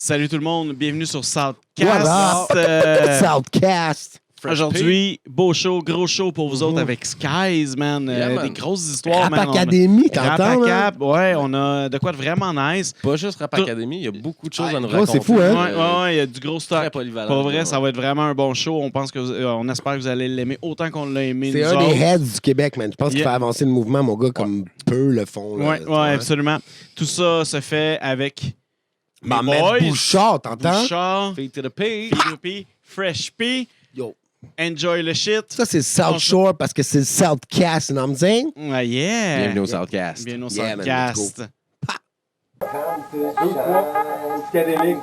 Salut tout le monde, bienvenue sur Southcast. Southcast. Aujourd'hui, beau show, gros show pour vous autres avec Skies, man. Yeah, Des grosses histoires, Rap man. Academy, Rap t'entends, Acap, ouais, on a de quoi de vraiment nice. Pas juste Rap Academy, il y a beaucoup de choses à nous gros, raconter. c'est fou, hein? Ouais, il y a du gros stock. Très polyvalent. Pour vrai, ça va être vraiment un bon show. On pense que on espère que vous allez l'aimer autant qu'on l'a aimé. C'est nous un autres. des heads du Québec, man. Je pense qu'il Yeah. fait avancer le mouvement, mon gars, comme peu le font. Là, Ouais, absolument. Tout ça se fait avec Ma mes mère boys, Bouchard, t'entends? Bouchard, Feed to the P. P2P, Fresh P. Yo. Enjoy le shit. Ça, c'est South Shore parce que c'est le Southcast, you know what I'm saying? Yeah. Bienvenue au Southcast. Bienvenue au Yeah, man, Southcast. Académique.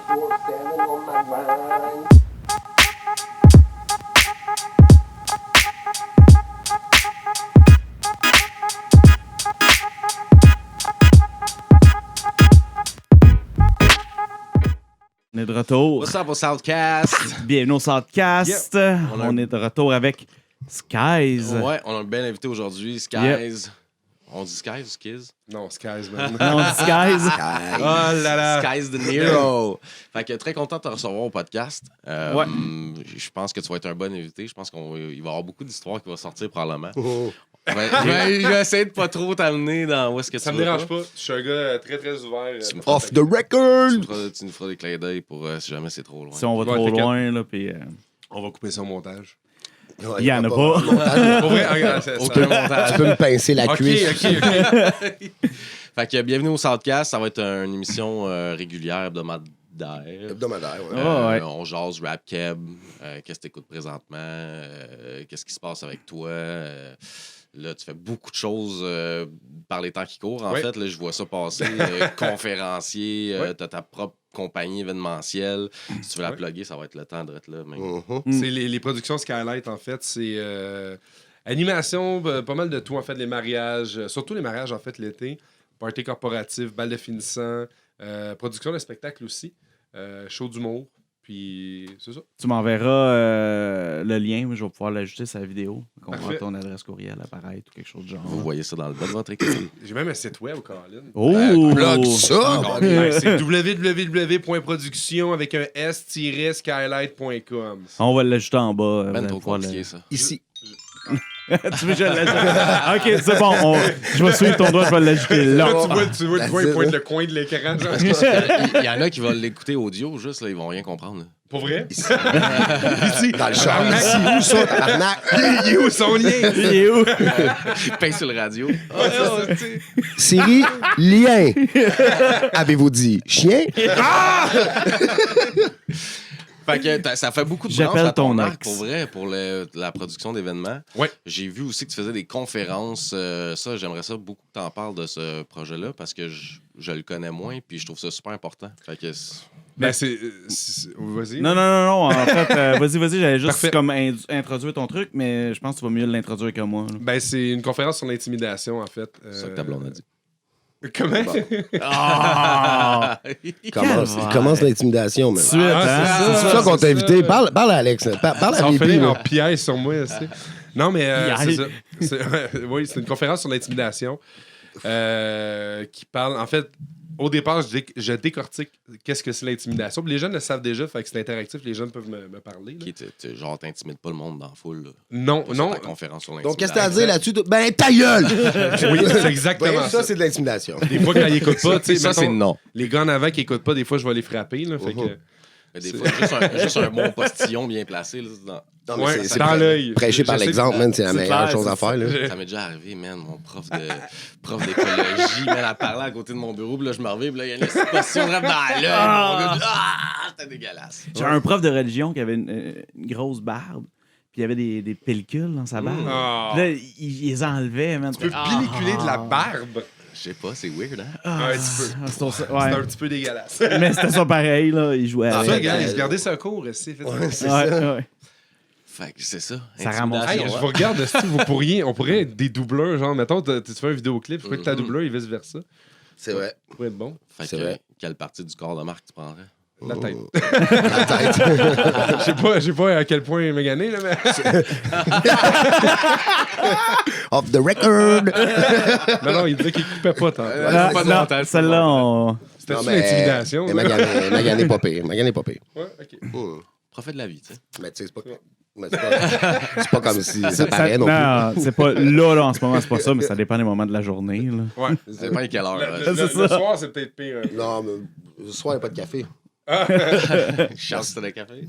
On est de retour. What's up au Southcast? Bienvenue au Southcast. On est de retour avec Skies. Ouais, on a un bel invité aujourd'hui, Skies. Yep. On dit Skies ou Skiz? Non, Skies, man. On dit Skies. Oh là là. Skies the Nero. Fait que très content de te recevoir au podcast. Ouais. Je pense que tu vas être un bon invité. Je pense qu'il va y avoir beaucoup d'histoires qui vont sortir probablement. Oh. Je vais essayer de pas trop t'amener dans où est-ce que Ça tu me vas dérange pas. Je suis un gars très, très ouvert. Tu me feras Off the record! Tu nous feras des clins d'œil pour si jamais c'est trop loin. Si on va Ouais, trop t'inquiète. loin, là, puis On va couper ça au montage. Ouais, il y en a pas. Pour vrai, regarde, Aucun montage. Tu peux me pincer la Ok, cuisse. ok. Fait que bienvenue au Southcast. Ça va être une émission régulière, hebdomadaire. Hebdomadaire, ouais. Ouais. On jase rap keb. Qu'est-ce que tu écoutes présentement? Qu'est-ce qui se passe avec toi? Là, tu fais beaucoup de choses par les temps qui courent. En Oui. fait, là, je vois ça passer. Conférencier, Oui. t'as ta propre compagnie événementielle. Si tu veux la Oui. plugger, ça va être le temps d'être là. Mais... Mhm. C'est les productions Skylight, en fait. C'est animation, pas mal de tout, en fait. Les mariages, surtout les mariages, en fait, l'été. Party corporatif, bal de finissant, production de spectacle aussi. Show d'humour. Puis, c'est ça. Tu m'enverras le lien, je vais pouvoir l'ajouter sur la vidéo. Qu'on voit Parfait. ton adresse courriel apparaître ou quelque chose de genre. Vous voyez ça dans le bas de votre écran. J'ai même un site web, Colin. Oh! Plug ça! Ben, c'est www.production avec un s-skylight.com. On va l'ajouter en bas. vous Ben allez trop pouvoir compliqué, ça. Ici. tu veux que je l'ajoute? OK, c'est bon. Je vais suivre ton doigt, je vais l'ajouter là. Là, tu vois, That's il it, pointe hein. le coin de l'écran. genre. Il y en a qui vont l'écouter audio, juste, là, ils vont rien comprendre. là. Pour vrai? Ici. Dans le char. Ici. Où ça, tabarnak? Il est où son lien? Il est où? Il pince sur le radio. Siri, lien. Avez-vous dit chien? Fait que ça fait beaucoup de J'appelle branches à ton ton arc, ex. pour vrai, pour la production d'événements. Ouais. J'ai vu aussi que tu faisais des conférences. Ça, j'aimerais ça beaucoup que tu en parles de ce projet-là parce que je le connais moins puis je trouve ça super important. Fait que Ben, vas-y. Non. En fait, vas-y. J'allais juste Parfait. comme introduire ton truc, mais je pense que tu vas mieux l'introduire que moi. là. Ben, c'est une conférence sur l'intimidation, en fait. c'est ça que ta blonde a dit. Comment? Ah! Il commence l'intimidation, man. Suite, hein? C'est ça qu'on t'a invité. Parle à Alex. Parle Ça à va VP. finir en là. pièce sur moi. aussi. Non, mais Piège. c'est ça. Oui, c'est une conférence sur l'intimidation qui parle... En fait, au départ, je décortique qu'est-ce que c'est l'intimidation. Puis les jeunes le savent déjà, fait que c'est interactif. Les jeunes peuvent me parler. Là. Genre, t'intimides pas le monde dans la foule. Là. Non, Pas non. sur ta conférence sur Donc, qu'est-ce l'intimidation. que t'as à dire là-dessus? Ben, ta gueule! Oui, c'est exactement Ouais, ça. ça, c'est de l'intimidation. Des fois, quand ils écoutent pas, tu sais, Ça, c'est mettons, non. les gars en avant qui écoutent pas, des fois, je vais les frapper. Là, fait que... Mais des fois, juste un bon postillon bien placé. Là, Non, mais Ouais, c'est dans l'œil. Prêcher par J'essaie de- l'exemple, man, c'est la c'est meilleure clair, chose à c'est faire. Là. Ça m'est déjà arrivé, man, mon prof d'écologie, man, à parler à côté de mon bureau, puis là, je me reviens, puis là, il y a une petite position de rêve dans l'œil. Mon gars, c'était dégueulasse. J'ai un prof de religion qui avait une grosse barbe, puis il y avait des pellicules dans sa barbe. Ah. Puis là, il les enlevait, man. Tu peux pelliculer de la barbe. Je sais pas, c'est weird, hein? Un petit peu. C'est C'est ouais. un petit peu dégueulasse. Mais c'était ça pareil, là. Il jouait Ah, avec. Ça, gars, gardez ça court aussi. Faites Ouais, c'est Ouais, ça. ouais. Fait que c'est ça. Ça ramasse. Intimidation, Hey, je ouais. vous regarde, si on pourrait être des doubleurs, genre, mettons, tu fais un vidéoclip, je crois que ta doubleur et vice-versa. C'est vrai. Ça pourrait être bon. Fait C'est que, vrai. quelle partie du corps de Marc tu prendrais? La tête. La tête. Je sais pas à quel point il m'a gagné, là, mais. Off the record. Non, il disait qu'il coupait pas tant. pas de Non, montage, celle-là, on... C'était Non, une intimidation. Mais là? Magan n'est pas pire. Magan n'est pas pire. Ouais, OK. Profite de la vie, tu sais. Mais tu sais, c'est pas comme si ça paraît non plus. Non, c'est pas là, en ce moment, c'est pas ça, mais ça dépend des moments de la journée. Là. Ouais. Ça dépend à quelle heure. Le C'est ça. soir, c'est peut-être pire. Non, mais ce soir, il n'y a pas de café. Chance de café.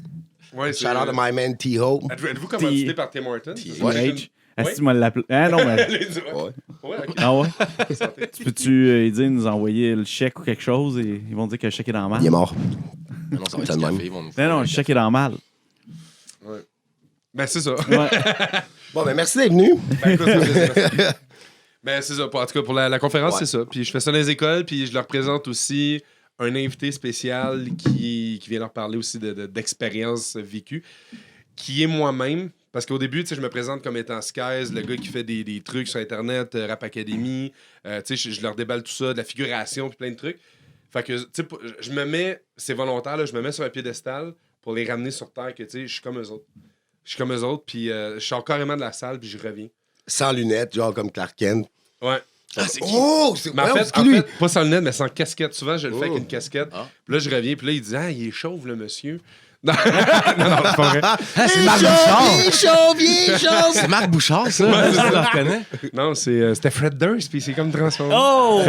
Ouais, Shout out to my man T-Ho. Êtes-vous commandité par Tim Hortons? TH. Est-ce que tu m'as l'appelé? Ah non, mais. Ouais. Ouais, OK. Ah ouais? Santé. Peux-tu dire nous envoyer le chèque ou quelque chose et ils vont dire que le chèque est dans le mal? Il est mort. Non, ça va être Ça du de même. café. Ils vont nous Non, faire non, un le chèque est dans le mal. Ouais. Ben, c'est ça. Ouais. Bon, ben merci d'être venu. Ben, écoute, ça me fait plaisir. Ben, c'est ça. En tout cas, pour la conférence, Ouais. c'est ça. Puis je fais ça dans les écoles, puis je leur présente aussi un invité spécial qui vient leur parler aussi d'expériences vécues, qui est moi-même. Parce qu'au début, tu sais, je me présente comme étant Skies, le gars qui fait des trucs sur Internet, Rap Academy. Tu sais, je leur déballe tout ça, de la figuration, puis plein de trucs. Fait que, tu sais, je me mets, c'est volontaire, là, je me mets sur un piédestal pour les ramener sur terre, que, tu sais, je suis comme eux autres. Je suis comme eux autres, puis je sors carrément de la salle, puis je reviens. Sans lunettes, genre comme Clark Kent. Ouais. Ah, c'est qui? Oh, c'est Mais en ouais, fait, c'est qui, lui? pas sans lunettes, mais sans casquette. Souvent, je le fais avec une casquette. Ah. Puis là, je reviens, puis là, il dit « Ah, il est chauve, le monsieur. » Non, non, c'est pas vrai. c'est Marc Bouchard. C'est Marc Bouchard, ça. Ouais, c'est Je ça. le reconnais. Non, c'était Fred Durst, puis c'est comme transformé. Oh!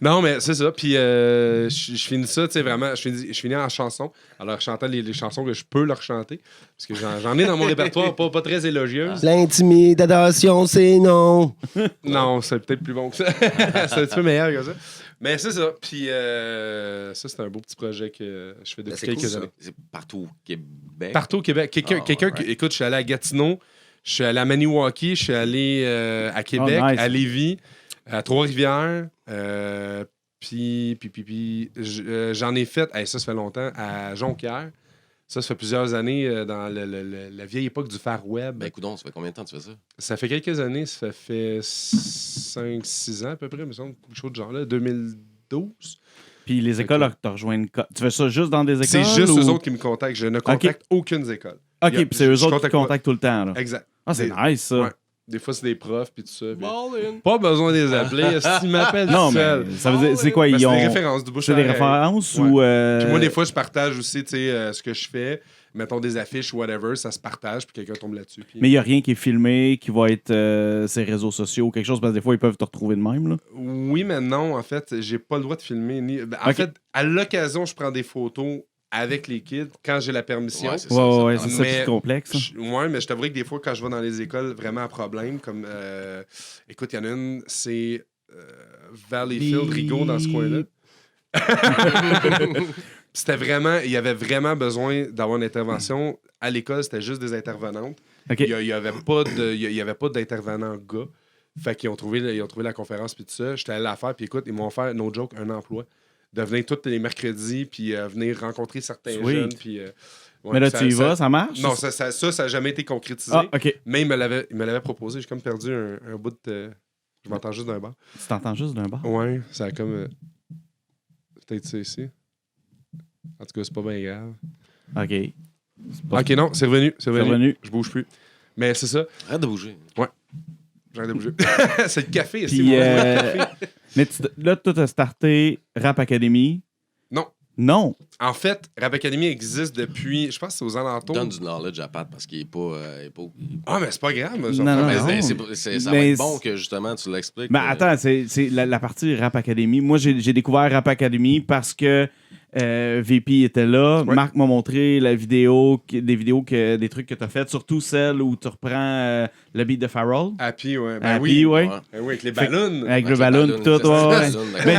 Non, mais c'est ça. Puis je finis ça, tu sais, vraiment. Je finis en chanson. Alors, chantant les chansons que je peux leur chanter. Parce que j'en ai dans mon répertoire, pas très élogieuses. L'intimidation, c'est non. Non, c'est peut-être plus bon que ça. C'est un petit peu meilleur que ça. Mais c'est ça. Puis ça, c'est un beau petit projet que je fais depuis c'est quelques cool, ça. années. C'est partout au Québec. Partout au Québec. Quelqu'un right. écoute, je suis allé à Gatineau, je suis allé à Maniwaki, je suis allé à Québec, Oh, nice. à Lévis, à Trois-Rivières. Puis j'en ai fait, ça fait longtemps, à Jonquière. Ça fait plusieurs années dans la vieille époque du Far Web. Ben, coudonc, ça fait combien de temps que tu fais ça? Ça fait quelques années, ça fait 5-6 ans à peu près, il me semble, quelque chose de genre là, 2012. Puis les écoles te rejoignent. Tu fais ça juste dans des écoles? C'est juste ou... eux autres qui me contactent. Je ne contacte aucune école. OK, Il y a- puis c'est eux je autres qui te contacte contactent tout le temps. Là. Exact. Ah, c'est Des- nice, ça. Ouais. Des fois, c'est des profs puis tout ça. puis- Ballin'. Pas besoin de les appeler. S'ils m'appellent Non, tout mais seul. ça veut dire, c'est quoi? Ben, Ils c'est ont... des références du bouche C'est à des oreille. références Ouais. ou... Puis moi, des fois, je partage aussi tu sais, ce que je fais. Mettons des affiches ou whatever, ça se partage, puis quelqu'un tombe là-dessus. Puis... Mais il n'y a rien qui est filmé, qui va être ces réseaux sociaux ou quelque chose, parce que des fois, ils peuvent te retrouver de même. Là. Oui, mais non, en fait, j'ai pas le droit de filmer. En Ok. fait, à l'occasion, je prends des photos avec les kids quand j'ai la permission. Ouais, c'est Ouais, ça, ça ouais, prend- c'est ça qui Mais- est complexe. ça. Ouais, mais je t'avouerais que des fois, quand je vais dans les écoles vraiment à problème, comme. Écoute, il y en a une, c'est Valleyfield, Rigaud, dans ce coin-là. C'était vraiment. Il y avait vraiment besoin d'avoir une intervention. À l'école, c'était juste des intervenantes. OK. Il n'y avait pas d'intervenant gars. Fait qu'ils ont trouvé la conférence puis tout ça. J'étais allé la faire, puis écoute, ils m'ont offert, no joke, un emploi. De venir tous les mercredis, puis venir rencontter certains Sweet. jeunes. Puis, ouais, Mais là, ça- tu y ça- vas, ça marche? Non, ça n'a jamais été concrétisé. Ah, OK. Mais il me l'avait proposé. J'ai comme perdu un bout de. Je m'entends juste d'un bar. Tu t'entends juste d'un bar? Ouais, ça a comme. Peut-être ça ici. En tout cas, c'est pas bien grave. OK. C'est pas- Ok, non, c'est revenu. C'est C'est revenu. revenu. Je bouge plus. Mais c'est ça. Arrête de bouger. J'arrête de bouger. C'est le café ici. Puis, moi. mais là, tu as starté Rap Academy. Non. Non. En fait, Rap Academy existe depuis. Je pense que c'est aux alentours. Donne du knowledge à Pat parce qu'il est pas. Ah, mais c'est pas grave. moi, Non, non, Mais non. ça va Mais être bon que justement tu l'expliques. Mais attends, c'est la partie Rap Academy. Moi, j'ai découvert Rap Academy parce que VP était là. Ouais. Marc m'a montré des vidéos, des trucs que tu as fait, surtout celle où tu reprends le beat de Farrell. Happy, ouais. Ben Happy, oui. ouais. Ben oui, avec les ballons. Avec le ballon, tout. Ouais. Mais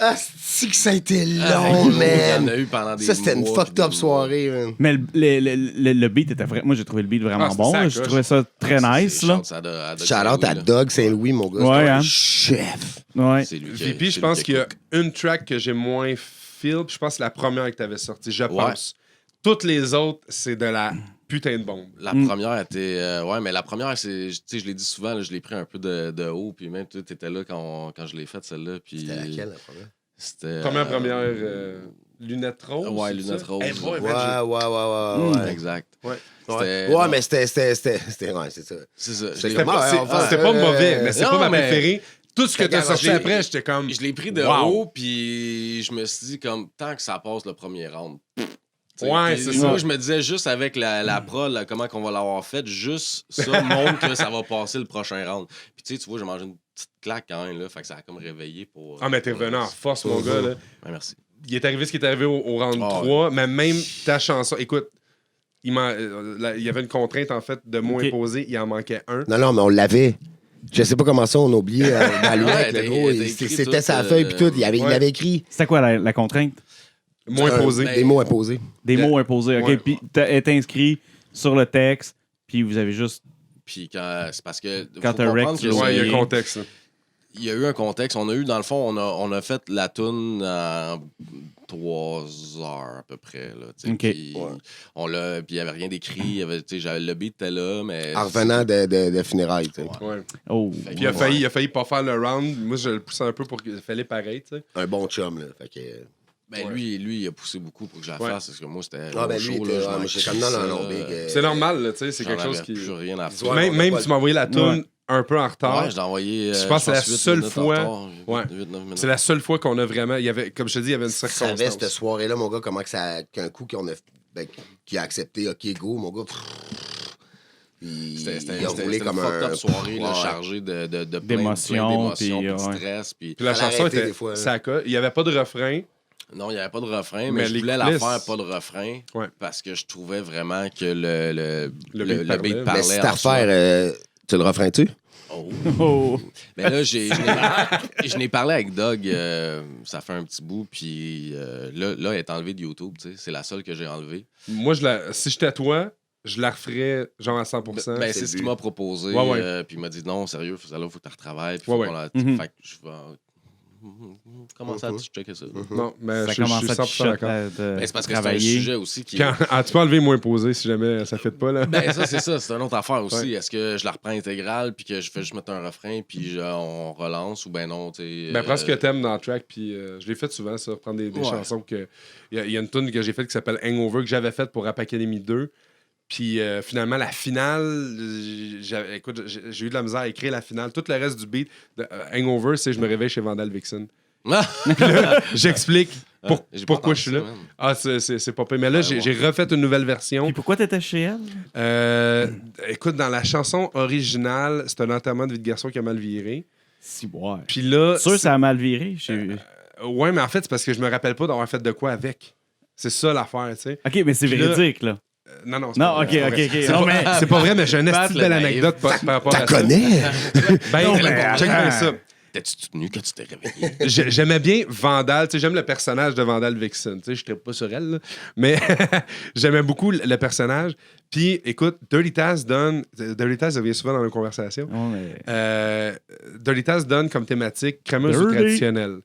Ah, c'est que ça a été long, On en man. a eu pendant des Ça, c'était une mois, fucked puis up des soirée, man. Mais le beat était vrai. Moi, j'ai trouvé le beat vraiment Ah, c'était bon. ça, là. Je coche. trouvais ça très mois. nice. C'est Là. shout à Doug Shout out à Saint-Louis, là. Doug Saint-Louis, mon gars. Ouais, C'est un hein. chef. Ouais. C'est lui qui- VP, c'est je lui pense qui qu'il y a cook. une track que j'ai moins feel, puis je pense que c'est la première que tu avais sortie, je pense. Toutes les autres, c'est de la putain de bombe. La Mm. première était. Ouais, mais la première, c'est. Tu sais, je l'ai dit souvent, là, je l'ai pris un peu de haut, puis même tu étais là quand je l'ai faite, celle-là. Puis. C'était laquelle, la première? C'était. Première, lunettes roses. Ouais, c'est lunettes ça? roses. Eh, boy, Ouais, man, ouais. Exact. Ouais. C'était- Ouais, non, mais c'était. Ouais, c'est ça. C'est ça. C'était Comment, pas, on va- c'était pas mauvais, mais c'est non, pas ma mais- préférée. tout ce que t'as sorti j'ai- après, j'étais comme. Je l'ai pris de Wow. haut, puis je me suis dit, comme, tant que ça passe le premier round. T'sais, Ouais, puis c'est moi, ça. je me disais, juste avec la prod, là, comment qu'on va l'avoir faite, juste ça montre que ça va passer le prochain round. Puis tu vois, j'ai mangé une petite claque quand même, là, fait que ça a comme réveillé pour... Ah, mais t'es revenu en force, mon gars, là. Ouais, merci. Il est arrivé ce qui est arrivé au round Ah, 3, mais même ta chanson. Écoute, il y avait une contrainte, en fait, de mots Ok. imposés. Il en manquait un. Non, mais on l'avait. Je sais pas comment ça, on a oublié dans Ouais, le t'as- gros. t'as écrit C'était tout, sa feuille puis tout. Il ouais. avait écrit C'était quoi la contrainte? Mots imposés. des mots imposés. Des mots imposés. OK, Ouais. puis est inscrit sur le texte, puis vous avez juste... Puis quand... C'est parce que... Quand faut t'as comprendre rec, que tu Ouais, il y a c'est- un contexte. Là. Il y a eu un contexte. On a eu, dans le fond, on a fait la toune en 3 heures à peu près. Là, tu sais. OK. Puis Ouais. puis il n'y avait rien d'écrit. Il y avait, tu sais, le beat était là, mais... En revenant de funérailles, tu sais. Ouais. Oh. Fait Puis il a failli pas faire le round. Moi, je le poussais un peu pour qu'il fallait pareil, tu sais. Un bon chum, là. Fait que... Ben, Ouais. lui, il a poussé beaucoup pour que je la Ouais. fasse, parce que moi, c'était Ah, au ben lui, chaud, était- là, je ah, moi, manquais j'étais comme non, ça, big. C'est normal, là, tu sais. C'est j'en quelque chose avais qui. plus rien à Ouais, faire. on Même, a même pas tu m'as envoyé la toune Ouais. un peu en retard. Ouais, je l'ai envoyé. Je pense que c'est la 8 seule minutes en fois- retard, Ouais. 8, 9 minutes. C'est la seule fois qu'on a vraiment. Il y avait, comme je te dis, il y avait une Tu savais cette circonstance. soirée-là, mon gars, comment que ça. Qu'un coup qu'on a. Ben, qui a accepté, OK, go, mon gars. C'était Il a roulé une comme fucked un. up soirée là, Ouais. chargée de plein D'émotions, d'émotions, puis, puis de ouais. stress. Puis... Puis la Fallait chanson arrêter était. des fois, hein. Ça colle. Il n'y avait pas de refrain. Non, il n'y avait pas de refrain, Mais mais je les voulais la coulisses- faire pas de refrain Ouais. parce que je trouvais vraiment que le beat parlait. beat Mais si parlait t'as en soi. refaire, tu le refrains-tu? Oh. Oh. Mais là, je n'ai parlé avec Doug, ça fait un petit bout, puis là, elle est enlevée de YouTube, tu sais. C'est la seule que j'ai enlevée. Moi, si j'étais toi, je la referais genre à 100%. Ben, c'est c'est ce le qu'il but. m'a proposé, Ouais, ouais. puis il m'a dit non, sérieux, ça là, faut que tu retravailles, puis Ouais, faut ouais. qu'on la... Mhm. Fait que je vais... Comment ça, tu checkais ça? Non, mais Ça je commence suis à 100% te d'accord. Ben, c'est parce que c'est un travailler. sujet aussi qui... Quand, tu peux enlever moins imposé si jamais ça ne fait pas, là. Ben, ça, c'est ça. C'est une autre affaire aussi. Ouais. Est-ce que je la reprends intégrale puis que je fais juste mettre un refrain puis on relance ou ben non, tu sais. Ben, prends ce que t'aimes dans le track, puis je l'ai fait souvent, ça, prendre des Ouais. chansons que... Il y a une tune que j'ai faite qui s'appelle Hangover, que j'avais faite pour Rap Academy 2. Puis finalement, la finale, écoute, j'ai eu de la misère à écrire la finale. Tout le reste du beat de Hangover, c'est Je me réveille chez Vandal Vixen. Ah! J'explique J'ai pas pourquoi je suis là. entendu ça, man. Ah, c'est pas pire. Mais là, Ouais, j'ai ouais. refait une nouvelle version. Puis pourquoi t'étais chez elle? Écoute, dans la chanson originale, c'est un enterrement de vie de garçon qui a mal viré. Si, ouais. Puis là... Sûr, ça a mal viré. Ouais, mais en fait, c'est parce que je me rappelle pas d'avoir fait de quoi avec. C'est ça l'affaire, tu sais. OK, mais c'est Puis là- véridique, là. Non, c'est Non, pas OK, vrai, OK, c'est OK. pas vrai. C'est Non, pas- mais... C'est pas vrai, mais j'ai une Pat, esti le belle naïf. anecdote par rapport à T'as ça. connais? Ben, Non, mais check bien ça. T'es-tu tenu quand tu t'es réveillé? J'aimais bien Vandal, tu sais, j'aime le personnage de Vandal Vixen, tu sais, je ne pas sur elle, là. Mais j'aimais beaucoup le personnage. Puis, écoute, Dirty Taz revient souvent dans nos conversations. Ouais, mais- Dirty Taz donne comme thématique crémeuse ou Dirty. traditionnelle.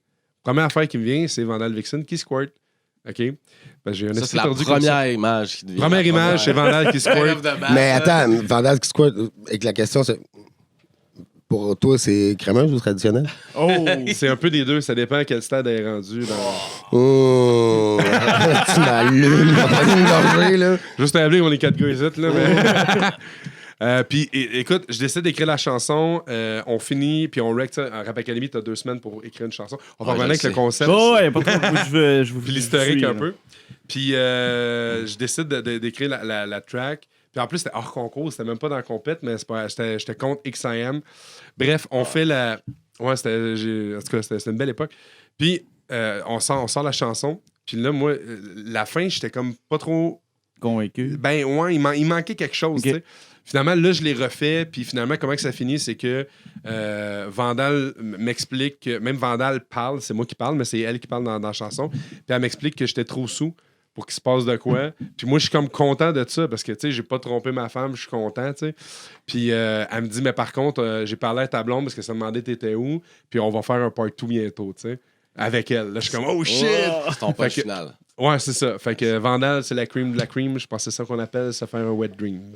Première affaire qui me vient, c'est Vandal Vixen qui squirt. OK? Ben, j'ai un Ça, esti c'est la tordu comme ça. première image qui devient. Première image, c'est Vandal qui squirt. Mais attends, Vandal qui squirt, avec la question, c'est. Pour toi, c'est crémeuse ou traditionnel? Oh! C'est un peu des deux, ça dépend à quel stade elle est rendu. Dans... Oh! Tu m'allumes, on va une gorgée, là. Juste à rappeler qu'on est 4 gars ici, là. Mais... Puis, écoute, je décide d'écrire la chanson. On finit, puis on rec. À Rap Academy, t'as 2 semaines pour écrire une chanson. On va Ouais, revenir je avec le sais. concept. Oh, ouais, pas trop. Je vous Puis l'historique suis, un là. peu. Puis je décide d'écrire la track. Puis en plus, c'était hors concours. C'était même pas dans la compète, mais j'étais contre XIM. Bref, on fait la... Ouais, en tout cas, c'était une belle époque. Puis on sort la chanson. Puis là, moi, la fin, j'étais comme pas trop... Convaincu. Ben ouais, il manquait quelque chose, Ok. tu sais. Finalement, là, je l'ai refait, puis finalement, comment que ça finit, c'est que Vandal m'explique, même Vandal parle, c'est moi qui parle, mais c'est elle qui parle dans la chanson, puis elle m'explique que j'étais trop sous pour qu'il se passe de quoi. Puis moi, je suis comme content de ça, parce que, tu sais, j'ai pas trompé ma femme, je suis content, tu sais. Puis elle me dit, mais par contre, j'ai parlé à ta blonde, parce que ça me demandait t'étais où, puis on va faire un part 2 bientôt, tu sais, avec elle. Là, je suis comme, oh shit! C'est ton punch Fait que- final. Ouais, c'est ça. Fait que Vandal, c'est la cream de la cream. Je pense que c'est ça qu'on appelle se faire un wet dream.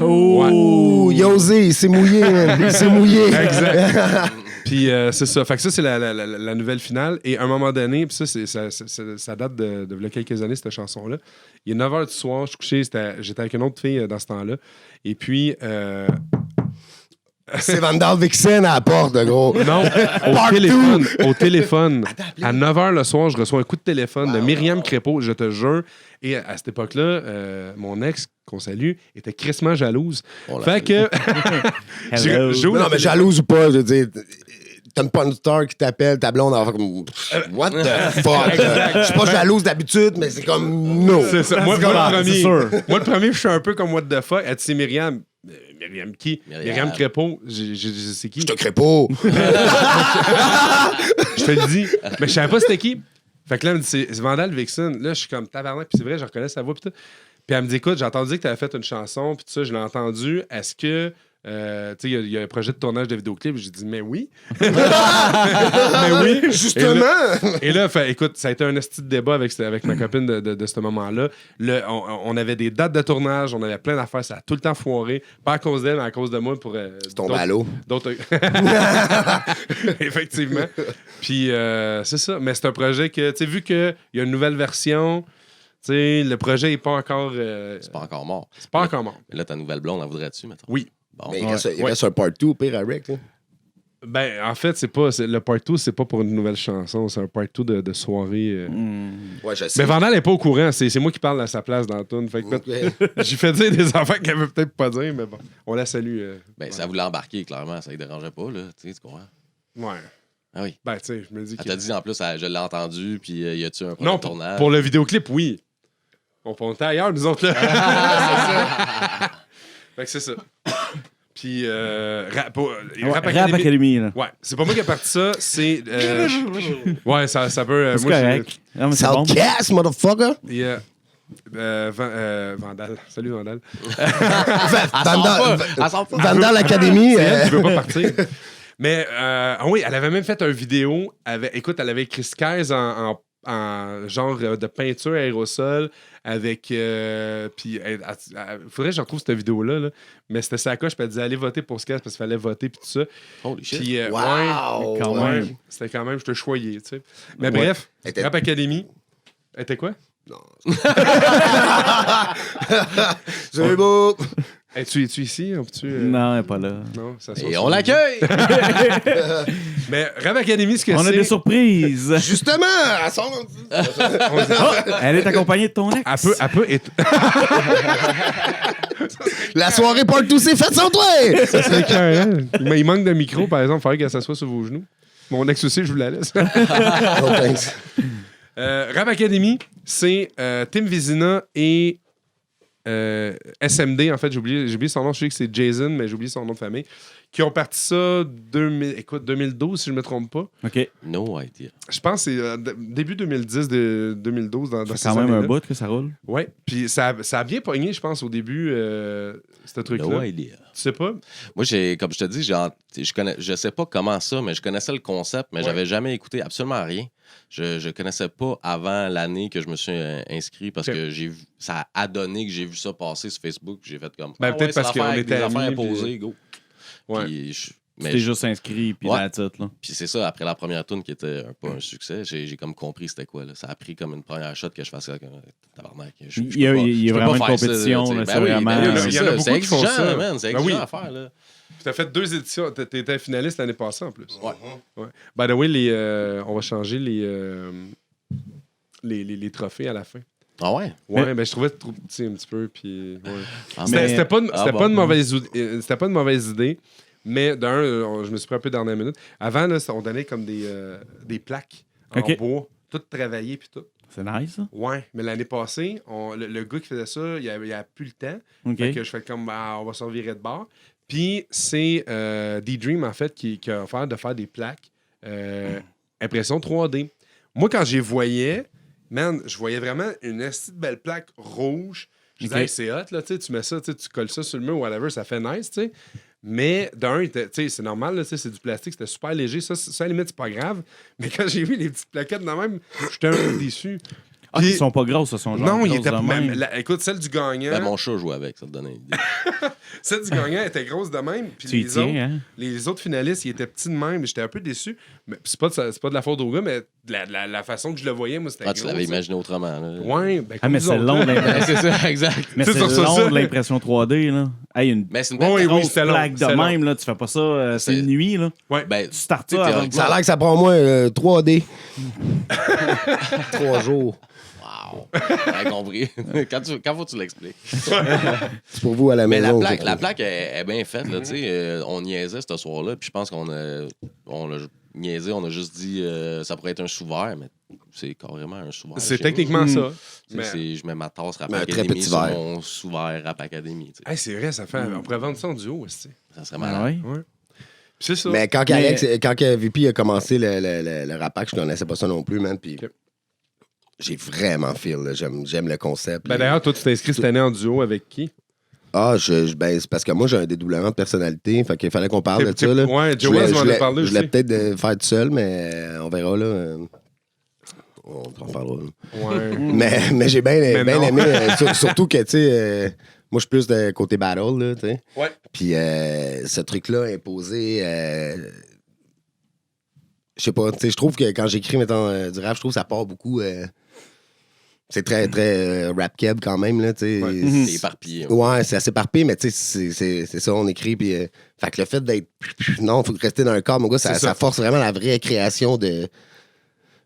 Ouh, Yosé, il s'est mouillé, man. Il s'est mouillé. Exact. Puis c'est ça. Fait que ça, c'est la nouvelle finale. Et à un moment donné, puis ça date de il y a quelques années, cette chanson-là. Il est 9h du soir, je suis couché, j'étais avec une autre fille dans ce temps-là. Et puis, C'est Vandal Vixen à la porte, gros. Non, au téléphone. À 9h le soir, je reçois un coup de téléphone de Myriam Crépeau, je te jure. Et à cette époque-là, mon ex, qu'on salue, était crissement jalouse. Fait que... Hello. Non, mais jalouse ou pas, je veux dire... T'as une porn star qui t'appelle, ta blonde, elle va faire comme... What the fuck? Je suis pas jalouse d'habitude, mais c'est comme... No. C'est ça. Moi, c'est sûr. Moi, le premier, je suis un peu comme what the fuck. Elle dit, c'est Myriam. Myriam qui? Myriam Crépeau. C'est qui? Je te crée pas. Je te le dis. Mais je savais pas c'était qui. Fait que là, elle me dit, c'est Vandal Vixen. Là, je suis comme tabarnak. Puis c'est vrai, je reconnais sa voix. Puis elle me dit, écoute, j'ai entendu que tu avais fait une chanson. Puis tout ça, je l'ai entendu. Est-ce que... tu sais, il y a un projet de tournage de vidéoclip. J'ai dit, mais oui. Mais oui. Justement. Et là, écoute, ça a été un esti de débat avec ma copine de ce moment-là. On avait des dates de tournage, on avait plein d'affaires. Ça a tout le temps foiré. Pas à cause d'elle, mais à cause de moi. C'est ton ballot. D'autres... Effectivement. Puis, c'est ça. Mais c'est un projet que, tu sais, vu qu'il y a une nouvelle version... Tu sais, le projet n'est pas encore... C'est pas encore mort. C'est pas encore mort. Mais là, ta nouvelle blonde, la voudrais-tu, mettons? Oui. Bon. Mais il reste un part 2 au pire à Rick. Ben, en fait, le part 2, c'est pas pour une nouvelle chanson. C'est un part 2 de soirée. Ouais, je sais. Mais Vandal n'est pas au courant. C'est moi qui parle à sa place dans la toune. Fait que j'ai fait dire des enfants qu'elle veut peut-être pas dire, mais bon, on la salue. Ben, ça voulait embarquer, clairement. Ça ne dérangeait pas, là. Tu comprends? Ouais. Ah oui. Ben, tu sais, je me dis Elle t'a dit, en plus, je l'ai entendu, puis y a-tu un non, tournage? pour le vidéoclip, oui. On était ailleurs, nous autres, là. Fait que c'est ça. Puis, Rap Academy, là. Ouais, c'est pas moi qui ai parti ça, c'est... ouais, ça peut... C'est moi, correct. Non, mais c'est bon. Outcast, motherfucker. Yeah. Vandal. Salut, Vandal. Vandal Academy. Je veux pas partir. Mais, oui, elle avait même fait une vidéo. Écoute, elle avait écrit Skies en genre de peinture aérosol avec puis faudrait que je retrouve cette vidéo là, mais c'était sa coche, puis elle disait allez voter pour Skies parce qu'il fallait voter puis tout ça. Holy shit. Puis Wow! Quand même. c'était quand même je te choyais, tu sais. Mais bref, Rap Academy était quoi? Non. C'est beau. Es-tu ici? Non, elle n'est pas là. Non, ça Et on l'accueille! Mais Rap Academy, ce que On c'est... a des surprises. Justement, elle sort. Elle est accompagnée de ton ex. Elle peut être... La soirée part 2, c'est fait sans toi. Ça serait écœurant. Il manque de micro, par exemple. Il faudrait qu'elle s'assoie sur vos genoux. Mon ex aussi, je vous la laisse. Oh, thanks. Rap Academy, c'est Tim Vizina et SMD. En fait, j'ai oublié son nom. Je sais que c'est Jason, mais j'ai oublié son nom de famille. Qui ont parti ça 2012, si je ne me trompe pas. OK. No idea. Je pense que c'est début 2010, 2012. Dans C'est ces quand même un années-là. bout que ça roule. Ouais. Puis ça a bien pogné, je pense, au début, ce truc-là. No idea. Tu sais pas? Moi, comme je te dis, je sais pas comment ça, mais je connaissais le concept, mais j'avais jamais écouté absolument rien. Je connaissais pas avant l'année que je me suis inscrit parce que ça a donné que j'ai vu ça passer sur Facebook. J'ai fait comme. Ben, peut-être parce qu'on était des affaires amis, imposées, go. Ouais. Puis T'es juste inscrit, puis Ouais. la titre, là. Puis c'est ça, après la première tune qui était pas un succès, j'ai comme compris c'était quoi. Là. Ça a pris comme une première shot que je fasse comme tabarnak. Il y a vraiment une compétition, là, c'est vraiment... il y en a C'est beaucoup qui font exigeant, ça. man. C'est Ben exigeant oui. à faire. Là. Tu as fait 2 éditions. Tu étais finaliste l'année passée, en plus. Ouais. By the way, on va changer les trophées à la fin. Ah ouais? Ouais, ben je trouvais trop petit un petit peu. Puis, ouais. Ah, C'était pas bon. une mauvaise idée. Mais d'un, je me suis pris un peu dans la minute. Avant, là, on donnait comme des plaques en OK. bois, toutes travaillées puis tout. C'est nice, ça. Ouais, mais l'année passée, le gars qui faisait ça, il a plus le temps. OK. Fait que je fais comme, on va se revirer de bord. Puis c'est D-Dream, en fait, qui a offert de faire des plaques impression 3D. Moi, quand j'y voyais, man, je voyais vraiment une petite belle plaque rouge. Je disais, OK. hey, c'est hot, là, tu mets ça, tu colles ça sur le mur, whatever, ça fait nice, tu sais. Mais d'un, c'est normal, là, c'est du plastique, c'était super léger. Ça, à la limite, c'est pas grave. Mais quand j'ai vu les petites plaquettes de même, j'étais un peu déçu. Ah, Puis- ils sont pas grosses, ça, sont genre non, il grosses était de même. même. Écoute, celle du gagnant. Ben, mon chat jouait avec, ça te donnait une idée. Celle du gagnant était grosse de même. Puis Tu y tiens, hein? les autres finalistes, ils étaient petits de même. J'étais un peu déçu. Mais c'est pas de la faute au gars, mais de la façon que je le voyais, moi, c'était Ah, gros. tu l'avais imaginé autrement. Là. Ouais, ben, Ah, comme mais nous c'est autres, long, là. l'impression. C'est ça, exact. Mais C'est c'est sur ça. long de l'impression 3D, là. Hey, une Mais c'est une Oui, belle oui, grosse c'était long, blague de c'était long. même, là, tu fais pas ça, c'est une nuit, là. Ouais. Ben, Tu startes tu sais, ça avant théoriquement- Ça a l'air que ça prend au moins 3D. 3 jours. Wow. J'ai compris. Quand faut que tu l'expliques. C'est pour vous à la Mais maison. la plaque est bien faite. Là, tu sais, on niaisait ce soir-là. Puis je pense qu'on a niaisé. On a juste dit ça pourrait être un sous-verre. Mais c'est carrément un sous-verre. C'est chez techniquement nous. ça. Tu sais, Mais... je mets ma tasse Rap Mais un très Academy petit sur verre. mon sous-verre Rap Academy. Tu sais. Hey, c'est vrai, ça fait. On pourrait vendre ça en duo aussi. Ça serait Ah malade. ouais? Ouais. Puis c'est ça. Mais quand Mais- Alex, quand que VP a commencé le rapac, je connaissais pas ça non plus, man. Puis Ok. j'ai vraiment feel. Là. J'aime le concept. Ben d'ailleurs, toi, tu t'es inscrit cette année en duo avec qui? Ah, ben, c'est parce que moi, j'ai un dédoublement de personnalité. Fait qu'il fallait qu'on parle de ça. Là. Ouais, Je Joey voulais- m'en je a voulais- parlé Je aussi. voulais peut-être faire tout seul, mais on verra. Là. On en parlera. Ouais. Mais j'ai bien Mais non. aimé. Surtout que, tu sais, moi, je suis plus de côté battle, là, tu sais. Ouais. Puis ce truc-là imposé. Je sais pas, tu sais, je trouve que quand j'écris, mettons, du rap, je trouve que ça part beaucoup. C'est très, très rap-keb quand même, là, tu sais. Ouais. C'est éparpillé. Ouais, c'est assez éparpillé, mais tu sais, c'est ça, on écrit. Puis, fait que le fait d'être. Non, il faut rester dans un cadre, mon gars, C'est ça. ça force vraiment la vraie création de.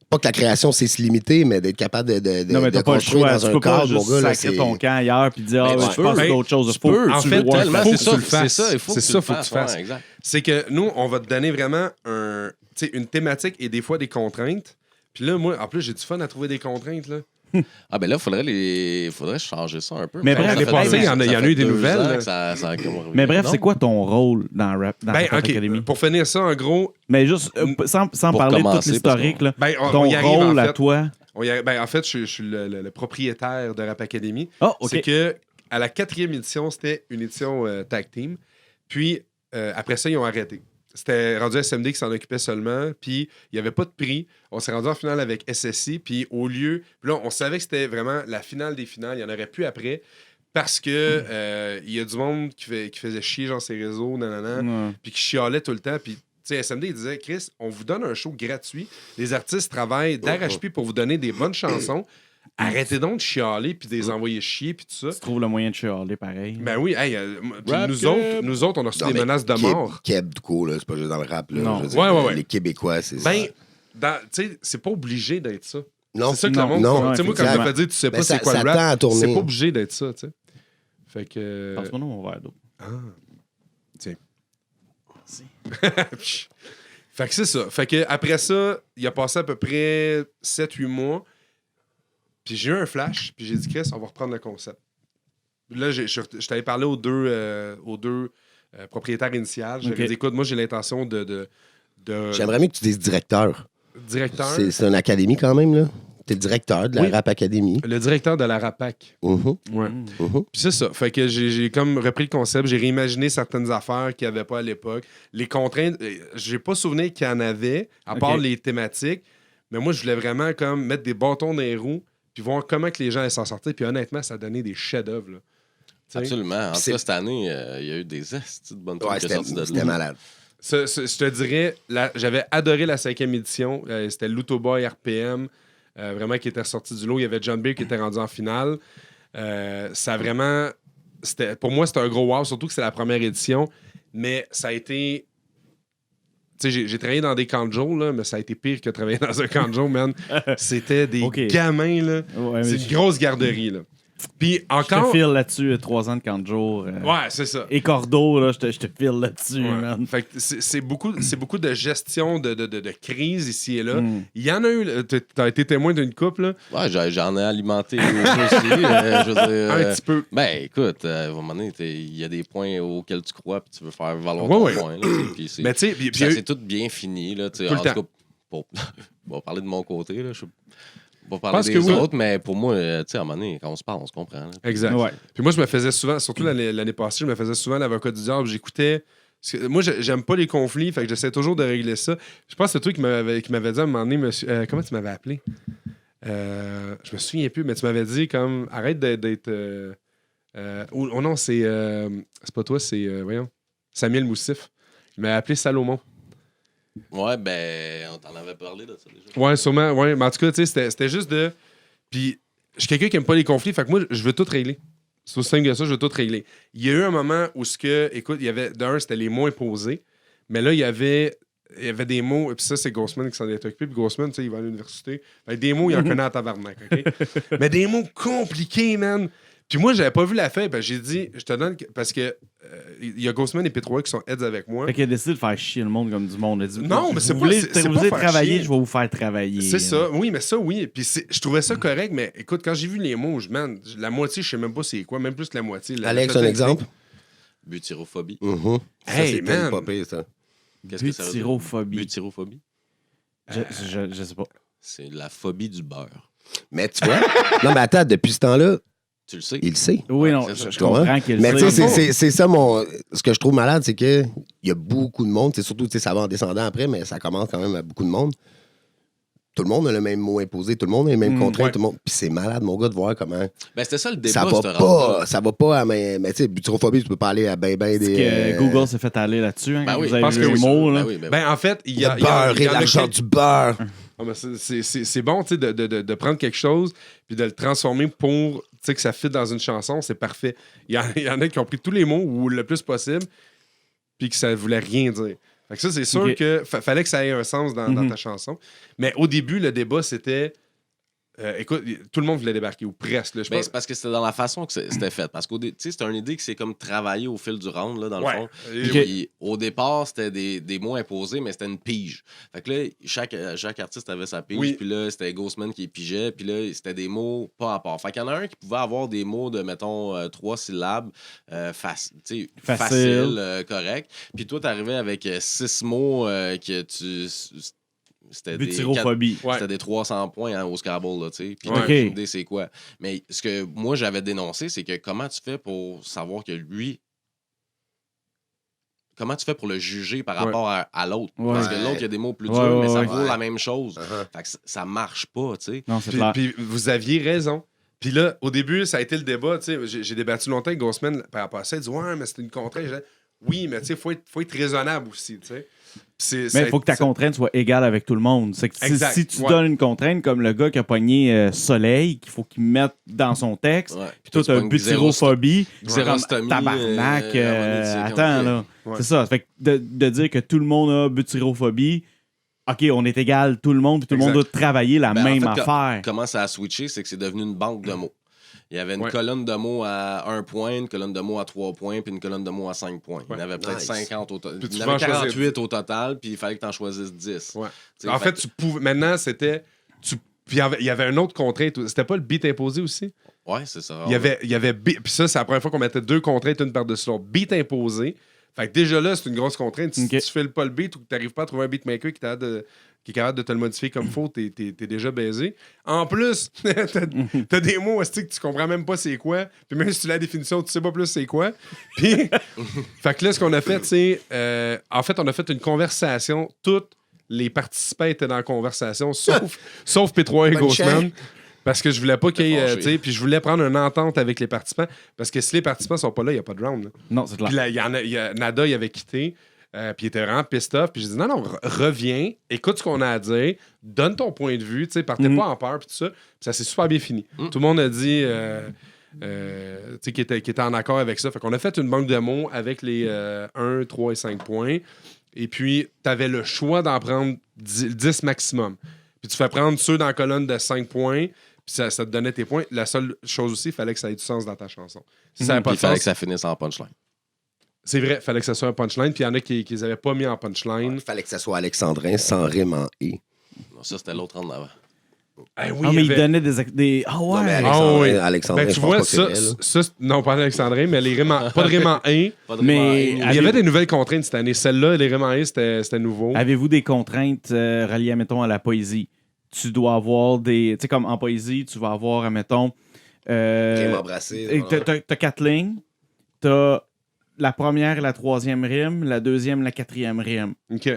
Pas que la création, c'est se limiter, mais d'être capable de Non, mais de t'as pas le construire choix. dans Tu un peux pas cadre, mon juste gars. Là, sacrer c'est... ton camp ailleurs puis dire, Ben, ah, tu je pense peux. à d'autres choses. Tu Faut peux. que En tu fait, le vois. tellement, c'est faut que tu le ça, fasses. c'est ça, il faut C'est que tu ça, le faut que tu fasses, fasses. ouais, exact. C'est que nous, on va te donner vraiment une thématique et des fois des contraintes. Puis là, moi, en plus, j'ai du fun à trouver des contraintes. Là. Ah ben là, faudrait changer ça un peu. Mais Ça bref, fait l'année passée, deux- il y en a ça fait eu des 2 nouvelles, ans là. que ça a comme revenu. Mais bref, Non? c'est quoi ton rôle dans Rap Ben, OK. Academy? Pour finir ça, en gros, Mais juste, sans Pour parler de tout commencer, l'historique, là, ben, on ton y arrive, rôle en à fait. toi. Ben, en fait, je suis le propriétaire de Rap Academy. Oh, OK. C'est que à la 4e édition, c'était une édition tag team. Puis après ça, ils ont arrêté. C'était rendu SMD qui s'en occupait seulement. Puis il n'y avait pas de prix. On s'est rendu en finale avec SSI. Puis au lieu. Puis là, on savait que c'était vraiment la finale des finales. Il n'y en aurait plus après. Parce que il y a du monde qui faisait chier genre ses réseaux, nanana. Ouais. Puis qui chialait tout le temps. Puis, tu sais, SMD, il disait, Chris, on vous donne un show gratuit. Les artistes travaillent d'arrache-pied pour vous donner des bonnes chansons. Arrêtez donc de chialer puis de les envoyer chier puis tout ça. Tu trouves le moyen de chialer pareil. Ben oui, hey, puis Rap nous autres, on a reçu Non, des mais menaces de mort. Keb, du coup, là, c'est pas juste dans le rap. Là, Non. je veux dire, Ouais. Les Québécois, c'est Ben, tu sais, c'est pas obligé d'être ça. non, C'est ça que Non, le monde. non, Tu sais, moi, quand effectivement. je me fais dire, tu sais pas Ben, c'est quoi ça le tend à rap, tourner. c'est pas obligé d'être ça, tu sais. Fait que. Passe-moi donc mon verre d'eau. Ah. Tiens. Fait que c'est ça. Fait que après ça, il a passé à peu près 7-8 mois. Puis j'ai eu un flash, puis j'ai dit, Chris, on va reprendre le concept. Là, je t'avais parlé aux deux propriétaires initiales. J'avais Ok. dit, écoute, moi, j'ai l'intention de J'aimerais mieux que tu dises directeur. directeur. C'est une académie quand même, là. T'es directeur de la Oui. Rap Academy. Le directeur de la RAPAC. Mhm, Ouais. mhm. Puis c'est ça. Fait que j'ai comme repris le concept, j'ai réimaginé certaines affaires qu'il n'y avait pas à l'époque. Les contraintes, j'ai pas souvenir qu'il y en avait, à part Ok. les thématiques. Mais moi, je voulais vraiment comme mettre des bâtons dans les roues, puis voir comment que les gens allaient s'en sortir. Puis honnêtement, ça a donné des chefs-d'œuvre. là. Tu sais? Absolument. En tout C'est- cas, cette année, il y a eu des estis de bonnes trucs Ouais, qui sont sortis de c'était là. malade. Je te dirais, j'avais adoré la 5e édition. C'était Lutoboy RPM, vraiment qui était sorti du lot. Il y avait John Beer qui était rendu en finale. Ça a vraiment. Pour moi, c'était un gros wow, surtout que c'est la première édition. Mais ça a été. Tu sais, j'ai travaillé dans des camps de jour, là, mais ça a été pire que travailler dans un camp de jour, man. C'était des Ok. gamins, là. Ouais, mais C'est une grosse garderie, là. Puis je te encore. file là-dessus, 3 ans de camp de jour. Ouais, c'est ça. Et cordeau, là, je te file là-dessus, Ouais. man. Fait que c'est beaucoup de gestion de crise ici et là. Mm. Il y en a eu. T'as été témoin d'une couple, là. Ouais, j'en ai alimenté aussi. Je veux dire, Un petit peu. Ben, écoute, à un moment donné, il y a des points auxquels tu crois, puis tu veux faire valoir Ouais, ton ouais. point. Là, tu sais, puis c'est- Mais tu sais, puis puis il y a ça eu- s'est tout bien fini. Là, tu sais, Tout le en tout temps. cas, on va parler de mon côté. Là, je vais pas Pense parler que des oui. autres, mais pour moi, tu sais, à un moment donné, quand on se parle, on se comprend. là. Exact. Ouais. Puis moi, je me faisais souvent, surtout l'année passée, je me faisais souvent l'avocat du diable. J'écoutais. Parce que moi, j'aime pas les conflits, fait que j'essaie toujours de régler ça. Je pense que c'est toi qui m'avais dit à un moment donné, monsieur, comment tu m'avais appelé? Je me souviens plus, mais tu m'avais dit comme arrête d'être. Oh non, c'est pas toi, c'est voyons, Samuel Moussif. Il m'a appelé Salomon. Ouais, ben, on t'en avait parlé de ça déjà. Ouais, sûrement, ouais. Mais en tout cas, tu sais, c'était juste de. Puis, je suis quelqu'un qui aime pas les conflits, fait que moi, je veux tout régler. C'est aussi simple que ça, je vais tout régler. Il y a eu un moment où, écoute, il y avait, d'un, c'était les mots imposés, mais là, il y avait des mots, et puis ça, c'est Ghostman qui s'en est occupé, puis Ghostman, tu sais, il va à l'université. Fait que des mots, il en connaît en tabarnak, OK? Mais des mots compliqués, man. Puis moi, j'avais pas vu la fin, j'ai dit, je te donne, parce que il y a Ghostman et P3 qui sont heads avec moi. Fait qu'il a décidé de faire chier le monde comme du monde. Il a dit, Non, mais c'est vous pas- voulez, c'est vous pas voulez faire travailler, chier. je vais vous faire travailler. C'est ça, oui, mais ça, oui. Puis je trouvais ça correct, mais écoute, quand j'ai vu les mots, man, la moitié, je sais même pas c'est quoi, même plus que la moitié. Alex, un exemple? Butyrophobie. Ça, Hey, c'est man. pas pire, ça. Qu'est-ce que ça veut dire? Butyrophobie. Butyrophobie? Je sais pas. C'est la phobie du beurre. Mais tu vois, non, mais attends, depuis ce temps-là, Tu le sais? il le sait. Oui, non, c'est ça. je comprends qu'il Mais le tu sait. sais, c'est ça ce que je trouve malade, c'est que il y a beaucoup de monde, c'est surtout, tu sais, ça va en descendant après, mais ça commence quand même à beaucoup de monde. Tout le monde a le même mot imposé, tout le monde a les mêmes contraintes, ouais. tout le monde. Puis c'est malade, mon gars, de voir comment Ben, c'était ça le débat, ça va ce round-là. pas, ça va pas à mais tu sais, butyrophobie, tu peux pas aller à ben Est-ce des que Google s'est fait aller là-dessus, hein, Ben quand oui, vous je avez pense vu que les oui. mots, là? Ben oui, ben oui. Ben, en fait, il y a. le beurre il y et en a l'argent qui- du beurre. Ah, mais c'est bon, tu sais, de prendre quelque chose puis de le transformer pour, tu sais, que ça fit dans une chanson, c'est parfait. Il y en a qui ont pris tous les mots ou le plus possible puis que ça voulait rien dire. Fait que ça, c'est sûr Ok. que fallait que ça ait un sens dans ta chanson. Mais au début, le débat, c'était... écoute, tout le monde voulait débarquer, ou presque. Là, je Ben, pense. c'est parce que c'était dans la façon que c'était fait. Parce que c'est une idée qui s'est comme travaillée au fil du round, là, dans le Ouais. fond. Et- Puis, au départ, c'était des mots imposés, mais c'était une pige. Fait que là, chaque artiste avait sa pige. Oui. Puis là, c'était Ghostman qui pigeait. Puis là, c'était des mots pas à part. Fait qu'il y en a un qui pouvait avoir des mots de, mettons, 3 syllabes, facile, correct. Puis toi, t'arrivais avec 6 mots que tu... C'était Butyrophobie. Ouais. C'était des 300 points hein, au Scrabble, là, tu sais. Puis Ouais. aucune idée c'est quoi. Mais ce que moi, j'avais dénoncé, c'est que comment tu fais pour savoir que lui... Comment tu fais pour le juger par rapport à l'autre? Ouais. Parce que l'autre, il y a des mots plus Ouais, durs, mais ça ouais, vaut ouais. la même chose. Uh-huh. Fait que ça marche pas, tu sais. Non, c'est Puis, clair. puis vous aviez raison. Puis là, au début, ça a été le débat. Tu sais, j'ai débattu longtemps avec Ghostman par rapport à ça. Il dit ouais, mais c'est une contrainte. Oui, mais tu sais, faut être raisonnable aussi. Tu sais. Mais il faut que ta contrainte soit égale avec tout le monde. C'est que Exact, si tu ouais. donnes une contrainte comme le gars qui a pogné Soleil, qu'il faut qu'il mette dans son texte, Ouais. puis toi, tu as pognes butyrophobie, xérostomie, tabarnak, c'est attends, là. Ouais. C'est ça. Fait que de dire que tout le monde a butyrophobie, OK, on est égal, tout le monde, puis tout le monde doit Exact. travailler la Ben, en même fait, affaire. Comment ça a switché, c'est que c'est devenu une banque de mots. Il y avait une Ouais. colonne de mots à 1 point, une colonne de mots à 3 points, puis une colonne de mots à 5 points. Il y en avait peut-être Nice. 50 au total. Puis tu Il y en peux en avait choisir 48 au total, puis il fallait que tu en choisisses 10. Ouais. T'sais, En fait, tu pouvais. Maintenant, c'était. Puis il y avait un autre contrainte. C'était pas le beat imposé aussi? Ouais, c'est ça. Il y avait puis ça, c'est la première fois qu'on mettait 2 contraintes, une par-dessus l'autre. Beat imposé. Fait que déjà là, c'est une grosse contrainte. Si Ok. tu files pas le beat ou que tu n'arrives pas à trouver un beatmaker qui est capable de te le modifier comme faut, t'es déjà baisé. En plus, t'as des mots hostie, que tu comprends même pas c'est quoi. Puis même si tu l'as la définition, tu sais pas plus c'est quoi. Puis, fait que là, ce qu'on a fait, c'est... en fait, on a fait une conversation. Toutes les participants étaient dans la conversation, sauf P3 et Bonne Ghostman. chère. Parce que je voulais pas qu'il y ait... fâché. tu sais, puis je voulais prendre une entente avec les participants. Parce que si les participants sont pas là, il n'y a pas de round. Là. Non, c'est clair. Puis là, Nada, il avait quitté. Puis il était vraiment pissed off. Puis j'ai dit, non, reviens, écoute ce qu'on a à dire, donne ton point de vue, tu sais, partez pas en peur, puis tout ça. Puis ça s'est super bien fini. Tout le monde a dit, tu sais, qu'il était en accord avec ça. Fait qu'on a fait une banque de mots avec les 1, 3 et 5 points. Et puis, tu avais le choix d'en prendre 10 maximum. Puis tu fais prendre ceux dans la colonne de 5 points, puis ça te donnait tes points. La seule chose aussi, il fallait que ça ait du sens dans ta chanson. Si ça n'avait pas Puis de il fallait sens, que ça finisse en punchline. c'est vrai, il fallait que ça soit un punchline. Puis il y en a qui les avaient pas mis en punchline. Il fallait que ça soit alexandrin sans rime en « et Non, ça, c'était l'autre en avant. Eh oui, Ah, il y mais il avait- donnait des. Ah Non, mais ouais! alexandrin, oui. alexandrin, Ben, tu je pense vois, pas que c'est vrai, là. non, pas Alexandrin, mais les rimes pas de rimes en « et ». Pas de Mais- rime en Il y haine. avait des nouvelles contraintes cette année. Celle-là, les rimes en « et », c'était nouveau. Avez-vous des contraintes reliées, mettons, à la poésie? Tu dois avoir des. Tu sais, comme en poésie, tu vas avoir, mettons. Rime embrassé. T'as 4 lignes. T'as la première et la troisième rime, la deuxième, la quatrième rime. OK.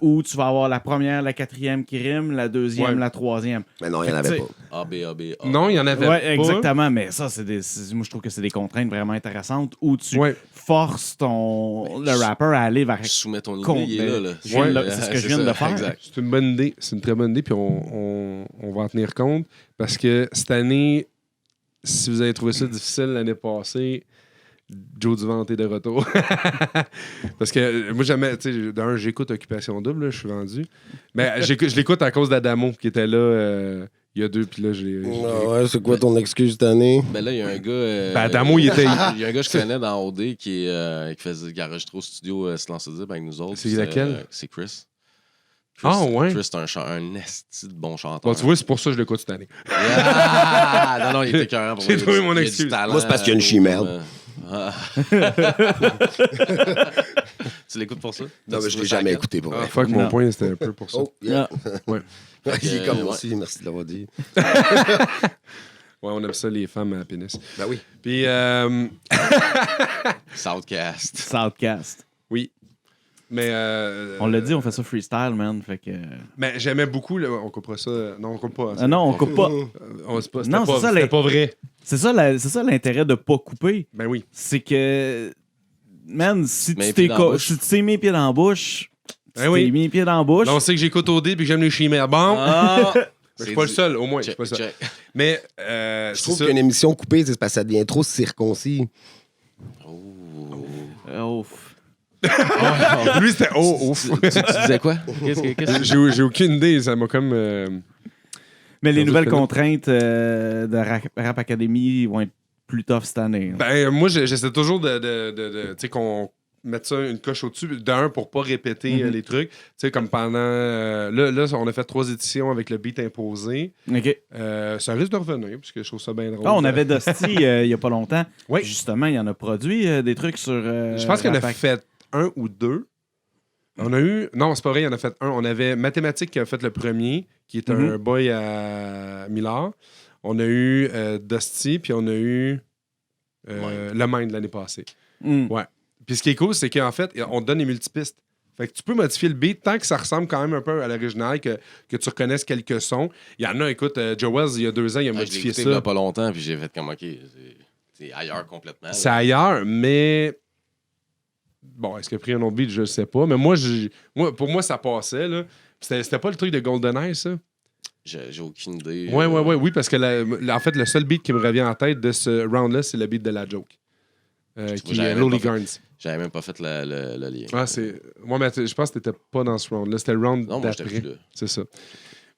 Ou tu vas avoir la première, la quatrième qui rime, la deuxième, Ouais. la troisième. Mais non, il n'y en Fait que, avait tu pas. A, B, A, B, A. Non, il y en avait Ouais, pas. exactement. Mais ça, moi, je trouve que c'est des contraintes vraiment intéressantes où tu Ouais. forces le rapper à aller vers. Je soumets ton idée, Con- il est là. là. je viens de- c'est ce que je viens de faire. Exact. C'est une bonne idée. C'est une très bonne idée, puis on va en tenir compte. Parce que cette année, si vous avez trouvé ça difficile l'année passée, Joe Duvante est de retour. Parce que moi, jamais, tu sais, d'un, j'écoute Occupation Double, là, je suis vendu. Mais je l'écoute à cause d'Adamo, qui était là il y a 2, puis là, j'ai. Ouais, c'est quoi ton excuse cette année? Ben là, il y a un gars. Ben, Adamo, il était. Il y a un gars que je connais dans OD qui enregistrait au studio Silence Audible avec nous autres. C'est lequel? C'est Chris. Ah, ouais? Chris, c'est un esti de bon chanteur. Bon, tu vois, c'est pour ça que je l'écoute cette année. Ah! Non, il était écœurant pour J'ai vrai. trouvé mon Il a du excuse. talent, Moi, c'est parce qu'il y a une chimère. Ah. Tu l'écoutes pour ça? Non, mais je l'ai jamais écouté pour Ah, vrai. fuck, mon Non. point, c'était un peu pour ça. Oh, yeah. Ouais. Il est comme ouais. moi aussi, merci de l'avoir dit. Ouais, on aime ça, les femmes à pénis. Ben oui. Puis, Southcast. Southcast. oui. Mais. On l'a dit, on fait ça freestyle, man. Fait que... Mais j'aimais beaucoup. On coupera ça. Non, on coupe pas. non, on coupe pas. C'était Non, pas, c'est ça, c'était les- pas vrai. C'est ça l'intérêt de pas couper. Ben oui. C'est que, man, si Mets les tu pieds dans la bouche. si tu t'es mis les pieds dans la bouche, tu Ben oui. t'es mis les pieds dans la bouche. Là, on sait que j'écoute OD puis que j'aime les chimères. Bon. Ah! Je suis pas le seul, au moins. Je suis pas le seul. Mais, Je c'est trouve ça. qu'une émission coupée, c'est parce que ça devient trop circoncis. Oh. Lui, c'était ouf. Tu disais quoi? J'ai aucune idée. Ça m'a comme. Mais les Dans nouvelles d'autres contraintes de Rap Academy vont être plus tough cette année. Ben, moi, j'essaie toujours de tu sais, qu'on mette ça une coche au-dessus. D'un, pour pas répéter les trucs. Tu sais, comme pendant. Là, on a fait 3 éditions avec le beat imposé. OK. Ça risque de revenir, parce que je trouve ça bien drôle. Ah, on avait Dusty il y a pas longtemps. Oui. Justement, il en a produit des trucs sur. Je pense qu'il en a Rap Ac- fait 1 ou 2. On a eu. Non, c'est pas vrai, il en a fait 1. On avait Mathématiques qui a fait le premier, qui est un boy à Millard. On a eu Dusty, puis on a eu Le Mind l'année passée. Mm. Ouais. Puis ce qui est cool, c'est qu'en fait, on te donne les multipistes. Fait que tu peux modifier le beat tant que ça ressemble quand même un peu à l'original, que tu reconnaisses quelques sons. Il y en a, écoute, Joe Wells, il y a 2 ans, il a Je l'ai modifié écouté il y ça. a pas longtemps, puis j'ai fait comme, OK, c'est ailleurs complètement. là. C'est ailleurs, mais. Bon, est-ce qu'il a pris un autre beat? Je ne sais pas. Mais moi, pour moi, ça passait. Là. C'était pas le truc de GoldenEye, ça? J'ai aucune idée. Oui, parce que en fait, le seul beat qui me revient en tête de ce round-là, c'est le beat de la joke. Qui est j'avais même Lowly pas fait- Garns. J'avais même pas fait le lien. Ah, c'est. Moi, mais je pense que t'étais pas dans ce round-là. C'était le round Non, moi, j'étais d'après. plus là. C'est ça.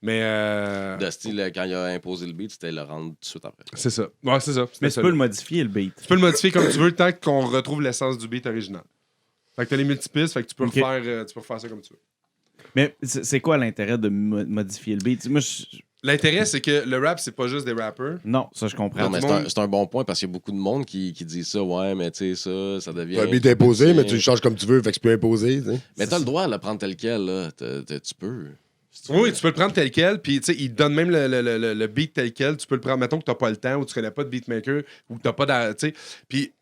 Mais. Dusty, là, quand il a imposé le beat, c'était le rendre tout de suite après. C'est ça. Ouais, c'est ça. C'était Mais ça, tu peux là. le modifier, le beat. Tu peux le modifier comme tu veux tant qu'on retrouve l'essence du beat original. Fait que t'as les multipistes, fait que tu peux, Ok. refaire ça comme tu veux. Mais c'est quoi l'intérêt de modifier le beat? Moi, L'intérêt, c'est que le rap, c'est pas juste des rappers. non, ça, je comprends. Non, mais du c'est monde- c'est un bon point parce qu'il y a beaucoup de monde qui dit ça. Ouais, mais tu sais, ça devient. Tu as un beat imposé, mais tu le changes comme tu veux, fait que c'est plus imposé. Tu sais. Mais t'as le droit de le prendre tel quel, là. Tu peux. Si tu Oui, veux. tu peux le prendre tel quel, puis tu sais, il te donne même le beat tel quel. Tu peux le prendre, mettons que t'as pas le temps, ou tu connais pas de beatmaker, ou que t'as pas de. Tu sais, puis.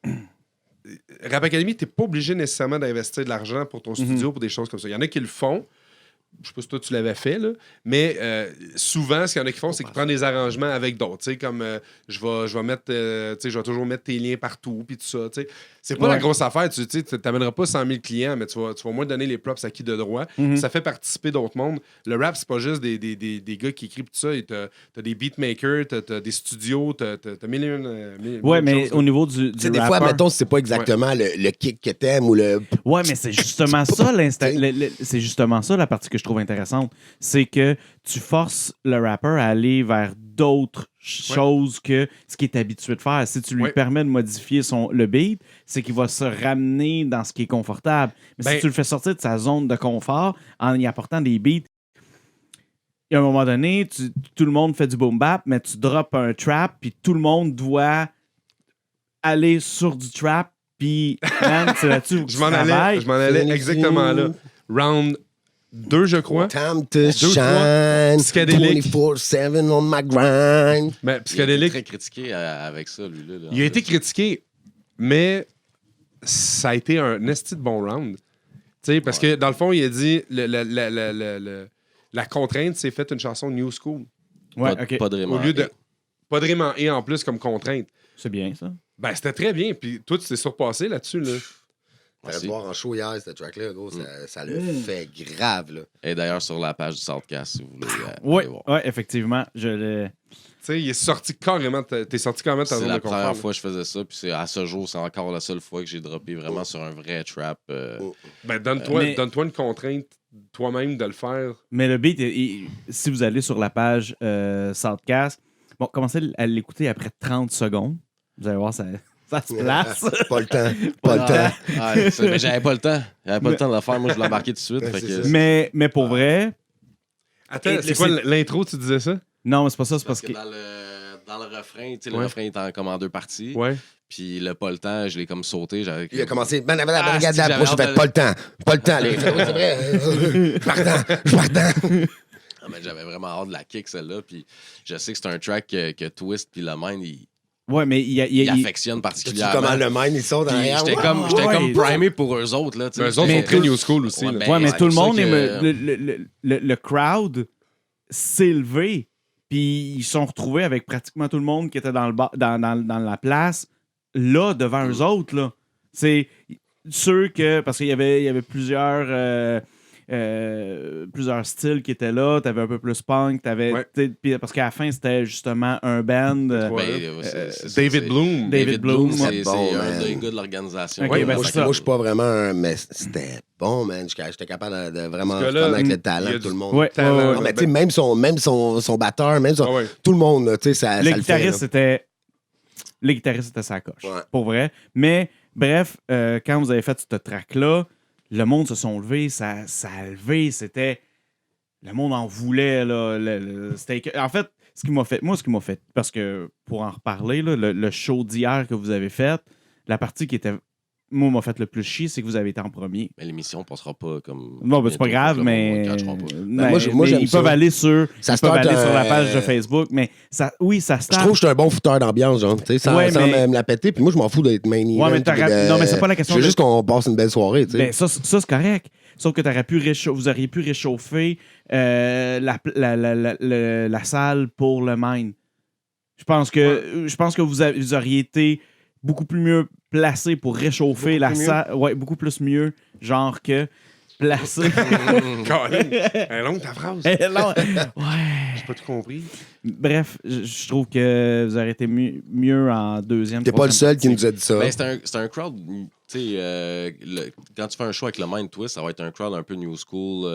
Rap Academy, t'es pas obligé nécessairement d'investir de l'argent pour ton studio, pour des choses comme ça. Il y en a qui le font. Je sais pas si toi tu l'avais fait, là. Mais souvent, ce qu'il y en a qui font, c'est qu'ils prennent des arrangements avec d'autres. Tu sais, comme je vais mettre, tu sais, je vais toujours mettre tes liens partout, puis tout ça. Tu sais, c'est pas Ouais. la grosse affaire. Tu t'amèneras pas 100 000 clients, mais tu vas au moins donner les props à qui de droit. Ça fait participer d'autres mondes. Le rap, c'est pas juste des gars qui écrivent tout ça. T'as des beatmakers, t'as des studios, t'as mille et une. Ouais, mille mais choses, au niveau du Tu sais, des fois, rappeur- mettons, c'est pas exactement le kick que t'aimes ou le. Ouais, mais c'est justement ça c'est justement ça la partie que je trouve intéressante. C'est que tu forces le rappeur à aller vers d'autres choses que ce qu'il est habitué de faire. Si tu lui Ouais. permets de modifier le beat, c'est qu'il va se ramener dans ce qui est confortable. Mais Ben- si tu le fais sortir de sa zone de confort en y apportant des beats, il y a un moment donné, tout le monde fait du boom bap, mais tu drops un trap, puis tout le monde doit aller sur du trap, puis man, c'est là-dessus où Je tu m'en travailles. allais exactement là. Round 2, je crois. Time to 2, 3, shine. psychédélique. 24/7 on my grind. Mais Il a été psychédélique, très critiqué avec ça, lui. Là, il a été critiqué, mais ça a été un esti de bon round. Tu sais, parce que dans le fond, il a dit la contrainte, c'est fait une chanson New School. Ouais, Pas, ok. pas de Raymond. Au lieu de. Pas de Raymond et en plus comme contrainte. C'est bien ça. Ben, c'était très bien. Puis toi, tu t'es surpassé là-dessus. Là. T'aurais Merci. dû voir en show hier, ce track-là, gros, ça le fait grave, là. Et d'ailleurs, sur la page du Southcast, si vous voulez. Oui, aller voir. ouais, effectivement. Je l'ai. sais, il est sorti carrément, t'es sorti carrément de ta C'est zone la de confort. première là. fois que je faisais ça, puis à ce jour, c'est encore la seule fois que j'ai droppé vraiment sur un vrai trap. Ben, donne-toi Mais- donne-toi une contrainte toi-même de le faire. Mais le beat, si vous allez sur la page Soundcast, bon, commencez à l'écouter après 30 secondes. Vous allez voir, ça se place. Pas le temps. Pas le temps. Mais j'avais pas le temps. J'avais pas le temps de le faire. Moi, je l'ai embarqué tout de suite. Ouais, fait c'est que- ça. mais pour vrai, Attends, Et c'est quoi c'est- l'intro, tu disais ça? non, c'est pas ça, c'est Parce parce que que. dans le refrain, tu sais, Ouais. le refrain est comme en deux parties. Ouais. Puis le pas le temps, je l'ai comme sauté. Il a commencé. Ben, Ah, regarde c'est que là, moi, je j'avais fais pas le temps. Pas le temps, là. Il fait, ouais, c'est vrai. Je partant. Ah, mais j'avais vraiment hâte de la kick, celle-là. Puis je sais que c'est un track que Twist puis le Mind, Ouais, mais il affectionne Tu particulièrement. comment le mine, ils sont Puis derrière. j'étais Ouais. comme primé pour eux autres. Là, tu sais. Mais eux autres Mais sont très tout- new school aussi. Ouais, là. ben, Ouais, mais c'est tout le pour ça monde, que- le crowd s'est levé. Puis ils se sont retrouvés avec pratiquement tout le monde qui était dans, dans la place, là, devant eux autres. Là. C'est sûr que, parce qu'il y avait plusieurs styles qui étaient là. T'avais un peu plus punk. Parce qu'à la fin, c'était justement un band. Ouais. David Bloom. David Bloom, c'est ouais. Bon, un man. des gars de l'organisation. Ok, Ouais, ben, moi, c'est je ça. moi, je suis pas vraiment un. Mais c'était bon, man. J'étais capable de vraiment Parce que là, connaître le il talent y a de du tout le monde. Ouais, talent. ouais, ouais. Non, mais tu sais, même son batteur, même Ah ouais. tout le monde, tu sais, ça Le le fait. guitariste, c'était. Le guitariste, c'était sa coche. Ouais. Pour vrai. Mais, bref, quand vous avez fait ce track-là, le monde se sont levés, ça a levé, c'était. Le monde en voulait, là. En fait, ce qui m'a fait. Parce que, pour en reparler, là, le show d'hier que vous avez fait, la partie qui était. Moi, m'a fait le plus chier, c'est que vous avez été en premier. Mais l'émission passera pas comme. Non, ben, c'est pas bientôt, grave, le mais. monde ne catchera pas. mais- moi, mais j'aime ils ça. peuvent aller sur. Ça Ils peuvent start aller sur la un- page de Facebook, mais ça. Oui, ça Je start. trouve que je suis un bon fouteur d'ambiance, genre, tu sais, sans, Ouais, sans mais- me la péter. Puis moi, je m'en fous d'être main event, Ouais, mais non, mais c'est pas la question Je veux de- juste qu'on passe une belle soirée, tu sais. Ben, ça, c'est correct. Sauf que vous auriez pu réchauffer la salle pour le mine. Je pense que vous auriez été beaucoup plus mieux placé pour réchauffer Beaucoup la plus mieux? salle. Ouais, beaucoup plus mieux, genre que placé. Colin, elle est longue ta phrase. Non, ouais. J'ai pas tout compris. Bref, je trouve que vous auriez été mieux en deuxième. T'es pas le troisième seul qui partie. nous a dit ça. Ben, c'est un crowd, tu sais, quand tu fais un show avec le Mind Twist, ça va être un crowd un peu new school.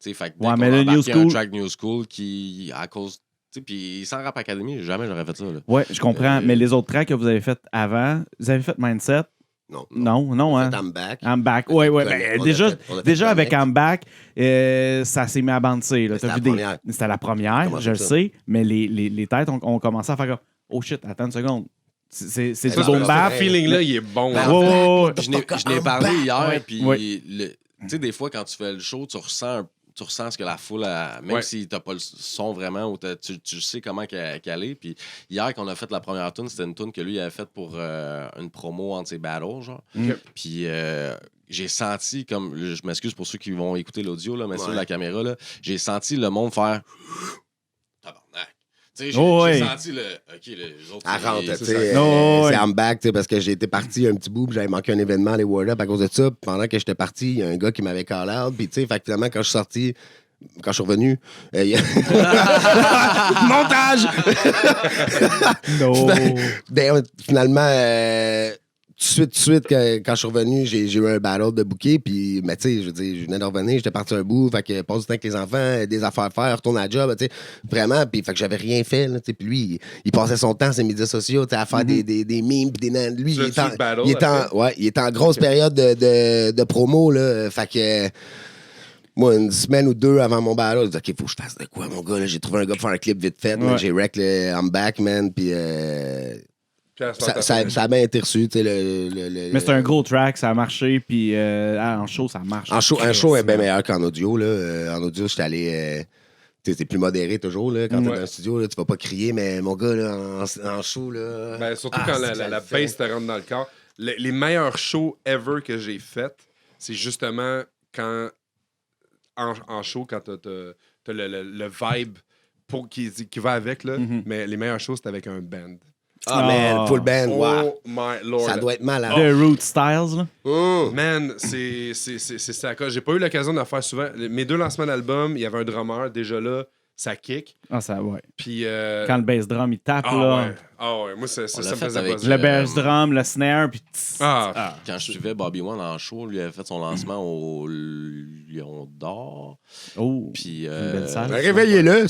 Tu sais, fait que dès Ouais, qu'on mais a le embarqué new un school- track new school qui, à cause, tu sais, puis sans Rap Academy, jamais j'aurais fait ça. Là. Ouais, je comprends. Mais les autres tracks que vous avez fait avant, vous avez fait Mindset? Non. Non, hein? I'm back. I'm back. Ouais. On a Ben, fait- on a fait déjà avec Connect. I'm back, ça s'est mis à bouncer. Là. C'était T'as la vu première. C'était la première, Comment je le ça? sais, mais les têtes ont commencé à faire comme oh shit, attends une seconde. C'est Ça, du c'est boom parce bap. Ce feeling-là, il est bon. Ben, là. Ouais, ouais, ouais. Je n'ai parlé hier, Ouais. puis Ouais. tu sais, des fois, quand tu fais le show, tu ressens ce que la foule a, même Ouais. si t'as pas le son vraiment, ou tu sais comment qu'elle est. Puis hier, quand on a fait la première tune, c'était une tune que lui avait faite pour une promo entre ses battles, genre. Ok. Puis j'ai senti, comme, je m'excuse pour ceux qui vont écouter l'audio, là, mais sur Ouais. la caméra, là, j'ai senti le monde faire tabarnak. Tu sais, j'ai Oh, ouais. senti le. OK, les autres. Elle rentre, c'est- tu c'est sais. ça. Oh, ouais. C'est I'm back, tu sais, parce que j'ai été parti un petit bout, puis j'avais manqué un événement, les Word Up, à cause de ça. Puis pendant que j'étais parti, il y a un gars qui m'avait call out, puis tu sais, fait que finalement, quand je suis sorti, quand je suis revenu, il y a... Montage! No. D'ailleurs, finalement, tout de suite, quand je suis revenu, j'ai eu un battle de bouquet, puis, mais tu sais, je veux dire, je venais de revenir, j'étais parti un bout, fait que passe du temps avec les enfants, des affaires à faire, retourne à la job, tu sais, vraiment, puis fait que j'avais rien fait, là, tu sais, puis lui, il passait son temps sur les médias sociaux, tu sais, à faire des memes, puis lui, Tu il est en, l'as-tu le battle il est en, après? ouais, il est en grosse période de promo, là, fait que... Moi, une semaine ou deux avant mon battle, je dis, OK, faut que je fasse de quoi, mon gars, là, j'ai trouvé un gars pour faire un clip vite fait, man, Ouais. j'ai wreck le I'm back, man, puis... Puis à ce moment, Ça a bien été reçu, tu sais, Mais c'est un gros track, ça a marché, puis en show, ça marche. un show est bien meilleur qu'en audio, là. En audio, j'étais allé... t'es plus modéré toujours, là, quand t'es Ouais. dans un studio, là, tu vas pas crier, mais mon gars, là, en show, là... Ben, surtout Ah, quand c'est la le fait. bass te rentre dans le corps. Les meilleurs shows ever que j'ai faits, c'est justement quand en show, quand t'as le vibe qui va avec, là. Mhm. Mais les meilleurs shows, c'est avec un band. Ah, man, full band, wow. Oh my lord. Ça doit être malade. The Root Styles, là. Man, c'est ça. J'ai pas eu l'occasion de le faire souvent. Mes deux lancements d'album, il y avait un drummer déjà là. ça kick. Ah, ça, ouais. Puis. Quand le bass drum, il tape, Ah là. ouais. Ah ouais, moi, ça On l'a me fait faisait avec buzzer. Le bass drum, le snare, puis... Ah, Quand je suivais Bobby One en show, lui avait fait son lancement au Lion d'Or. Oh, Puis. une belle salle. Réveillez-le.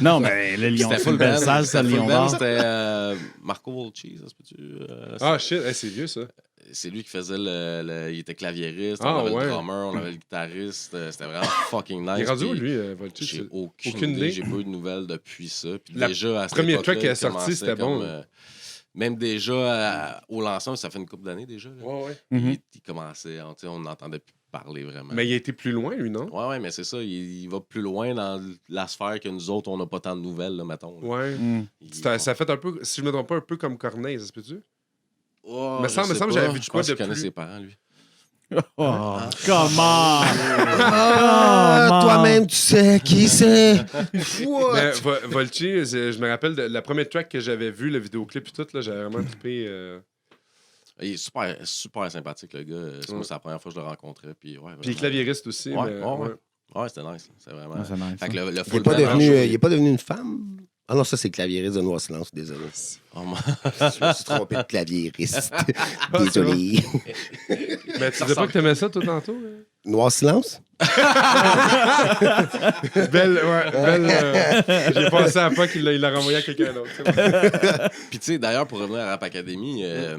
non, mais le Lion, C'était c'est full une belle band. salle, ça, le Lion d'Or. C'était Marco Volci, ça se peut-tu? shit, hey, c'est vieux, ça. C'est lui qui faisait il était claviériste, Ah, on avait ouais. le drummer, on avait le guitariste. C'était vraiment fucking nice. Il est rendu où, puis lui, Volti? J'ai Aucune aucune idée. idée. J'ai pas eu de nouvelles depuis ça. Puis La déjà, à cette premier époque-là, track qui est il sorti, commençait c'était comme, bon. même déjà au lancement, ça fait une couple d'années déjà. Là. Ouais, ouais. Mhm. Il commençait, on n'entendait plus parler vraiment. Mais il a été plus loin, lui, non? Ouais, mais c'est ça. Il va plus loin dans la sphère que nous autres, on n'a pas tant de nouvelles, là, mettons. Là. Ouais. Mm. Ça fait un peu, si je me trompe pas, un peu comme Corneille, ça se peut-tu? Oh, Me je semble sais que pas. j'avais vu de Je quoi pense de qu'il connaît plus. ses parents, lui. Oh, comment? Ah, toi-même, tu sais qui c'est. What? Mais Volchi, je me rappelle de la première track que j'avais vu, le vidéoclip et tout, là, j'avais vraiment trippé. Il est super, super sympathique, le gars. Mm. Moi, c'est la première fois que je le rencontrais. Puis, ouais, Puis claviériste aussi. Ouais, mais, ouais. Ouais, c'était nice. C'est vraiment. Ah, c'est nice, Fait que le Il full est pas band en devenu, show, il est pas devenu une femme? Ah non, ça, c'est claviériste de Noir Silence, désolé. Oh, moi- Je me suis trompé de claviériste. Désolé. Mais tu disais pas que t'aimais ça tout tantôt? Là? Noir Silence? Belle. J'ai pensé à pas qu'il l'a renvoyé à quelqu'un d'autre. C'est bon. Puis, tu sais, d'ailleurs, pour revenir à Rap Academy, à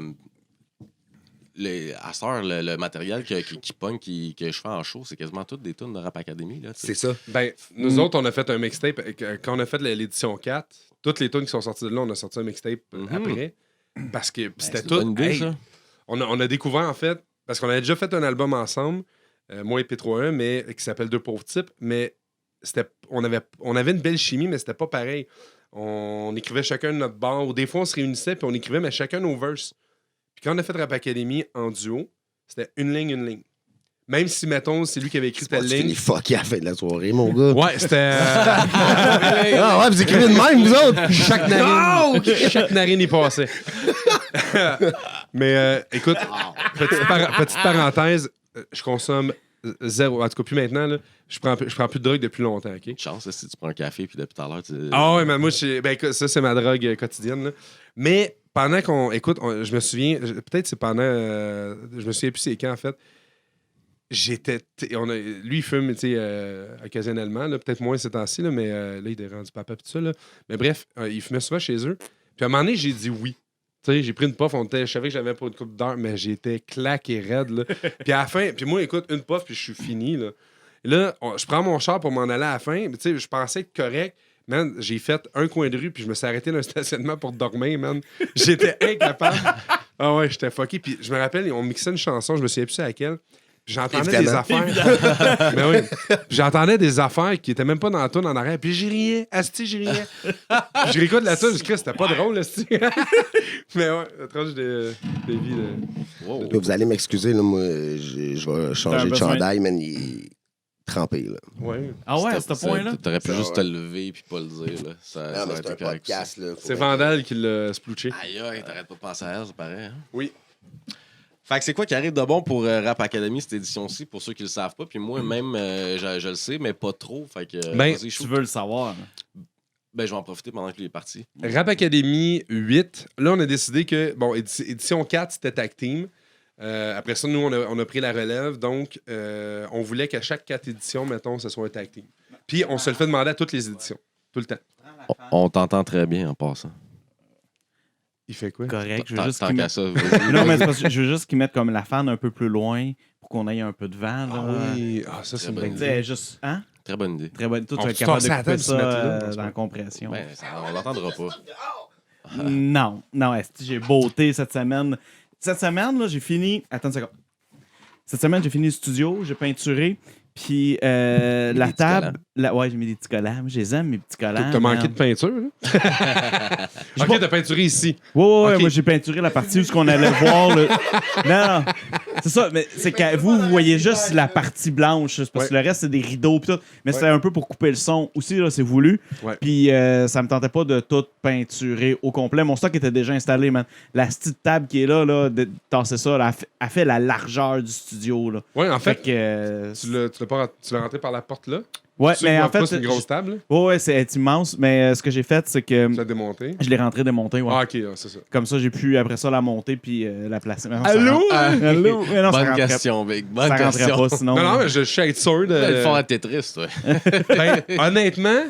cette heure, le matériel qui pogne, que je fais en show, c'est quasiment toutes des tunes de Rap Academy. Là, tu sais. C'est ça. Ben, nous autres, on a fait un mixtape. Quand on a fait l'édition 4, toutes les tunes qui sont sorties de là, on a sorti un mixtape après. Parce que c'était c'est tout. une bonne idée, ça. On a découvert, en fait, parce qu'on avait déjà fait un album ensemble, moi et P3E, mais qui s'appelle Deux pauvres types, mais on avait une belle chimie, mais c'était pas pareil. On écrivait chacun de notre bord, ou des fois on se réunissait puis on écrivait, mais chacun nos verses. Puis quand on a fait Rap Academy en duo, c'était une ligne. Même si, mettons, c'est lui qui avait écrit Tu telle ligne. finis fucké à la fin de la soirée, mon gars. Ouais, c'était. Ah ouais, vous écrivez de même, vous autres? Chaque narine y passait. Mais écoute, petite parenthèse, je consomme zéro. En tout cas, plus maintenant, là, je prends plus de drogue depuis longtemps, OK? Chance, là, si tu prends un café, puis depuis tout à l'heure, tu. Ah ouais, mais moi, écoute, ça, c'est ma drogue quotidienne. Là. Mais pendant qu'on. Écoute, je me souviens, peut-être c'est pendant. Je me souviens plus c'est quand, en fait. Lui, il fume occasionnellement, là, peut-être moins ces temps-ci, là, mais là, il est rendu papa et tout ça. Là. Mais bref, il fumait souvent chez eux. Puis à un moment donné, j'ai dit oui. Tu sais, j'ai pris une puff, je savais que j'avais pas une coupe d'heure, mais j'étais claqué raide. Là. Puis à la fin, puis moi, écoute, une puff, puis je suis fini. Là, là je prends mon char pour m'en aller à la fin. Tu sais, je pensais être correct. Man, j'ai fait un coin de rue, puis je me suis arrêté dans un stationnement pour dormir, man. J'étais incapable. Ah ouais, j'étais fucké. Puis je me rappelle, on mixait une chanson, je me souviens plus c'est laquelle. J'entendais des affaires. Mais oui. J'entendais des affaires qui étaient même pas dans la toune en arrière. Puis j'y riais. Asti, j'y riais. Je réécoute la toune. Je dis, c'était pas drôle, asti. Mais ouais, la tranche de vie. Wow. Là, vous allez m'excuser, là, moi, je vais changer de besoin de- chandail, man. Il est trempé, là. Ouais. Ah ouais, à ce point-là? T'aurais pu Ça, juste ouais. te lever puis pas le dire. Là. Ça Non, ça mais aurait c'est été un correct, ça. podcast, là. C'est Vandal qui l'a splouché. Aïe, aïe, t'arrêtes pas de penser à elle, c'est pareil. Hein? Oui. Fait que c'est quoi qui arrive de bon pour Rap Academy, cette édition-ci, pour ceux qui le savent pas. Puis moi, même, je le sais, mais pas trop. Fait que, Ben, vas-y, Tu veux le savoir. Ben, je vais en profiter pendant qu'il est parti. Rap Academy 8. Là, on a décidé que, bon, édition 4, c'était tag team. Après ça, nous, on a pris la relève. Donc, on voulait qu'à chaque 4 éditions, mettons, ce soit un tag team. Puis, on se le fait demander à toutes les éditions. Tout le temps. On t'entend très bien en passant. Il fait quoi? Correct. Je veux Tant juste tant qu'ils qu'à mettent... ça, vas-y. Non, mais c'est parce que je veux juste qu'ils mettent comme la fan un peu plus loin pour qu'on ait un peu de vent. Là. Oui. Ah, ça, c'est une Très bonne bonne Tu idée. sais, juste... Hein? Très bonne idée. Très bonne. Toi, tu On vas être se capable torse de la couper tête, se ça mettre là. dans la compression. Ben, on l'entendra pas. Non, esti, j'ai beauté cette semaine. Cette semaine, là, j'ai fini... Attends une seconde. Cette semaine, j'ai fini le studio, j'ai peinturé, puis la petits table... Ouais, j'ai mis des petits collants. Moi, je les aime, mes petits collants. T'as manqué man. de peinture, là? Ok, t'as peinturé ici. Ouais, Ok. moi, j'ai peinturé la partie où on allait voir le... Non, c'est ça, mais c'est que vous voyez juste la partie blanche, c'est parce que le reste, c'est des rideaux pis tout. Mais c'était un peu pour couper le son. Aussi, là, c'est voulu. Ouais. Puis ça me tentait pas de tout peinturer au complet. Mon stock était déjà installé, man. La petite table qui est là, de tasser ça, là, elle fait la largeur du studio, là. Ouais, en Fait fait, que... tu l'as rentré par la porte là. Ouais, Ceux mais qui en voient pas, fait, c'est une grosse table. ouais, c'est immense, mais ce que j'ai fait, c'est que Tu l'as démonté. je l'ai rentré démonté, ouais. Ah, ok, c'est ça. Comme ça, j'ai pu après ça la monter puis la placer. Mais non, ça Allô? rentre- Allô? Mais non, ça Bonne rentrait- question, Big. Ça Bonne rentrait question. pas sinon. Non, mais je suis sûr Tu vas le faire de. à Tetris, toi. Ben, honnêtement,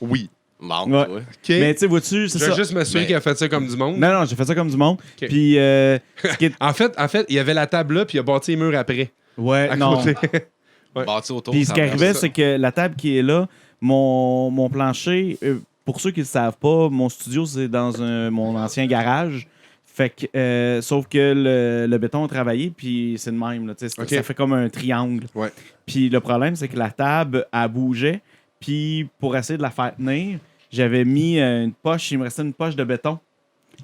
oui. Bon, Ouais. ouais. Ok. Mais tu sais, vois-tu, c'est Je vais ça. juste m'assurer Mais- qu'il a fait ça comme du monde. Non, j'ai fait ça comme du monde. Ok. Puis, ce qui est- En fait, il y avait la table là, puis il a bâti les murs après. ouais, À non. côté. Ouais. Bâti autour. Puis ce ça qui marche. arrivait, ça. c'est que la table qui est là, mon plancher, pour ceux qui ne le savent pas, mon studio, c'est dans mon ancien garage. Fait que, sauf que le béton a travaillé, puis c'est le même. Là, tu sais, Ok. Ça fait comme un triangle. Ouais. Puis le problème, c'est que la table, elle bougeait. Puis pour essayer de la faire tenir, j'avais mis une poche, il me restait une poche de béton.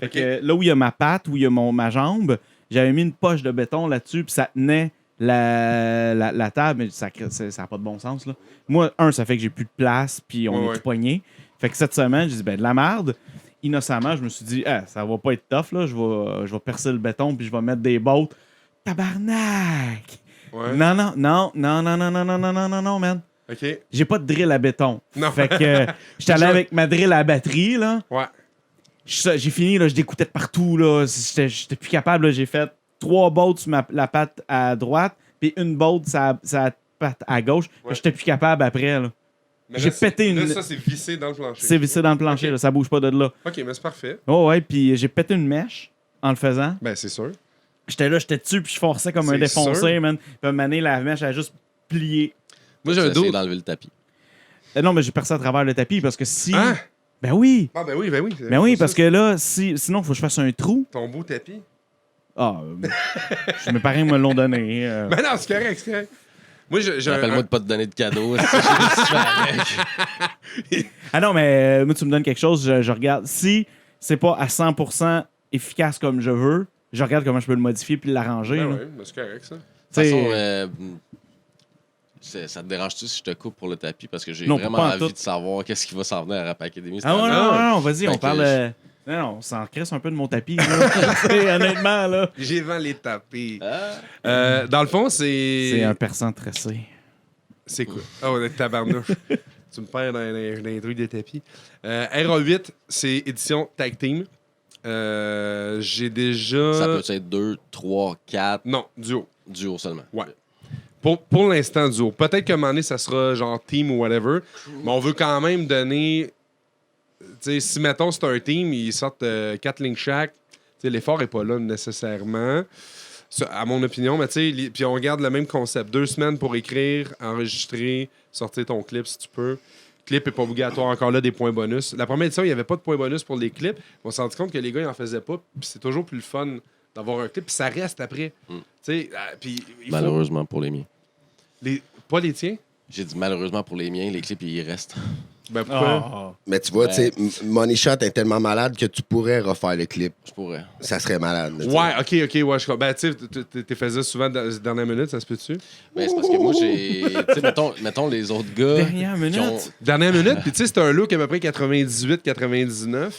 Fait que là où il y a ma patte, où il y a ma jambe, j'avais mis une poche de béton là-dessus, puis ça tenait la table, mais ça n'a pas de bon sens. Là. Moi, ça fait que j'ai plus de place, puis on est tout poigné. Fait que cette semaine, j'ai dit, ben de la merde. Innocemment, je me suis dit, ça va pas être tough, là. Je vais percer le béton, puis je vais mettre des bottes. Tabarnak! Ouais. Non, man. Ok. J'ai pas de drill à béton. Non. Fait que j'étais allé avec ma drill à batterie, là. Ouais. J'ai fini, là, je dégoûtais de partout, là. J'étais plus capable, là. J'ai fait 3 bottes sur la patte à droite, puis une botte sur la patte à gauche. Ouais. J'étais plus capable après, là. Mais J'ai là, c'est- pété une- Là, ça, c'est vissé dans le plancher. C'est vissé dans le plancher, Ok. là. Ça bouge pas de là. Ok, mais c'est parfait. Oh, ouais, puis j'ai pété une mèche en le faisant. Ben, c'est sûr. J'étais là, j'étais dessus, puis je forçais comme un C'est défoncé, sûr. man. Puis à un moment donné, la mèche a juste plié. Moi, j'ai J'ai un essayé dos. d'enlever le tapis. Non, mais j'ai percé à travers le tapis parce que si. Hein? Ben oui! Ah, ben oui, ben oui. Ben oui, parce que là, sinon, il faut que je fasse un trou. Ton beau tapis. Ah, mes parents me l'ont donné. Ben non, c'est correct, c'est correct. Moi, j'ai un- Rappelle-moi de pas te donner de cadeau. si j'ai juste fait avec. Ah non, mais moi, tu me donnes quelque chose, je regarde. Si c'est pas à 100% efficace comme je veux, je regarde comment je peux le modifier puis l'arranger. Ben là. ouais, ben c'est correct, ça. De toute façon, T'sais- ça te dérange-tu si je te coupe pour le tapis? Parce que j'ai Non, vraiment pas en envie tout. de savoir qu'est-ce qui va s'en venir à Rap Academy. cette Ah ouais, année. non, vas-y, Fait on que parle. Non, on s'en crisse un peu de mon tapis. Là. T'sais, honnêtement, là. J'ai vent les tapis. Ah. Dans le fond, c'est. C'est un percent tressé. C'est quoi? Oh, on est tabarnouche. Tu me perds dans les trucs des tapis. RA8, c'est édition Tag Team. J'ai déjà. Ça peut être 2, 3, 4 Non, duo. duos seulement. Ouais. Pour l'instant, duo. Peut-être qu'à un moment donné, ça sera genre team ou whatever. Mais on veut quand même donner. Tu sais, si mettons c'est un team, ils sortent 4 lignes chaque. Tu sais, l'effort n'est pas là nécessairement. Ça, à mon opinion, mais tu sais, puis on garde le même concept. 2 semaines pour écrire, enregistrer, sortir ton clip si tu peux. Clip n'est pas obligatoire encore là, des points bonus. La première édition, il n'y avait pas de points bonus pour les clips. On s'est rendu compte que les gars, ils en faisaient pas. Puis c'est toujours plus le fun d'avoir un clip. Puis ça reste après. Tu sais, puis il faut... Malheureusement pour les miens. Pas les tiens? J'ai dit malheureusement pour les miens, les clips, ils restent. Ben pourquoi? Ah. Mais tu vois, tu sais, Money Shot est tellement malade que tu pourrais refaire le clip. Je pourrais. Ça serait malade. là, tu sais. Ouais, ok, ouais, je crois. Ben, tu sais, tu faisais souvent dans les dernières minutes, ça se peut-tu? Mais c'est parce que moi, j'ai. Tu sais, mettons les autres gars. Dernière minute. qui ont- Dernière minute, puis tu sais, c'était un look à peu près 98-99.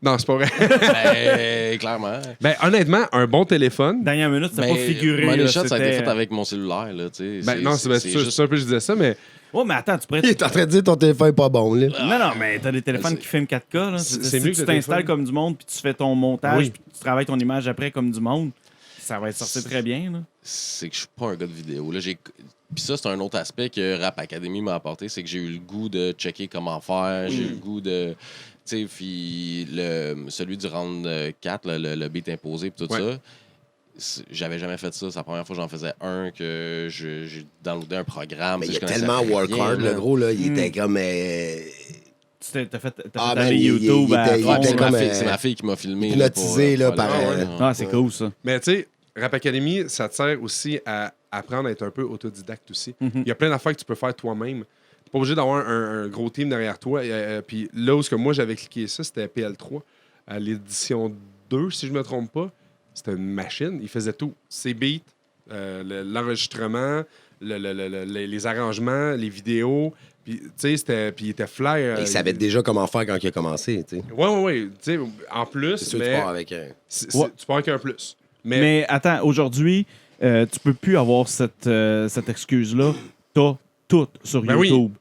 Non, c'est pas vrai. Ben, clairement. Ben, honnêtement, un bon téléphone. Dernière minute, c'était Ben, pas figuré. Money là, Shot, ça a été c'était- fait avec mon cellulaire, là, tu sais. Ben, non, c'est juste... un peu, je disais ça, mais Oh, mais attends, tu pourrais. Il est en train de dire ton téléphone est pas bon, là. Non, non, mais t'as des téléphones qui filment 4K. Là. C'est Si mieux que tu le t'installes téléphone. comme du monde, puis tu fais ton montage, Oui. puis tu travailles ton image après comme du monde, ça va être sorti très bien. Là. C'est que je suis pas un gars de vidéo. Là, puis ça, c'est un autre aspect que Rap Academy m'a apporté, c'est que j'ai eu le goût de checker comment faire, j'ai eu le goût de... Tu sais, puis celui du round 4, le beat imposé, puis tout Ouais. ça, j'avais jamais fait ça. C'est la première fois que j'en faisais un, que j'ai downloadé un programme. Mais tu il sais, a je connaissais tellement work rien, hard, là. le gros, là. Il était comme. T'as fait Ah, aller man, YouTube il à était- il fond, Ouais, était c'est là. comme, c'est ma fille qui m'a filmé. là, hypnotisé, là, pour par, faire le- Ah, c'est cool, ça. Mais tu sais, Rap Academy, ça te sert aussi à apprendre à être un peu autodidacte aussi. Il y a plein d'affaires que tu peux faire toi-même. Tu n'es pas obligé d'avoir un gros team derrière toi. Puis là où ce que moi j'avais cliqué ça, c'était PL3. À l'édition 2, si je ne me trompe pas, c'était une machine. Il faisait tout. Ses beats, l'enregistrement, les arrangements, les vidéos. Puis, tu sais, il était fly. Il savait déjà comment faire quand il a commencé, tu sais. Ouais. Tu sais, en plus, C'est sûr que tu mais pars avec un. Ouais. tu pars avec un plus. Mais attends, aujourd'hui, tu peux plus avoir cette excuse-là. T'as tout sur Ben oui. YouTube.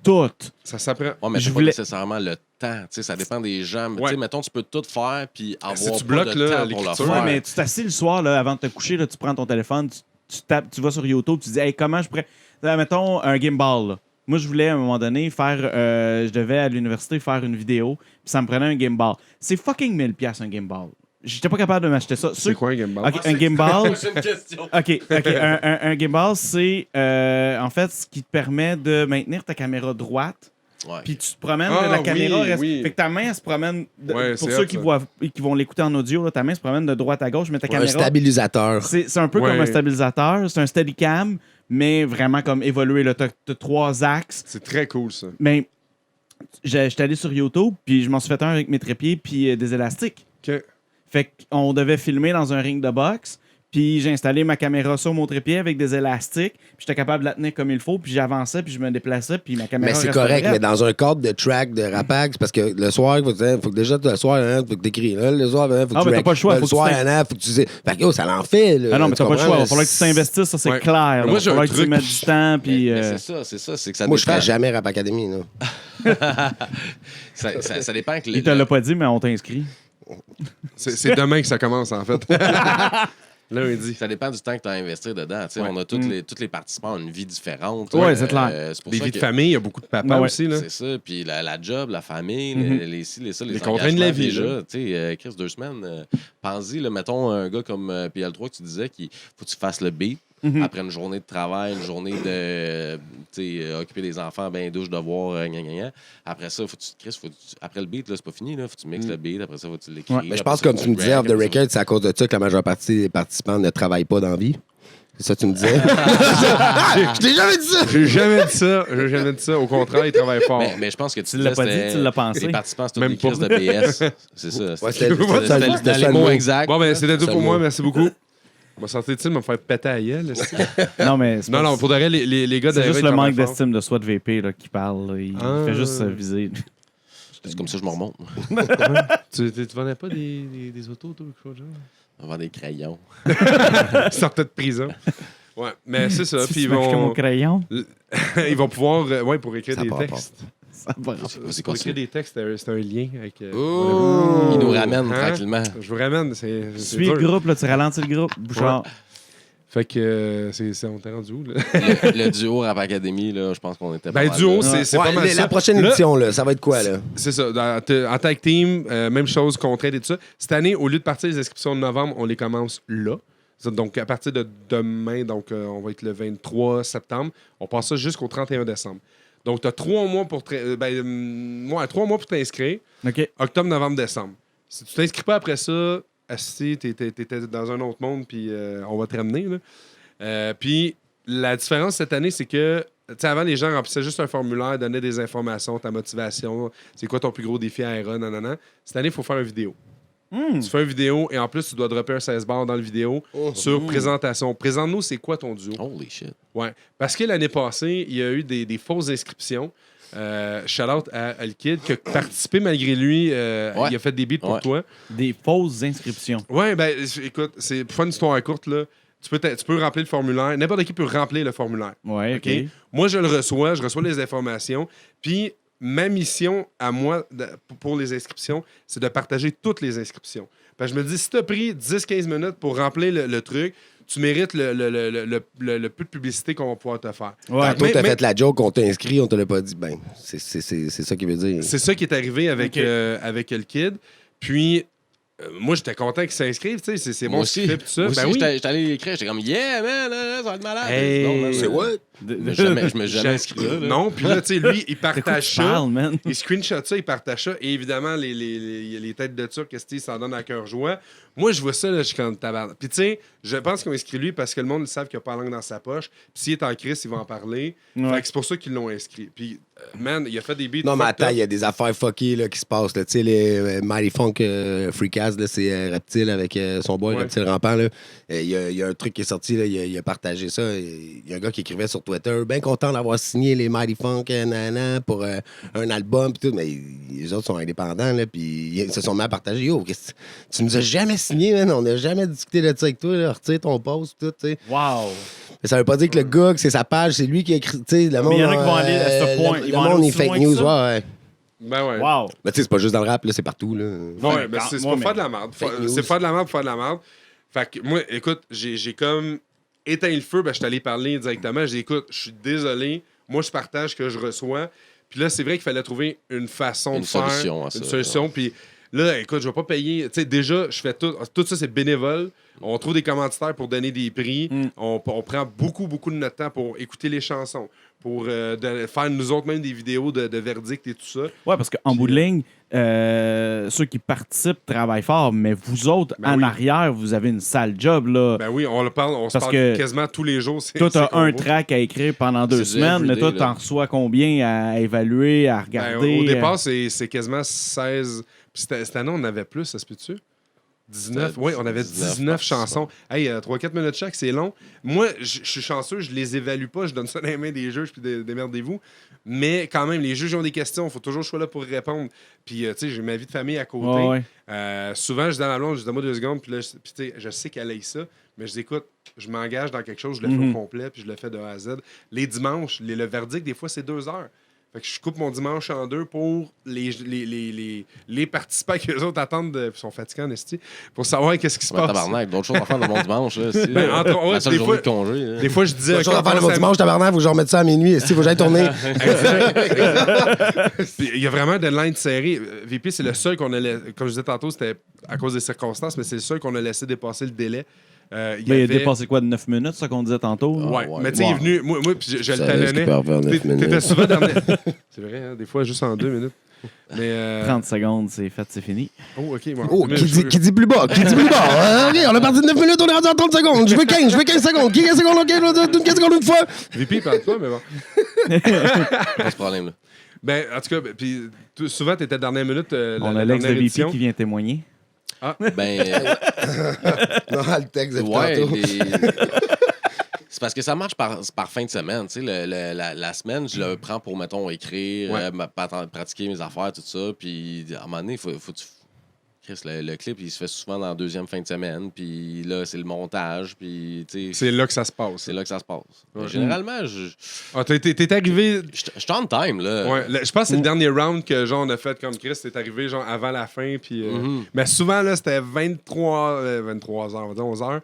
tout. Ça s'apprend. Ouais, mais Je c'est pas voulais- nécessairement le temps. Tu sais, ça dépend des gens. Mais Ouais. tu sais, mettons, tu peux tout faire puis avoir si tu pas bloques, de là, temps pour le l'écriture, faire. Ouais, mais tu t'assis le soir, là, avant de te coucher, là, tu prends ton téléphone, tu tapes, tu vas sur YouTube, tu dis, hey, comment je pourrais. Là, mettons un gimbal. Là. Moi, je voulais à un moment donné faire. Je devais à l'université faire une vidéo, puis ça me prenait un gimbal. C'est fucking 1000$ un gimbal. J'étais pas capable de m'acheter ça. C'est quoi un Game Ball? Ok, un gimbal. C'est une question. OK. Un gimbal, c'est en fait ce qui te permet de maintenir ta caméra droite. Ouais. Puis tu te promènes, Ah, la caméra oui, reste. oui. Fait que ta main, elle se promène. Ouais, pour c'est ceux hot, qui, ça. qui vont l'écouter en audio, là, ta main se promène de droite à gauche, mais ta Un caméra. stabilisateur. C'est un peu Ouais. comme un stabilisateur. C'est un Steadicam, mais vraiment comme évolué. Tu as 3 axes. C'est très cool, ça. Mais j'étais allé sur YouTube, puis je m'en suis fait un avec mes trépieds, puis des élastiques. OK. Fait qu'on devait filmer dans un ring de boxe. Puis j'ai installé ma caméra sur mon trépied avec des élastiques. Puis j'étais capable de la tenir comme il faut. Puis j'avançais, puis je me déplaçais. Puis ma caméra Mais c'est restait correct, droite. mais dans un cadre de track, de rapag, c'est parce que le soir, faut que déjà le soir, faut que t'écris. Le soir, faut que Ah, tu mais t'as pas le choix, Le faut que soir, tu faut que tu sais. Fait que ça l'en fait. Là, Ah non, mais t'as pas le choix. Il va falloir que tu t'investisses. t'investisses, ça c'est Ouais. clair. Mais Il moi, va j'ai un falloir que tu truc- mettes du temps. Puis, Mais c'est ça. C'est que ça Moi, je dépend. ferais jamais Rap Academy. Là. Ça dépend que il te l'a pas dit, mais on t'inscrit. C'est demain que ça commence, en fait. Lundi. Ça dépend du temps que tu as investi dedans. Tu sais, Ouais. On a tous les participants ont une vie différente. Ouais, c'est clair. C'est pour Des ça vies de que- famille, il y a beaucoup de papas Ben ouais. aussi. Là. C'est ça. Puis la job, la famille, Mhm. les ci, les ça, les Les contraintes de la engagements vie, déjà. là. Tu sais, Chris, 2 semaines, pense-y, là, mettons un gars comme PL3 que tu disais qu'il faut que tu fasses le beat. Mhm. Après une journée de travail, une journée de occuper des enfants, ben douche, devoir, gna, gna, gna. Après ça, après le beat, là, c'est pas fini. Faut que tu mixes le beat. Après ça, faut que tu l'écris. Ouais. Mais je Après pense, ça, comme faut tu me le disais, off drag, the après ça, record, c'est à cause de ça que la majeure partie des participants ne travaillent pas dans la vie. C'est ça que tu me disais? Je t'ai jamais dit ça! J'ai jamais dit ça. J'ai jamais dit ça. Au contraire, ils travaillent fort. Mais je pense que Tu l'as pas dit, tu l'as pensé. Les participants, c'est tous Même des pas. crises de BS. C'est ça. Ouais, C'était c'était dans les ça le mots mot. exacts. Bon, ben, c'était tout Ça pour me- moi. Merci beaucoup. On va sortir-tu de me faire péter à gueule? est-ce que- Non, mais c'est Non, pas- non, pour de vrai, les gars c'est derrière, juste ils le travaillent manque fort. d'estime de soi de VP là, qui parle. Là. Il Ah. fait juste viser. C'est comme ça que je me remonte. Tu vendais pas des autos, toi, quelque chose de genre? On va vendre des crayons. Ils sortaient de prison. Ouais, mais c'est ça. Puis Tu m'as mon crayon. ils vont pouvoir, pour écrire Ça des part pas. textes. Ça va. Vas-y, Pour écrire continue. des textes, c'est un lien avec. Ouh. Il nous ramène Hein? tranquillement. Je vous ramène, c'est Suis dur. le groupe, là, tu ralentis le groupe. Bouchard. Fait que on t'est rendu où, là? Le duo Rap Academy, là, je pense qu'on était pas Ben, mal duo, là. c'est Ouais, pas mal ça. la prochaine Là, édition, là, ça va être quoi, là? c'est ça. En tag team, même chose, contrainte et tout ça. Cette année, au lieu de partir les inscriptions de novembre, on les commence là. Donc, à partir de demain, donc on va être le 23 septembre, on passe ça jusqu'au 31 décembre. Donc, tu as 3 mois pour 3 mois pour t'inscrire. OK. Octobre, novembre, décembre. Si tu t'inscris pas après ça, si tu étais dans un autre monde, puis on va te ramener. Là. Puis la différence cette année, c'est que avant, les gens remplissaient juste un formulaire, donnaient des informations, ta motivation, c'est quoi ton plus gros défi à Iron, nanana. Cette année, il faut faire une vidéo. Tu fais une vidéo et en plus, tu dois dropper un 16 bars dans la vidéo sur présentation. Présente-nous, c'est quoi ton duo? Holy shit. Ouais. Parce que l'année passée, il y a eu des fausses inscriptions. Shout-out à le kid qui a participé malgré lui. Il a fait des beats pour Ouais. toi. Des fausses inscriptions. Ouais, ben écoute, c'est pour faire une histoire courte, là. Tu peux remplir le formulaire. N'importe qui peut remplir le formulaire. Ouais, OK. OK? Moi, je reçois les informations. Puis ma mission à moi pour les inscriptions, c'est de partager toutes les inscriptions. Parce que je me dis, si tu as pris 10-15 minutes pour remplir le truc, tu mérites le peu de publicité qu'on va pouvoir te faire. Ouais. Tantôt, mais- t'as mais- fait la joke, on t'a inscrit, on te l'a pas dit. Ben, c'est ça qui veut dire. C'est ça qui est arrivé avec, OK. avec le kid. Puis, moi, j'étais content qu'il s'inscrive. Tu sais, c'est Moi bon ce qu'il aussi. fait. Tout ça. Moi Ben aussi, oui. j'étais allé l'écrire. J'étais comme, yeah, man, ça va être malade. Hey, Non, C'est what? Je me suis jamais inscrit là. là. Non, puis là, tu sais, lui, il De quoi partage tu ça. parles, man? Il screenshot ça, il partage ça. Et évidemment, les têtes de turc, qu'est-ce qu'ils s'en donnent à cœur joie. Moi, je vois ça, là, je suis comme tabarnak. Puis, tu sais, je pense qu'ils ont inscrit lui parce que le monde, ils savent qu'il n'a pas la langue dans sa poche. Puis, s'il est en crise, il va en parler. Ouais. Fait que c'est pour ça qu'ils l'ont inscrit. Puis, man, il a fait des beats. Non, mais fucked attends, up. il y a des affaires fuckées là, qui se passent. là. Tu sais, les Mighty Funk Freakaz, là, c'est Reptile avec son boy, Ouais. Reptile Rampant. là. Il y a un truc qui est sorti, là, il a partagé ça. Il y a un gars qui écrivait sur Twitter, bien content d'avoir signé les Mighty Funk pour un album. Pis tout, mais les autres sont indépendants, là, puis ils se sont mis à partager. Yo, tu nous as jamais signé, man, on n'a jamais discuté de ça avec toi. Là, retire ton post, tout, tu sais. Wow. Mais ça veut pas dire que le gars, que c'est sa page, c'est lui qui a écrit. Tu sais, le monde. il y en a qui vont aller à ce point. Le Ils vont aller monde est aussi loin fake que news, ça? ouais. Ben ouais. Wow. Mais tu sais, c'est pas juste dans le rap, là, c'est partout, là. Ouais, ben c'est pour mais- faire de la merde. Fake news. C'est faire de la merde pour faire de la merde. Fait que moi, écoute, j'ai comme éteint le feu, ben je suis allé parler directement. J'ai dit, écoute, je suis désolé, moi je partage ce que je reçois. Puis là, c'est vrai qu'il fallait trouver une façon Une de faire. solution à ça, Une solution. Puis là, écoute, je vais pas payer. Tu sais, déjà, je fais tout. Tout ça, c'est bénévole. On trouve des commanditaires pour donner des prix. On prend beaucoup de notre temps pour écouter les chansons, pour faire nous autres même des vidéos de verdict et tout ça. Ouais, parce qu'en bout de ligne, ceux qui participent travaillent fort, mais vous autres, Ben en oui. arrière, vous avez une sale job, là. Ben oui, on se Parce parle que quasiment tous les jours. toi, t'as c'est un combo. track à écrire pendant 2 C'est du semaines, mais toi, everyday, t'en là. reçois combien à évaluer, à Ben, regarder? au départ, c'est quasiment 16. Puis cette année, on en avait plus, ça se peut-tu? 19. C'était Oui, on avait 19 19 par chansons. Hey, 3-4 minutes chaque, c'est long. Moi, je suis chanceux, je les évalue pas, je donne ça dans les mains des juges, puis démerdez-vous. Mais quand même, les juges ont des questions, il faut toujours que je sois là pour répondre. Puis, tu sais, j'ai ma vie de famille à côté. Ouais, ouais. Souvent, je dis dans la blonde, je dis donne-moi 2 secondes, puis là, tu sais, je sais qu'elle aille ça, mais je dis écoute, je m'engage dans quelque chose, je le fais au complet, puis je le fais de A à Z. Les dimanches, le verdict, des fois, c'est 2 heures. Fait que je coupe mon dimanche en 2 pour les participants que les autres attendent, ils sont fatigants, esti, pour savoir qu'est-ce qui se Ben, passe. tabarnak, d'autres choses à faire de mon dimanche. Là, si, Ben, entre autres, la seule des journée fois- de congé. là. Des fois, je disais. Pas de chose à quand faire le on commence dimanche, tabarnak, faut que je remette ça à minuit. Est-ce qu'il faut que j'aille tourner? Puis il y a vraiment un deadline serré. VP, c'est le seul qu'on a laissé. Comme je disais tantôt, c'était à cause des circonstances, mais c'est le seul qu'on a laissé dépasser le délai. Il Mais il a avait- dépassé quoi de 9 minutes, ça qu'on disait tantôt? là? Ouais, Ouais. mais tu sais, il est venu. Moi puis je le talonnais. T'étais souvent dernier. C'est vrai, hein, des fois, juste en 2 minutes. Mais. 30 secondes, c'est fait, c'est fini. Oh, ok. Bon. Oh, Mais qui je- dit plus bas? Qui dit plus bas? OK, on a parti de 9 minutes, on est rendu à 30 secondes. Je veux 15 secondes. Qui 15 secondes? OK, je veux 15 secondes une fois. VP, parle pas, mais bon. Pas ce problème-là. Ben, en tout cas, puis souvent, t'étais dernière minute. On la a l'ex de dernière VP édition. qui vient témoigner. Ben, Non, le texte depuis ouais, tantôt. c'est parce que ça marche par fin de semaine. Tu sais, la semaine, je le prends pour, mettons, écrire, Ouais. pratiquer mes affaires, tout ça. Puis, à un moment donné, faut que tu. Chris, le clip, il se fait souvent dans la deuxième fin de semaine. Puis là, c'est le montage. Puis, tu sais, C'est là que ça se passe. c'est là que ça se passe. Ouais. Généralement, je Ah, t'es arrivé. suis en time, là. Ouais, je pense que c'est le dernier round que genre on a fait comme Chris, t'es arrivé genre avant la fin puis Mhm. mais souvent là c'était 23 23h, on va dire 11h.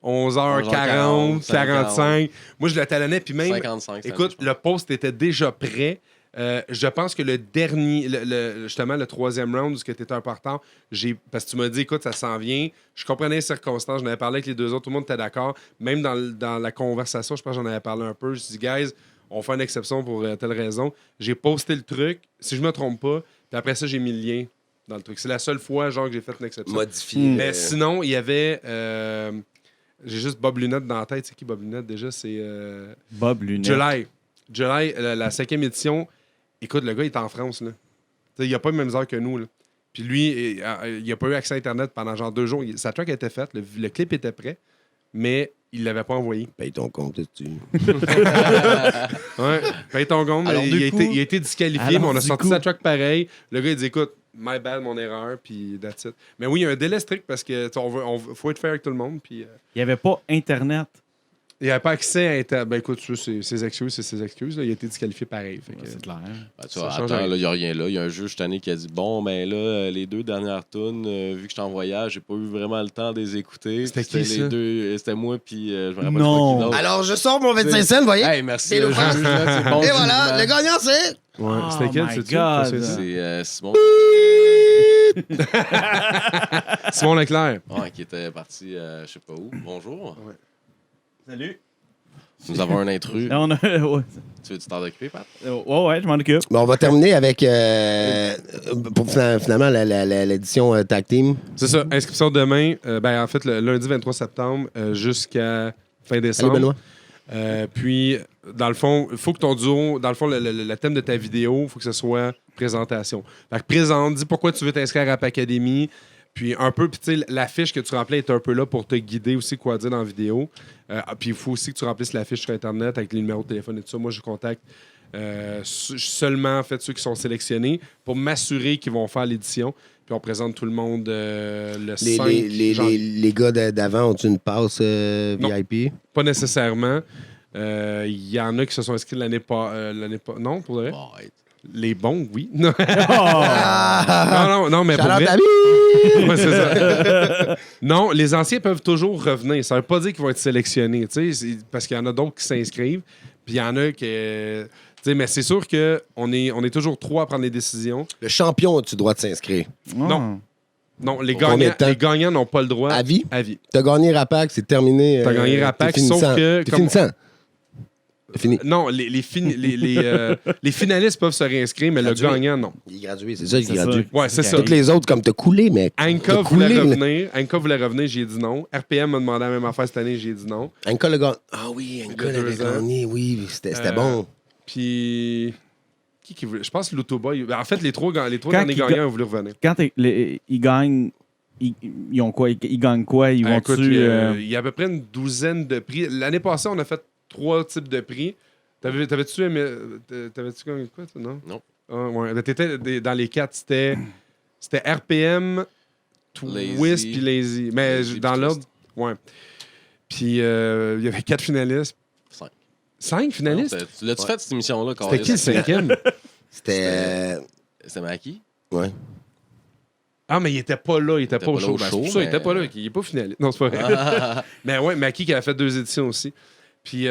11h40, 11h40, 45. Moi je le talonnais puis même 55. cette écoute, année, le post était déjà prêt. Je pense que le dernier, justement, le 3e round, où tu étais un partant, parce que tu m'as dit, écoute, ça s'en vient. Je comprenais les circonstances. J'en avais parlé avec les 2 autres. Tout le monde était d'accord. Même dans la conversation, je pense que j'en avais parlé un peu. Je dis, guys, on fait une exception pour telle raison. J'ai posté le truc, si je me trompe pas. Puis après ça, j'ai mis le lien dans le truc. C'est la seule fois, genre, que j'ai fait une exception. Modifié. Mais sinon, il y avait. J'ai juste Bob Lunette dans la tête. C'est qui Bob Lunette déjà? C'est. Bob Lunette. July, la 5e édition. Écoute, le gars, il est en France, là. T'sais, il n'a pas les mêmes heures que nous, là. Puis lui, il n'a pas eu accès à Internet pendant genre 2 jours. Sa track était faite, le clip était prêt, mais il ne l'avait pas envoyé. Paye ton compte dessus. Ouais, paye ton gomme. Alors, du coup- Il a été disqualifié, Alors, mais on a du sorti coup- sa track pareil. Le gars, il dit, écoute, my bad, mon erreur, puis that's it. Mais oui, il y a un délai strict parce que faut être fair avec tout le monde, puis... Il n'y avait pas Internet. il n'avait pas accès à Internet. Ben écoute, ça, c'est ses excuses. Là. Il a été disqualifié pareil. Fait que- C'est clair. Ben, tu Ça vois, change attends, rien. il n'y a rien là. Il y a un juge cette année qui a dit bon, ben là, les 2 dernières tunes, vu que j'étais en voyage, j'ai pas eu vraiment le temps de les écouter. C'était Puis qui, ça? les 2, c'était moi, puis je me rappelle Non. pas qui d'autre. Alors, je sors mon 25 cents, vous voyez? Hey, merci. C'est le le juge, là, c'est bon Et voilà, jugement. le gagnant, c'est... Ouais, Oh c'était quel, my c'est-tu? God. C'est ça? C'est Simon. Simon Leclerc. Ouais, qui était parti, je sais pas où. Bonjour. Salut. Nous avons un intrus. On a... ouais. Tu veux t'en occuper, Pat? Ouais, je m'en occupe. Bon, on va terminer avec, pour finalement, l'édition Tag Team. C'est ça, inscription demain. Ben, en fait, le lundi 23 septembre jusqu'à fin Salut, décembre. Benoît. Puis, dans le fond, il faut que ton duo, dans le fond, le thème de ta vidéo, il faut que ce soit présentation. Fait que présente, dis pourquoi tu veux t'inscrire à Rap Academy. Puis un peu, puis tu sais, l'affiche que tu remplis est un peu là pour te guider aussi quoi dire dans la vidéo. Puis il faut aussi que tu remplisses l'affiche sur Internet avec les numéros de téléphone et tout ça. Moi, je contacte seulement en fait ceux qui sont sélectionnés pour m'assurer qu'ils vont faire l'édition. Puis on présente tout le monde le 5 janvier. Les gars d'avant ont une passe Non. VIP? Pas nécessairement. Il y en a qui se sont inscrits l'année pas. Non, pour vrai. Oh, ouais. Les bons, oui. Non, Ah! non, mais pour Shout-out vrai. à lui! Ouais, c'est ça. Non, les anciens peuvent toujours revenir. Ça veut pas dire qu'ils vont être sélectionnés, tu sais, parce qu'il y en a d'autres qui s'inscrivent, puis il y en a qui... tu sais, mais c'est sûr qu'on est toujours 3 à prendre les décisions. Le champion, as-tu le droit de s'inscrire? Non. Non, les Combien de gagnants, temps? les gagnants n'ont pas le droit. À vie? À vie. T'as gagné Rapac, c'est terminé. T'as gagné Rapac, t'es sauf finissant. que... T'es finissant. C'est fini. Non, les finalistes peuvent se réinscrire, mais Gradué. le gagnant, non. Il est gradué, c'est ça, il est C'est gradué. Ouais, c'est ça. Toutes les autres, comme t'as coulé, mec. Anka T'as voulait coulé, là. revenir. Anka voulait revenir, j'ai dit non. RPM m'a demandé la même affaire cette année, j'ai dit non. Anka le gagné. Ah oui, Anka Il y a l'avait 2 ans. gagné, oui, c'était Euh, bon. Puis... Qui voulait? Je pense que l'Autoboy. En fait, les trois Quand derniers ils gagnants ont voulu revenir. Quand ils gagnent, ils ont quoi? Ils gagnent quoi? Ils vont Écoute, dessus. il y a à peu près une douzaine de prix. L'année passée, on a fait 3 types de prix. T'avais-tu gagné quoi, toi, non? Non. Ah, ouais. T'étais dans les 4, c'était RPM, Lazy. Twist puis Lazy. Mais Lazy dans puis l'ordre, ouais. Puis il y avait 4 finalistes. 5. 5 finalistes? L'as-tu fait cette émission-là? C'était qui le 5e? C'était. C'était Maki? Ouais. Ah, mais il était pas là, il était pas au show. Ben, c'est pour ça, il mais- était pas là, il est pas finaliste. Non, c'est pas vrai. Mais ouais, Maki qui avait fait 2 éditions aussi. Puis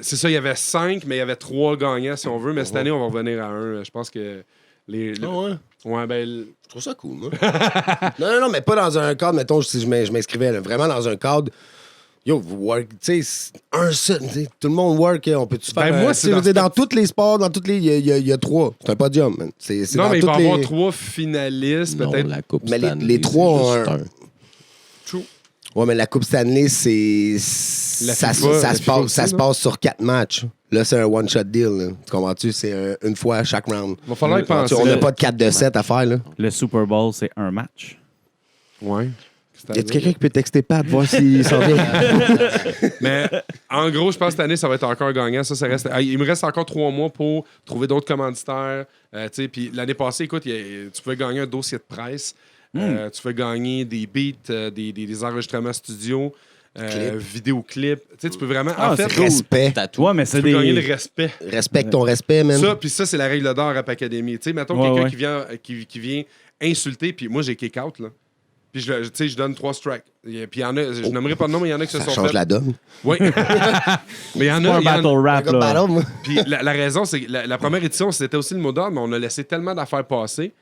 c'est ça, il y avait 5, mais il y avait 3 gagnants si on veut. Mais cette année, on va revenir à 1. Je pense que Ah ouais? ouais, ben. Je trouve ça cool, moi. non, mais pas dans un cadre, mettons, si je m'inscrivais, là, vraiment dans un cadre. Yo, vous work, tu sais, un seul, tu sais, tout le monde work, on peut-tu faire. Ben, moi, tu c'est sais, je veux dans dire, dans tous les sports, dans toutes les. Il y a 3. C'est un podium, man. C'est Non, dans mais il va toutes y avoir les- 3 finalistes, Non, peut-être. la Coupe Mais les Stanley, trois c'est ont juste un- un. True. Ouais, mais la Coupe Stanley, c'est. La Ça, FIFA, la ça se FIFA passe, aussi, ça se là. passe sur 4 matchs. Là, c'est un one-shot deal. Là. Tu comprends-tu? C'est une fois à chaque round. Il va falloir y Tu vois, penser. on n'a pas de 4 de 7 à faire. Là. Le Super Bowl, c'est un match. Ouais. Y a-tu quelqu'un qui peut texter Pat, voir s'il s'en vient? Mais en gros, je pense que cette année, ça va être encore gagnant. Ça reste... Il me reste encore 3 mois pour trouver d'autres commanditaires. Tu sais, puis l'année passée, écoute, tu pouvais gagner un dossier de presse. Tu pouvais gagner des beats, des enregistrements studio, vidéoclips. Tu sais, tu peux vraiment... Ah, en fait, c'est cool. Respect. Tatou. Ouais, mais tu c'est peux gagner le des. respect. Respecte ton respect, man. Ça, puis ça, c'est la règle d'or Rap Academy. Tu sais, mettons Ouais, quelqu'un ouais. qui vient insulter, puis moi, j'ai kick out, là. Puis, tu sais, je donne 3 strikes. Puis, il y en a, je nommerai pas de nom, mais il y en a qui se Ça sont change fait... la donne. Oui. Mais il y en Pas a... un il y en a- battle rap, Un gars de là. battle, moi. Puis la raison, c'est que la première édition, c'était aussi le mot d'ordre, mais on a laissé tellement d'affaires passer.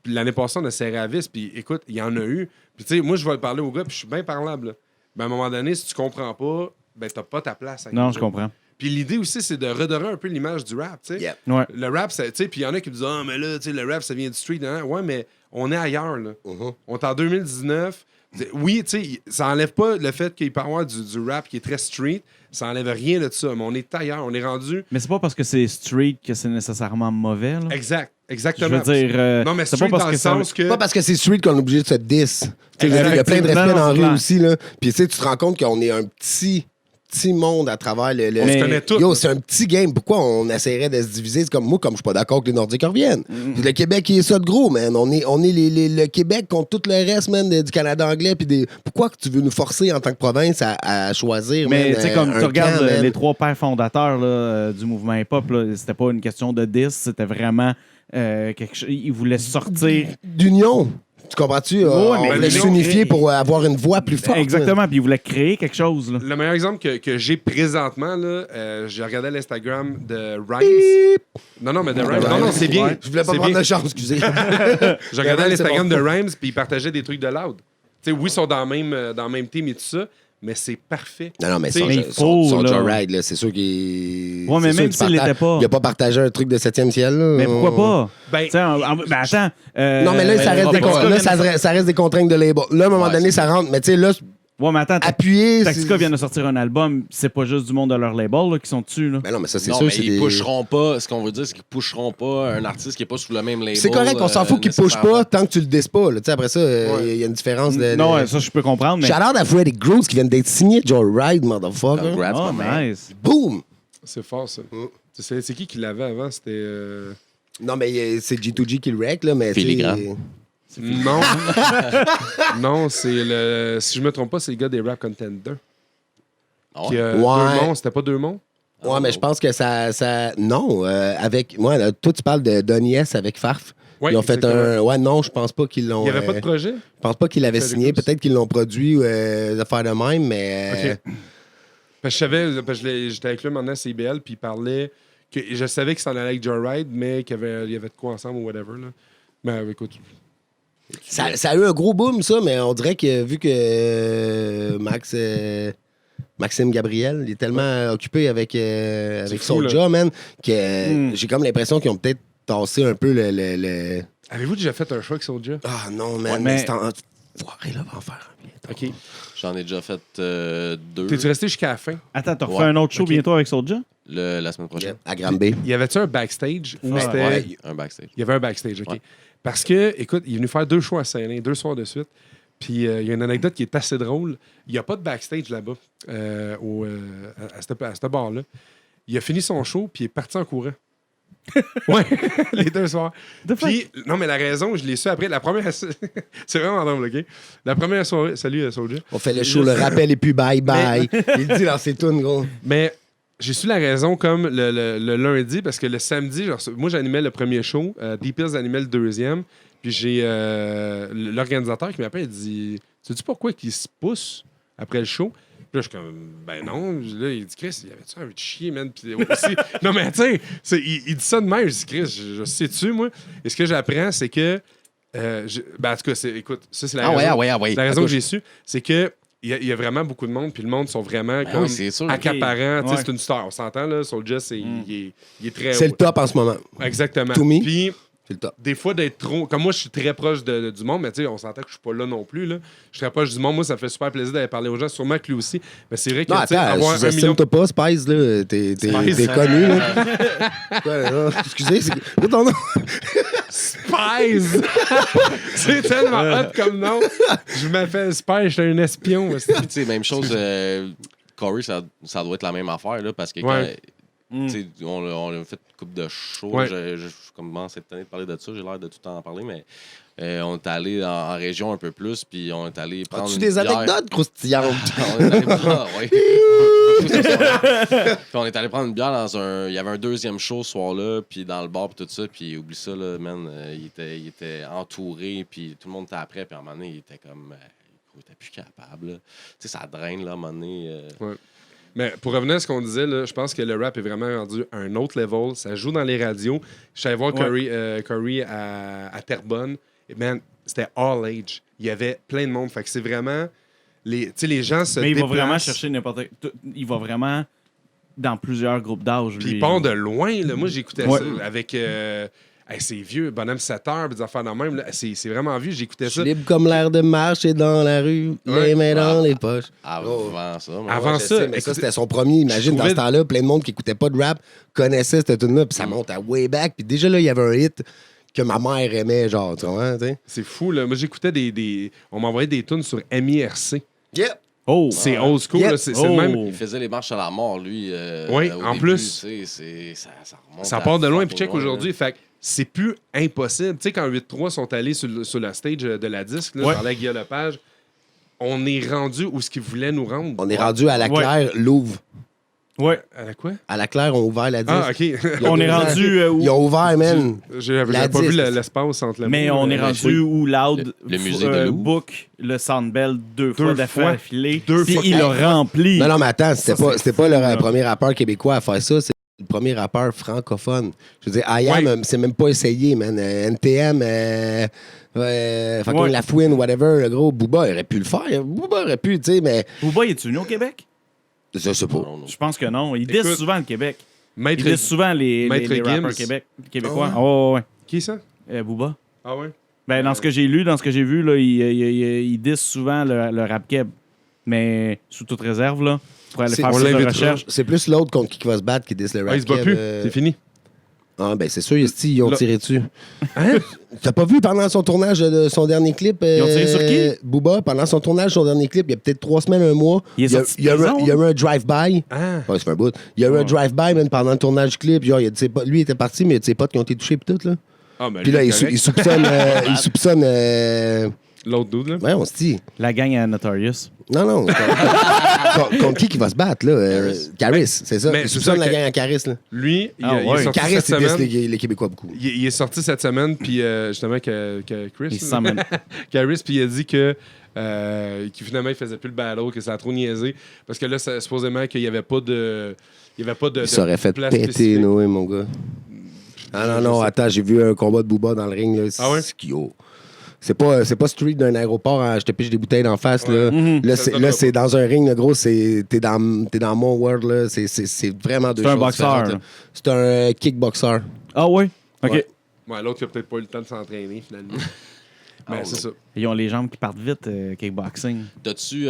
Puis l'année passée, on a serré à vis. Puis écoute, il y en a eu. Puis tu sais, moi, je vais le parler au gars, puis je suis bien parlable. Là. Ben, à un moment donné, si tu comprends pas, ben t'as pas ta place. Non, je comprends. Puis l'idée aussi, c'est de redorer un peu l'image du rap, tu sais. Yep. Ouais. Le rap, tu sais, puis il y en a qui me disent « Ah, mais là, tu sais, le rap, ça vient du street. Hein? » Ouais, mais on est ailleurs, là. On est en 2019. Oui, tu sais, ça enlève pas le fait qu'il peut y avoir du rap qui est très street. Ça enlève rien de ça, mais on est ailleurs. On est rendu... Mais c'est pas parce que c'est street que c'est nécessairement mauvais, là. Exact. Je Exactement. veux dire. Non, mais c'est street pas parce dans que le ça. sens que... Pas parce que c'est street qu'on est obligé de se diss. Tu sais, il y a plein de respect Non, dans la c'est rue clair. aussi. Là. Puis tu sais, tu te rends compte qu'on est un petit monde à travers le. On se Mais- connaît tous. Yo, c'est un petit game. Pourquoi on essaierait de se diviser? C'est comme moi, comme je suis pas d'accord que les Nordiques reviennent. Puis le Québec, il est ça de gros, man. On est le Québec contre tout le reste, man, du Canada anglais. Puis pourquoi que tu veux nous forcer en tant que province à choisir, Mais man, tu sais, comme un tu regardes camp, man? les 3 pères fondateurs là, du mouvement hip-hop, là, c'était pas une question de 10, c'était vraiment quelque chose. Ils voulaient sortir. D'union. Tu comprends-tu? Ouais, On mais voulait l'union s'unifier crée- pour avoir une voix plus forte. Exactement, puis ils voulaient créer quelque chose. Là. Le meilleur exemple que j'ai présentement, là, j'ai regardé l'Instagram de Rhymes. Non, mais de Rhymes. Non, c'est bien. Je voulais pas C'est prendre bien. de chance, excusez. J'ai regardé Rhymes, l'Instagram c'est de bon. Rhymes, puis ils partageaient des trucs de loud. Tu sais, oui, ils sont dans le même team et tout ça, mais c'est parfait. Non, mais T'sais, son, mais il son, faut, son là. Joyride, là, c'est sûr qu'il. Ouais, mais c'est même sûr que s'il tu partages- l'était pas. Il a pas partagé un truc de 7e ciel, là. Mais pourquoi pas? Ben, Tu sais, ben attends. Non, mais là, ça reste, des, Tactica là, vient de ça reste des contraintes de label. Là, à un moment Ouais, donné, c'est ça rentre. Mais tu sais, là, Ouais, mais attends, appuyer. Tactica vient de sortir un album, c'est pas juste du monde de leur label là, qui sont dessus. Là. Ben non, mais ça, c'est Non, sûr. mais c'est ils des... pusheront pas. Ce qu'on veut dire, c'est qu'ils pusheront pas un artiste qui est pas sous le même label. C'est correct, on s'en fout qu'ils pushent pas tant que tu le dises pas. là. Tu sais, après ça, il y a une différence de. Non, ouais, ça, je peux comprendre, mais. Shout-out à Freddy Groves qui vient d'être signé Joyride, motherfucker. Congrats, Oh, my man. nice. Boom! c'est fort, ça. C'est qui l'avait avant? C'était... Non, mais c'est G2G qui le rec, là, mais tu sais, Filigrane. Non. Non, c'est le. Si je me trompe pas, c'est le gars des Rap Contenders. Ah Qui, ouais? Ouais. Deux monts, c'était pas deux monts? Ouais, mais je pense que ça. Non, avec. Moi, là, toi, tu parles de Donny S avec Farf. Ouais, Ils ont fait exactement. un. Ouais, non, je pense pas qu'ils l'ont. Il n'y avait pas de projet? Je pense pas qu'ils l'avaient Fait signé. des Peut-être qu'ils l'ont produit, des affaires de même, mais. OK. Parce que je savais, parce que j'étais avec lui maintenant à CBL, puis il parlait. Que, je savais qu'il s'en allait avec Joyride, mais qu'il y avait de quoi ensemble ou whatever. Là. Mais écoute. Ça a eu un gros boom, ça, mais on dirait que vu que Maxime Gabriel, il est tellement occupé avec fou, Soulja, man, que j'ai comme l'impression qu'ils ont peut-être tassé un peu le... Avez-vous déjà fait un show avec Soulja? Ah non, man, Ouais, mais mais- c'est en... Foiré, là, va en faire un bientôt. OK. J'en ai déjà fait 2 T'es-tu resté jusqu'à la fin? Attends, t'as refait Ouais. un autre show Ok. bientôt avec Soulja? la semaine prochaine. À Granby. Y avait-tu un backstage ou Ouais. c'était. Ouais, un backstage. Il y avait un backstage, OK. Ouais. Parce que, écoute, il est venu faire 2 shows à Saint-Lin, 2 soirs de suite. Puis il y a une anecdote qui est assez drôle. Il n'y a pas de backstage là-bas, à ce bar-là. Il a fini son show, puis il est parti en courant. Ouais, les 2 soirs. Puis, non, mais la raison, je l'ai su après. La première. C'est vraiment drôle, OK? La première soirée. Salut, Soulja. On fait le show, le rappel et puis bye-bye. Il dit dans ses tunes, gros. Mais j'ai su la raison comme le lundi, parce que le samedi, genre, moi, j'animais le premier show. Deep Hills animait le deuxième. Puis j'ai l'organisateur qui m'appelle, il dit sais-tu pourquoi il se pousse après le show? Puis là, je suis comme, ben non. Là, il dit, Chris, il avait-tu envie de chier, man? Puis aussi, non, mais tu sais, il dit ça de même. Je dis, Chris, je sais-tu, moi? Et ce que j'apprends, c'est que. Ben, en tout cas, écoute, ça, c'est la raison. La raison que j'ai su, c'est que. Il y a vraiment beaucoup de monde, puis le monde sont vraiment Ben comme oui, c'est sûr. accaparants. Tu sais, Ouais. C'est une star, on s'entend, là. Soulja, il est très C'est haut. le top en ce moment. Exactement. To me. Puis, C'est le top. des fois, d'être trop. Comme moi, je suis très proche du monde, mais tu sais, on s'entend que je suis pas là non plus. Là. Je suis très proche du monde. Moi, ça me fait super plaisir d'aller parler aux gens. Sûrement que lui aussi. Mais c'est vrai que Non, tu sais, attends, avoir 1 million. sous-estime-toi pas, Spice, là. T'es Spice. connu, là. Ouais, non, excusez, c'est ton nom. Spice! C'est tellement hot comme nom. Je m'appelle Spice, je suis un espion. aussi. Puis, tu sais, même chose, Corey, ça doit être la même affaire, là, parce que Ouais. quand, tu sais, on a fait une couple de shows. Ouais. Je commence cette année de parler de ça, j'ai l'air de tout le temps en parler, mais on est allé en région un peu plus, puis on est allé prendre As-tu une des bière. anecdotes croustillantes? On est allé prendre, ouais. Puis on est allé prendre une bière dans un. Il y avait un deuxième show ce soir-là, puis dans le bar, puis tout ça, puis oublie ça, là, man. Il était entouré, puis tout le monde était après, puis à un moment donné, il était comme. Il était plus capable, là. Tu sais, ça draine, là, à un moment donné. Mais pour revenir à ce qu'on disait, là, je pense que le rap est vraiment rendu à un autre level. Ça joue dans les radios. Je suis allé voir Curry à Terrebonne. Et man, c'était all age. Il y avait plein de monde. Fait que c'est vraiment. Tu sais, les gens se Mais il va déplacent. vraiment chercher n'importe. Il va vraiment dans plusieurs groupes d'âge. Puis lui. il part de loin. Là. Moi, j'écoutais Ouais. ça avec. Hey, c'est vieux, bonhomme 7 heures, des affaires dans le même. Là. C'est vraiment vieux, j'écoutais Je suis ça. libre comme l'air de marcher dans la rue, Ouais. les mains dans Ah. les poches. Avant ça, moi. Avant Ouais, je ça, sais, mais ça, écoutez, c'était son premier. Imagine, je dans ce trouvais- temps-là, plein de monde qui écoutait pas de rap connaissait cette tune-là, puis ça monte à way back. Puis déjà, là, il y avait un hit que ma mère aimait, genre, tu vois, tu sais. C'est fou, là. Moi, j'écoutais On m'envoyait des tunes sur MIRC. Yep. Oh! C'est old school, Yep. là. C'est le même. Il faisait les marches à la mort, lui. Oui, au en début, plus. tu sais, ça remonte. Ça à part de loin, puis fucking check loin, aujourd'hui. là. Fait que c'est plus impossible. Tu sais, quand 8-3 sont allés sur la stage de la disque, là, Ouais. je parlais avec Guillaume Lepage, on est rendu où ce qu'ils voulaient nous rendre. On est rendu à la Claire, Louvre. Ouais. À la quoi? À la Claire, on a ouvert la disque. Ah, OK. Il y a On est 2 ans. rendu où? Ils ont ouvert, man. J'avais La pas vu disque. l'espace entre le Mais mot, on est là. rendu où Loud Le musée de Louvre. book le Sandbell deux fois fois. d'affilée. Deux Puis fois. il l'a rempli. Non, non, mais attends, Ça, c'était pas le premier rappeur québécois à faire ça, c'est le premier rappeur francophone. Je veux dire, IAM, c'est même pas essayé, man. NTM, fucking Ouais. Lafouine, whatever, le gros, Booba aurait pu le faire. Booba aurait pu, tu sais, mais Booba, est-tu venu au Québec? je sais pas. Non, non. Je pense que non. Il Écoute, disse souvent le Québec. Il Maître... disse souvent les Maître rappeurs Gims. québécois. Ah Oh, ouais. Qui ça? Booba. Ah ouais? Ben, dans ce que j'ai lu, dans ce que j'ai vu, là, il disse souvent le rap keb. Mais sous toute réserve, là, pour aller C'est- faire on plus de l'invitera. recherche. C'est plus l'autre contre qui va se battre qui dit le rap. Ah, il se bat Kev, plus. C'est fini. Ah, ben c'est sûr, ils ont Là- tiré dessus. Hein? T'as pas vu pendant son tournage de son dernier clip? Ils ont tiré sur qui? Booba, pendant son tournage de son dernier clip, il y a peut-être 3 semaines, un mois. Il est y a, sorti de il y a eu un- prison, il y a eu un drive-by. Ah. Ouais, c'est un bout. Il y a eu un drive-by, même pendant le tournage du clip. Genre, il y a de ses potes- lui, il était parti, mais il y a de ses potes qui ont été touchés pis tout, là. Ah, ben, Puis là, lui, il correct. soupçonne. L'autre dude, là. Ouais, on se dit. La gang à Notorious. Non. Contre qui va se battre, là? Caris, c'est ça. Mais Il c'est soupçonne ça la que- gang à Caris, là. Lui, il est ouais. sorti Caris, cette c'est semaine. les Québécois beaucoup. Il est sorti cette semaine, puis justement, que Chris, Il se sent même. Caris, puis il a dit que finalement, il faisait plus le battle, que ça a trop niaisé. Parce que là, supposément qu'il n'y avait pas de. Il y avait pas de. Il s'aurait fait place péter, spécifique. Noé, mon gars. Ah non, attends, j'ai vu un combat de Booba dans le ring, là. Ah ouais? C'est pas street d'un aéroport, je te piche des bouteilles d'en face, là. Mhm. Là, Ça c'est, se là, donne c'est dans un ring, là, gros, t'es dans mon world, là. C'est vraiment deux C'est un choses boxeur, différentes, là. là. C'est un kickboxer. Ah ouais? OK. Ouais. Ouais, l'autre, il a peut-être pas eu le temps de s'entraîner, finalement. Mais c'est ça. Ils ont les jambes qui partent vite, kickboxing. T'as-tu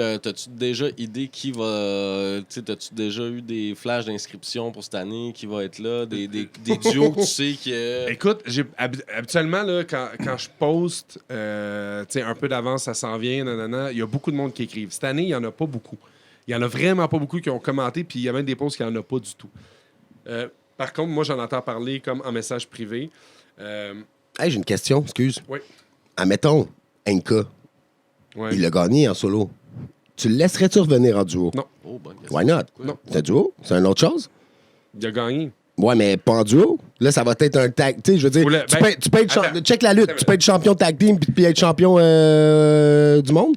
déjà idée qui va. Tu sais, t'as-tu déjà eu des flashs d'inscription pour cette année qui va être là? Des duos que tu sais que. Écoute, habituellement, là, quand je poste, tu sais, un peu d'avance, ça s'en vient, nanana, il y a beaucoup de monde qui écrivent. Cette année, il n'y en a pas beaucoup. Il y en a vraiment pas beaucoup qui ont commenté, puis il y a même des posts qui n'y en a pas du tout. Par contre, moi, j'en entends parler comme en message privé. Hey, j'ai une question, excuse. Oui. Admettons, Enka, Ouais. il a gagné en solo. Tu le laisserais-tu revenir en duo? Non. Oh, bonne question. Why not? Non. C'est un duo? C'est une autre chose? Il a gagné. Ouais, mais pas en duo. Là, ça va être un tag. Tu sais, je veux dire, Faut le- tu peux être attends. check la lutte. Attends, Tu peux être champion tag team puis être champion du monde.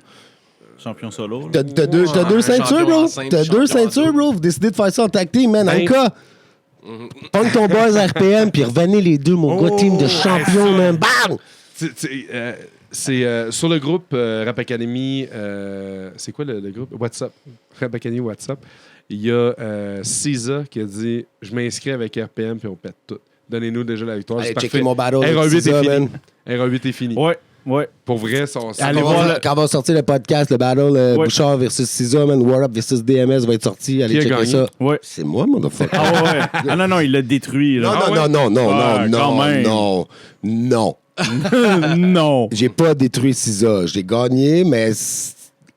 Champion solo. T'as deux Ouais, ceintures, champion bro. en simple, T'as deux champion en ceintures, double. bro. Vous décidez de faire ça en tag team, man. Ben- Anka. Pogne ton buzz RPM puis revenez les deux, mon gars. Team de champion, man. Bam! C'est sur le groupe Rap Academy, c'est quoi le groupe? WhatsApp. Rap Academy WhatsApp. Il y a Cisa qui a dit « Je m'inscris avec RPM puis on pète tout. Donnez-nous déjà la victoire. » Allez, C'est checker parfait. mon battle. R8 avec est Cisa, fini. man. R8 est fini. Ouais. Pour vrai, son Allez Quand voir on va- le- Quand on va sortir le podcast, le battle Ouais. Bouchard versus Cisa, man, War Up versus DMS va être sorti. Allez Qui a checker gagné? ça. Ouais. C'est moi, motherfucker. Ah ouais. Ah non, il l'a détruit. Non, Là. Ah ouais? non. Ouais, quand même. Non. Non. J'ai pas détruit Cisa. J'ai gagné, mais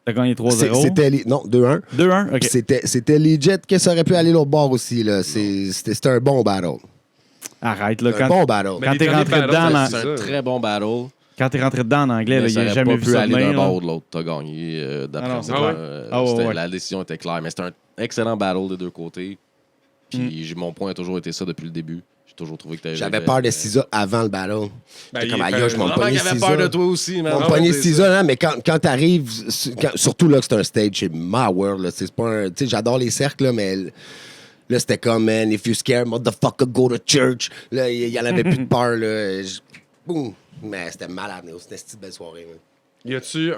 T'as gagné 3-0. c'était... Non, 2-1. 2-1, OK. C'était legit que ça aurait pu aller l'autre bord aussi. Là. C'était un bon battle. Arrête, là. Un Quand, bon battle. Mais quand les t'es derniers rentré battles, dedans, c'est dans- C'est ça. un très bon battle. quand t'es rentré dedans en anglais, là, Mais il ça a aurait jamais pas vu pu ça aller venir, d'un là. bord ou de l'autre. T'as gagné d'après Ah non, c'est moi. clair. Ah ouais, ouais. La décision était claire. Mais c'était un excellent battle des deux côtés. Puis mon point a toujours été ça depuis le début. J'ai toujours trouvé que t'avais. J'avais peur de Cisa avant le battle. Ben, J'étais il comme, est aïe, fait- je m'en Vraiment qu'il pognais avait peur de Cisa. toi aussi, man. On Ah, pognait c'est Cisa, hein, mais quand t'arrives, surtout là que c'est un stage, c'est my world. Là, c'est pas un, tu sais, j'adore les cercles, là, mais là, c'était comme, man, if you scare, motherfucker, go to church. Là, il y en avait plus de peur. Là. Boum. Mais c'était malade. Là. C'était une petite belle soirée. Man. Y a-tu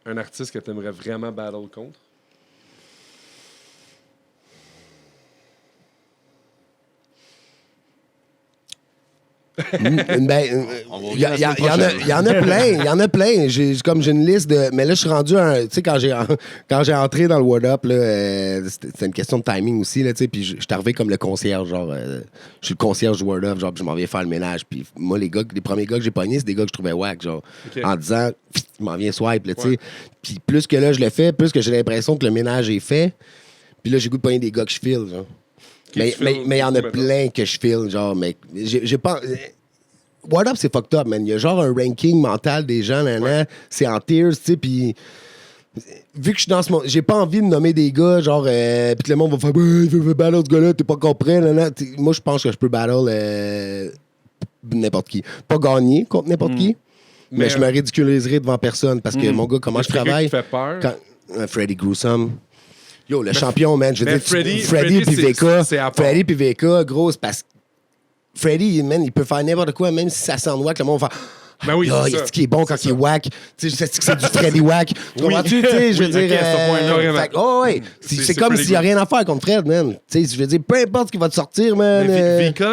un artiste que t'aimerais vraiment battle contre? On va revenir la semaine prochaine. Il y en a plein, il y en a plein. J'ai une liste de. Mais là, je suis rendu tu sais, quand j'ai entré dans le Word Up, là, c'était une question de timing aussi, là, tu sais, puis je suis arrivé comme le concierge, genre, je suis le concierge du Word Up, genre, puis je m'en viens faire le ménage. Puis moi, les premiers gars que j'ai pognés, c'est des gars que je trouvais wack, genre, Ok. en disant, je m'en viens swipe, là, tu sais. Ouais. Puis plus que là, je le fais, plus que j'ai l'impression que le ménage est fait. Puis là, j'ai goût de pogner des gars que je file, genre. Mais tu files il y en a beaucoup, plein que je file, genre, mais j'ai pas. What Up, c'est fucked up, man. Il y a genre un ranking mental des gens, là, c'est en tiers, tu sais, puis vu que je suis dans ce monde, j'ai pas envie de nommer des gars, genre, puis que le monde va faire, il veut battle ce gars-là, t'es pas compris, là. Moi, je pense que je peux battle n'importe qui. Pas gagner contre n'importe qui, mais je me ridiculiserai devant personne parce que, mon gars, comment je travaille. Qui fait peur. Freddy Gruesome. Yo, le champion, man. Je veux mais dire, Freddy, puis c'est- VK. c'est à part. Freddy puis VK, gros, c'est parce que Freddy, man, il peut faire n'importe quoi, même si ça sent wack, le monde va faire. Ben oui, Ah, c'est ça. est-ce qu'il est bon quand il est wack? Tu sais, je sais que c'est du Freddy wack. Tu comprends-tu? Tu sais, je veux Oui, dire. ok, à ce point-là, fait que, oh, ouais. C'est C'est comme Freddy s'il n'y a rien à faire contre Fred, man. Tu sais, je veux dire, peu importe ce qui va te sortir, man. Mais VK,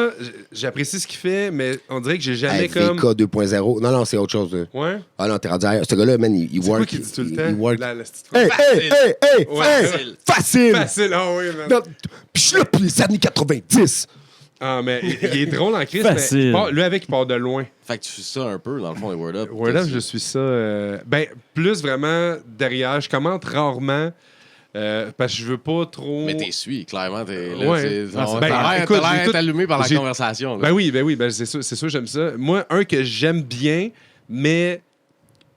j'apprécie ce qu'il fait, mais on dirait que j'ai jamais Hey, comme. VK 2.0. Non, c'est autre chose. Là. Ouais. Ah non, t'es rendu ailleurs. Ce gars-là, man, il C'est work. quoi qu'il dit tout le il temps? work. La petite Hey, phrase. hey! Ouais. Facile! Facile, ah oui, man. Non, Puis je suis là pour les années 90. Ah, mais il est drôle en crise, Facile. mais lui avec, il part de loin. Fait que tu fais ça un peu, dans le fond, les Word Up. Word Up, je suis ça. Ben, plus vraiment derrière. Je commente rarement. Parce que je veux pas trop. Mais t'es suis, clairement. T'es là, Ouais. t'as écoute, j'ai l'air tout- allumé par la j'ai- conversation. là. Ben oui, c'est sûr, j'aime ça. Moi, un que j'aime bien, mais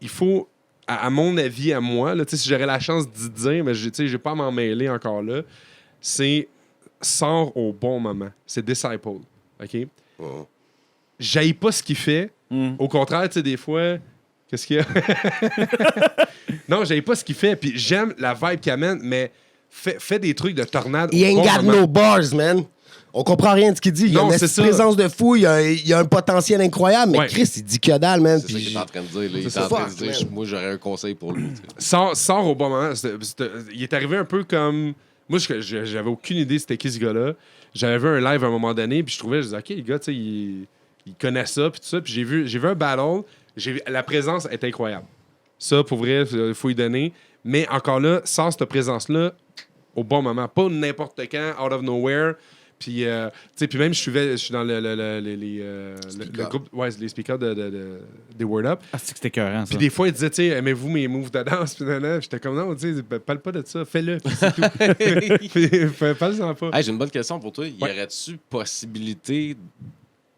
il faut, à mon avis, à moi, là, si j'aurais la chance d'y dire, mais je vais pas à m'en mêler encore là, c'est sort au bon moment. C'est Disciple. OK? Oh. J'haïs pas ce qu'il fait. Au contraire, tu sais, des fois, qu'est-ce qu'il y a? Non, j'haïs pas ce qu'il fait. Puis j'aime la vibe qu'il amène, mais fait des trucs de tornade. He au ain't bon got moment. no bars, man. On comprend rien de ce qu'il dit. Il y a Non, une c'est ça. présence de fou, il y a un potentiel incroyable, mais Ouais. Chris, il dit que dalle, man. C'est ça Puis qu'il est en train de dire. Là. Il est C'est en train de fuck, dire, man. moi, j'aurais un conseil pour lui. tu sais. Sort au bon moment. Il est arrivé un peu comme. Moi, j'avais aucune idée c'était qui ce gars-là. J'avais vu un live à un moment donné, puis je trouvais, je disais, OK, le gars, tu sais, il connaît ça, puis tout ça. Puis j'ai vu un battle. La présence est incroyable. Ça, pour vrai, il faut y donner. Mais encore là, sans cette présence-là, au bon moment. Pas n'importe quand, out of nowhere. Puis, tu sais, puis même, je suis dans le groupe, ouais, les speakers des Word Up. Ah, c'est que c'était écœurant, ça. Puis des fois, ils disaient, tu sais, aimez-vous mes moves de danse? Puis j'étais comme, non, tu sais, parle pas de ça, fais-le. Puis c'est tout. Parle-en pas. Hey, j'ai une bonne question pour toi. Y aurait-tu possibilité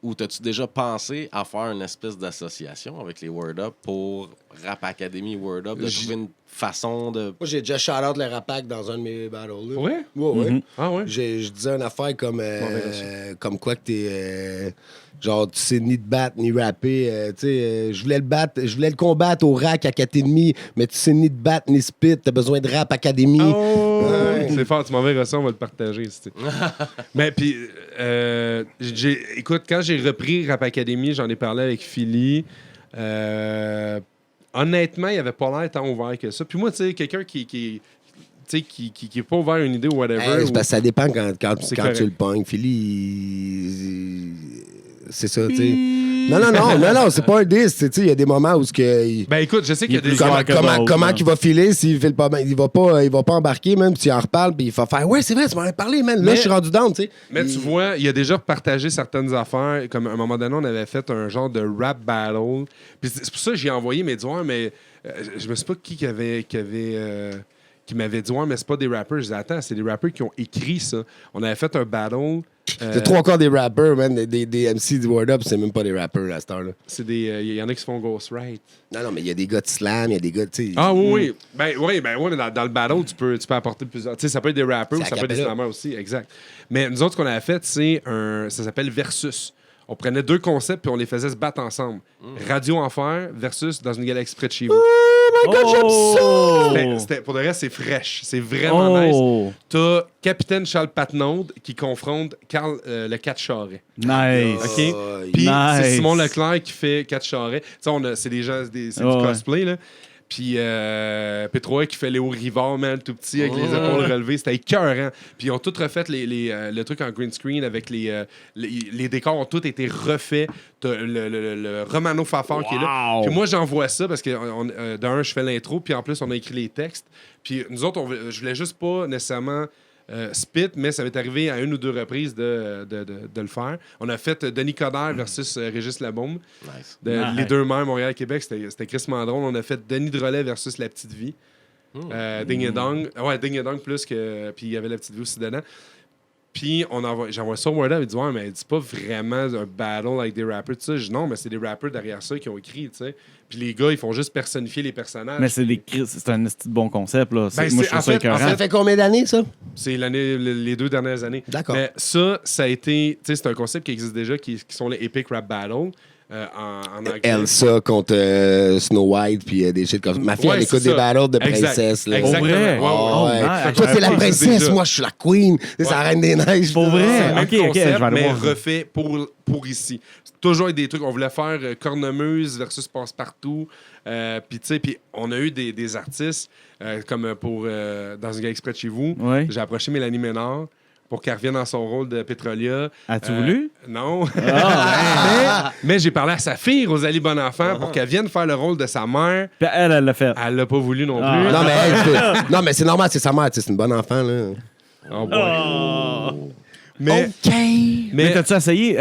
ou t'as-tu déjà pensé à faire une espèce d'association avec les Word Up pour Rap Academy Word Up, de trouver une façon de. moi, j'ai déjà shout-out le Rapac dans un de mes battles. Là. Ouais? Ouais. Ah ouais? Je disais une affaire comme, verra comme quoi que t'es. Genre, tu sais ni te battre ni rapper. Tu sais, je voulais le combattre au Rack Academy, mais tu sais ni te battre ni spit. T'as besoin de Rap Academy. Oh! Ouais. C'est fort, tu m'enverras ça, on va le partager. Mais puis, écoute, quand j'ai repris Rap Academy, j'en ai parlé avec Philly. Honnêtement, il avait pas l'air tant ouvert que ça. Puis moi, tu sais, quelqu'un qui est pas ouvert à une idée ou whatever. Hey, c'est parce que ça dépend quand C'est tu correct. le pognes. C'est ça, tu sais. Non, c'est pas un diss. Tu sais, il y a des moments où Ben écoute, je sais qu'il y a Il est des plus ouvert que d'autres, comment là. qu'il va filer s'il file pas bien. Il va pas embarquer, même si tu en reparles, puis il va faire ouais, c'est vrai, tu m'en as parlé, man. Là, Mais- je suis rendu down, tu sais. Mais tu vois, il a déjà partagé certaines affaires. Comme à un moment donné, on avait fait un genre de rap battle. Puis c'est pour ça que j'ai envoyé mes doigts, mais je me sais pas qui m'avait dit, ouais, mais c'est pas des rappers. Je disais, attends, c'est des rappers qui ont écrit ça. On avait fait un battle. C'est trois quarts des rappers, man, des MC du Word Up, c'est même pas des rappers à cette heure-là. C'est des. Il y en a qui se font ghostwrite. Non, mais il y a des gars de slam, il y a des gars, tu sais. Ah oui. Ben oui, mais dans le battle, tu peux apporter plusieurs. Tu sais, ça peut être des rappers ou C'est ça peut être des acapella. slammers aussi, exact. Mais nous autres, ce qu'on avait fait, ça s'appelle Versus. On prenait deux concepts puis on les faisait se battre ensemble. Radio Enfer versus Dans une galaxie près de chez vous. Pour le reste, c'est fraîche. C'est vraiment nice. Oh! T'as Capitaine Charles Patnaud qui confronte Carl le 4 Charret. Nice. OK? Oh, Puis nice. c'est Simon Leclerc qui fait 4 Charrets. Tu sais, c'est des gens, c'est du Ouais. cosplay, là. Puis P3 qui fait Léo Rivard, man, tout petit, avec les épaules relevées. C'était écœurant. Puis ils ont tout refait le truc en green screen avec les décors ont tous été refaits. T'as le Romano Fafard qui est là. Wow. Puis moi, j'envoie ça parce que d'un, je fais l'intro, puis en plus, on a écrit les textes. Puis nous autres, je voulais juste pas nécessairement spit, mais ça m'est arrivé à une ou deux reprises de le faire. On a fait Denis Coderre versus Régis Labaume. Nice. Nice. Les deux maires, Montréal-Québec, c'était Chris Mandron. On a fait Denis Drolet versus La Petite Vie. Ding et Dong. Ouais, Ding et Dong plus que. Puis il y avait La Petite Vie aussi dedans. Puis j'envoie ça au Word Up, il dit ouais, mais c'est pas vraiment un battle avec des rappers, tout ça. Je dis non, mais c'est des rappers derrière ça qui ont écrit, tu sais. Puis les gars, ils font juste personnifier les personnages. Mais c'est un esti de bon concept, là. Ben, Moi, c'est- je trouve en ça fait- écœurant. Ça fait combien d'années, ça? C'est les 2 dernières années. D'accord. Mais ça a été. Tu sais, c'est un concept qui existe déjà, qui sont les Epic Rap Battle en anglais. Elsa contre Snow White, puis des shit comme ça. Ma fille, Ouais, elle écoute c'est des ça. battles de Exact. princesses. Là. Exactement. vrai? Ouais, Oh, ouais. nice. Toi, c'est la Ça existe princesse, déjà. moi, je suis la queen. C'est la reine des neiges. Pour vrai? C'est le même Ok, ok, concept, je vais aller mais voir. refait pour ici. C'est toujours avec des trucs. On voulait faire Cornemuse versus Passe-Partout. Puis, tu sais, on a eu des artistes comme pour Dans une galaxie près de chez vous. Ouais. J'ai approché Mélanie Ménard pour qu'elle revienne dans son rôle de Pétrolia. As-tu voulu? Non. Ah, mais j'ai parlé à sa fille, Rosalie Bonenfant, pour qu'elle vienne faire le rôle de sa mère. Puis elle l'a fait. Elle l'a pas voulu non Ah. plus. Non, mais, hey, non, mais c'est normal, c'est sa mère, tu sais, c'est une bonne enfant. Là. Oh boy. Mais, Mais t'as-tu essayé?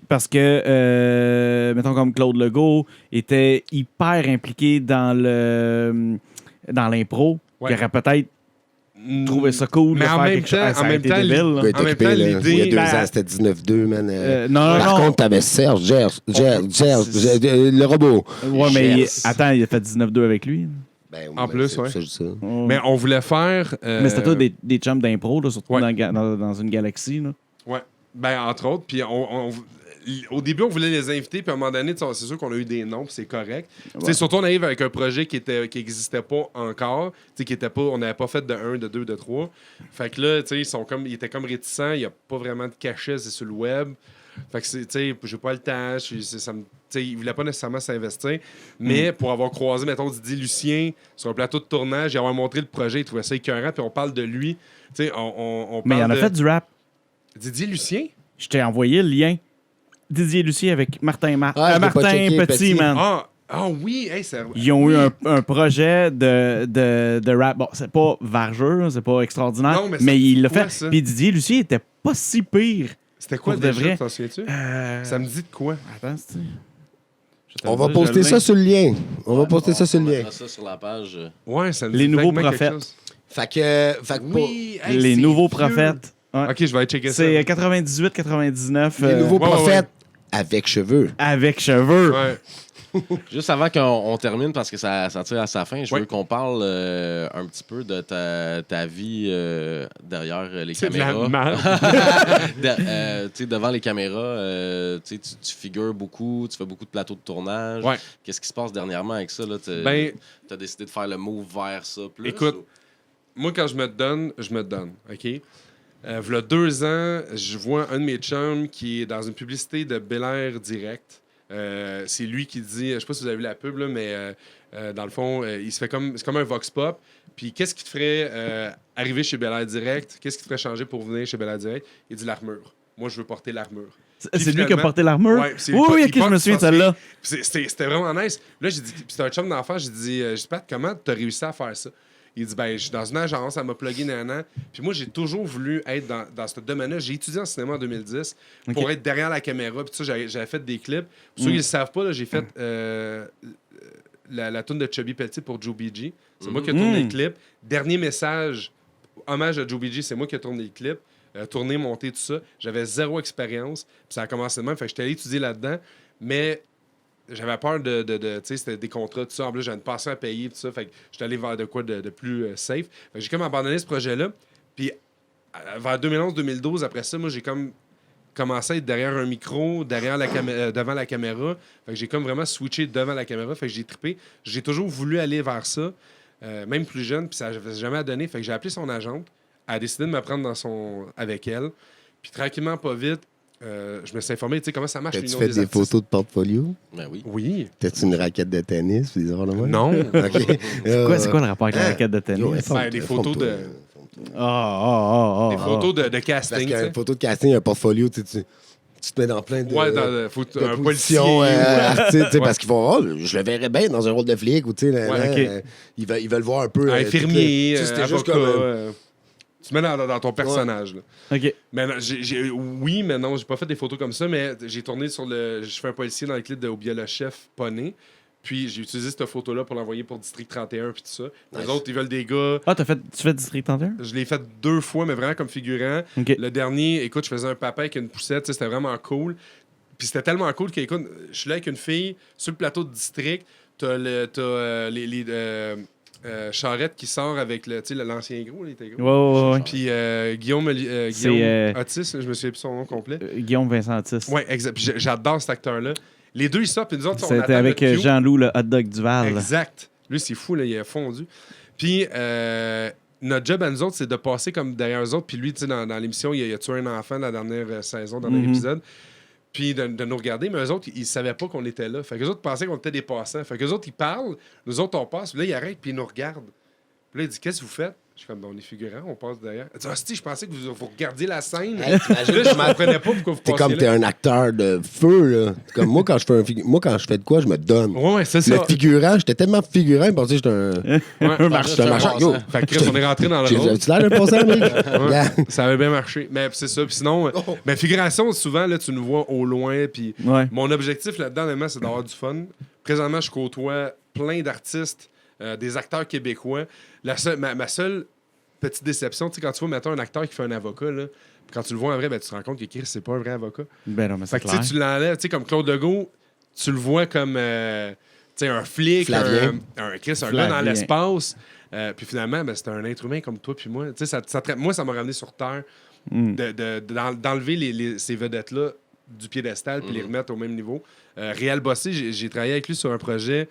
Parce que, mettons comme Claude Legault était hyper impliqué dans l'impro. Ouais. Il aurait peut-être trouvé ça cool Mais de en faire même quelque chose. temps- Ah, ça en a même été temps, débile, là. Il a été En même occupé, temps, là. Il y a l'idée- 2 Ben, ans, c'était 19-2, man. Non, Par non. contre, t'avais Serge, le robot. Ouais, mais Yes. attends, il a fait 19-2 avec lui. Ben, En ben, plus, c'est ouais. ça, je dis ça. Mais on voulait faire. Mais c'était tous des chums d'impro, là, surtout Ouais. dans une galaxie. Là. Ouais. Ben, entre autres. Puis au début, on voulait les inviter, puis à un moment donné, c'est sûr qu'on a eu des noms, puis c'est correct. Tu sais, surtout, on arrive avec un projet qui n'existait pas encore, tu sais, qui était pas, on n'avait pas fait de 1, de 2, de 3. Fait que là, tu sais, ils étaient comme réticents, il n'y a pas vraiment de cachet, c'est sur le web. Fait que, tu sais, j'ai pas le temps, tu sais, ils voulaient pas nécessairement s'investir, mais pour avoir croisé, mettons, Didier Lucien sur un plateau de tournage et avoir montré le projet, ils trouvaient ça écœurant, puis on parle de lui. Tu sais, on Mais il parle en a de... fait du rap. Didier Lucien? Je t'ai envoyé le lien. Didier Lucien avec Martin, Ah, je l'ai pas Martin checké, Petit, Petit. man. Ah oui, hey, c'est... Ils ont eu un projet de rap. Bon, c'est pas vargeux, c'est pas extraordinaire, Non, mais mais c'est il l'a quoi, fait. ça? Puis Didier Lucien était pas si pire. C'était quoi Pour de déjà, vrai. t'en souviens-tu? Ça me dit de quoi? Attends, c'est... On va poster ça sur le lien. On va poster ça sur le lien. mettra ça sur la page. Ouais, ça me Les dit nouveaux vaguement quelque prophètes. chose. Fait que Oui, hey, Les c'est nouveaux vieux. prophètes. Ouais. Ok, je vais aller checker ça. C'est 98-99 les nouveaux ouais, prophètes avec cheveux. avec cheveux. Ouais. Juste avant qu'on termine, parce que ça tire à sa fin, je Ouais. veux qu'on parle un petit peu de ta vie derrière les C'est de la caméras. merde. Tu sais, devant les caméras, tu figures beaucoup, tu fais beaucoup de plateaux de tournage. Ouais. Qu'est-ce qui se passe dernièrement avec ça? Tu Ben, as décidé de faire le move vers ça plus? Écoute, ou- moi, quand je me donne, OK? V'là 2 ans, je vois un de mes chums qui est dans une publicité de Bel Air Direct. C'est lui qui dit, je sais pas si vous avez vu la pub, là, mais dans le fond, il se fait c'est comme un vox pop. Puis qu'est-ce qui te ferait arriver chez Bel Air Direct? Qu'est-ce qui te ferait changer pour venir chez Bel Air Direct? Il dit l'armure. Moi, je veux porter l'armure. C'est lui qui a finalement- porté l'armure? Ouais, c'est- oui, il oui, ok, je porte me souviens de son celle-là. C'était vraiment nice. Là, j'ai dit, puis c'était un chum d'enfant, j'ai dit, Pat, comment tu as réussi à faire ça? Il dit, ben, je suis dans une agence, elle m'a plugué nanan. Puis moi, j'ai toujours voulu être dans ce domaine-là. J'ai étudié en cinéma en 2010 pour être derrière la caméra. Puis ça, j'avais fait des clips. Pour ceux qui ne le savent pas, là, j'ai fait la tourne de Chubby Pelletier pour Joe BG. C'est moi qui ai tourné le clip. Dernier message, hommage à Joe BG, c'est moi qui ai tourné le clip. Tourné, monté, tout ça. J'avais 0 expérience. Puis ça a commencé de même. Fait que j'étais allé étudier là-dedans. Mais j'avais peur de tu sais, c'était des contrats, tout ça. En plus, j'avais une pension à payer, tout ça. Fait que j'étais allé vers de quoi de plus safe. Fait que j'ai comme abandonné ce projet-là. Puis vers 2011-2012, après ça, moi, j'ai comme commencé à être derrière un micro, devant la caméra. Fait que j'ai comme vraiment switché devant la caméra. Fait que j'ai trippé. J'ai toujours voulu aller vers ça, même plus jeune, puis ça n'avait jamais donné. Fait que j'ai appelé son agente. Elle a décidé de me prendre avec elle. Puis tranquillement, pas vite, je me suis informé, tu sais, comment ça marche. T'as-tu l'union fait des artistes. photos de portfolio? Ben oui. Oui. T'as-tu une raquette de tennis? Des affaires de même? Non. OK. C'est quoi le rapport avec la raquette de tennis? Ben, des photos de... Des Des photos de Parce casting, tu qu'une sais. photo de casting, un portfolio, tu te mets dans plein de, Ouais, de un policier. positions ou, artistes, tu sais, ouais. parce qu'ils vont, je le verrais bien dans un rôle de flic ou tu sais, Ouais, ok. ils veulent voir un peu. un infirmier, tu sais, c'était juste avocat. comme. Tu te mets dans ton personnage. Là. OK. Mais non, oui, mais non, j'ai pas fait des photos comme ça, mais j'ai tourné je fais un policier dans le clip de Oubia le chef Poney. Puis j'ai utilisé cette photo-là pour l'envoyer pour District 31 puis tout ça. Les Nice. autres, ils veulent des gars. Ah, tu fais District 31? Je l'ai fait 2 fois, mais vraiment comme figurant. OK. Le dernier, écoute, je faisais un papa avec une poussette, tu sais, c'était vraiment cool. Puis c'était tellement cool que, écoute, je suis là avec une fille sur le plateau de District. T'as les Charrette qui sort avec l'ancien gros, il était gros. Ouais. Puis Guillaume Otis, je me souviens plus son nom complet. Guillaume Vincent Otis. Ouais, exact. Puis j'adore cet acteur-là. Les deux, ils sortent, puis nous autres, on attend C'était avec notre cue. Jean-Loup, le hot dog Duval. Exact. Lui, c'est fou, là, il a fondu. Puis notre job à nous autres, c'est de passer comme derrière eux autres. Puis lui, tu sais, dans l'émission, il a tué un enfant la dernière saison, dans dernier épisode. Puis de nous regarder, mais eux autres, ils savaient pas qu'on était là. Fait que les autres pensaient qu'on était des passants. Fait que les autres, ils parlent, nous autres, on passe, puis là, ils arrêtent, puis ils nous regardent. Puis là, il dit, qu'est-ce que vous faites? Je suis comme, ben, on est figurants, on passe derrière. Il dit, ah, si, je pensais que vous regardiez la scène. Hey, t'imagines Là, je comment- comprenais pas pourquoi vous T'es passiez comme t'es là. un acteur de feu, là. Comme moi, quand je fais de quoi, je me donne. Ouais, c'est Le ça. figurant, j'étais tellement figurant, je pensais que j'étais un. Ouais. J'étais un marchand. Yo, Fait que Chris, on est rentré dans le rôle. tu l'air d'un passant, mec? Ouais, Yeah. ça avait bien marché. Mais c'est ça. Puis sinon, Oh. mais figuration, souvent, là, tu nous vois au loin. Puis Ouais. mon objectif là-dedans, honnêtement, c'est d'avoir du fun. Présentement, je côtoie plein d'artistes, des acteurs québécois. Ma seule petite déception. Tu sais, quand tu vois, mettons, un acteur qui fait un avocat, là, puis quand tu le vois en vrai, ben, tu te rends compte que Chris, c'est pas un vrai avocat. Ben non, mais Fait c'est que tu sais, clair. tu l'enlèves, tu sais, comme Claude Legault, tu le vois comme tu sais, un flic, Flavien. un Chris, un Flavien. gars dans l'espace. Puis finalement, ben, c'était un être humain comme toi puis moi. Tu sais, moi, ça m'a ramené sur Terre d'enlever ces vedettes-là du piédestal puis les remettre au même niveau. Réal Bossé, j'ai travaillé avec lui sur un projet.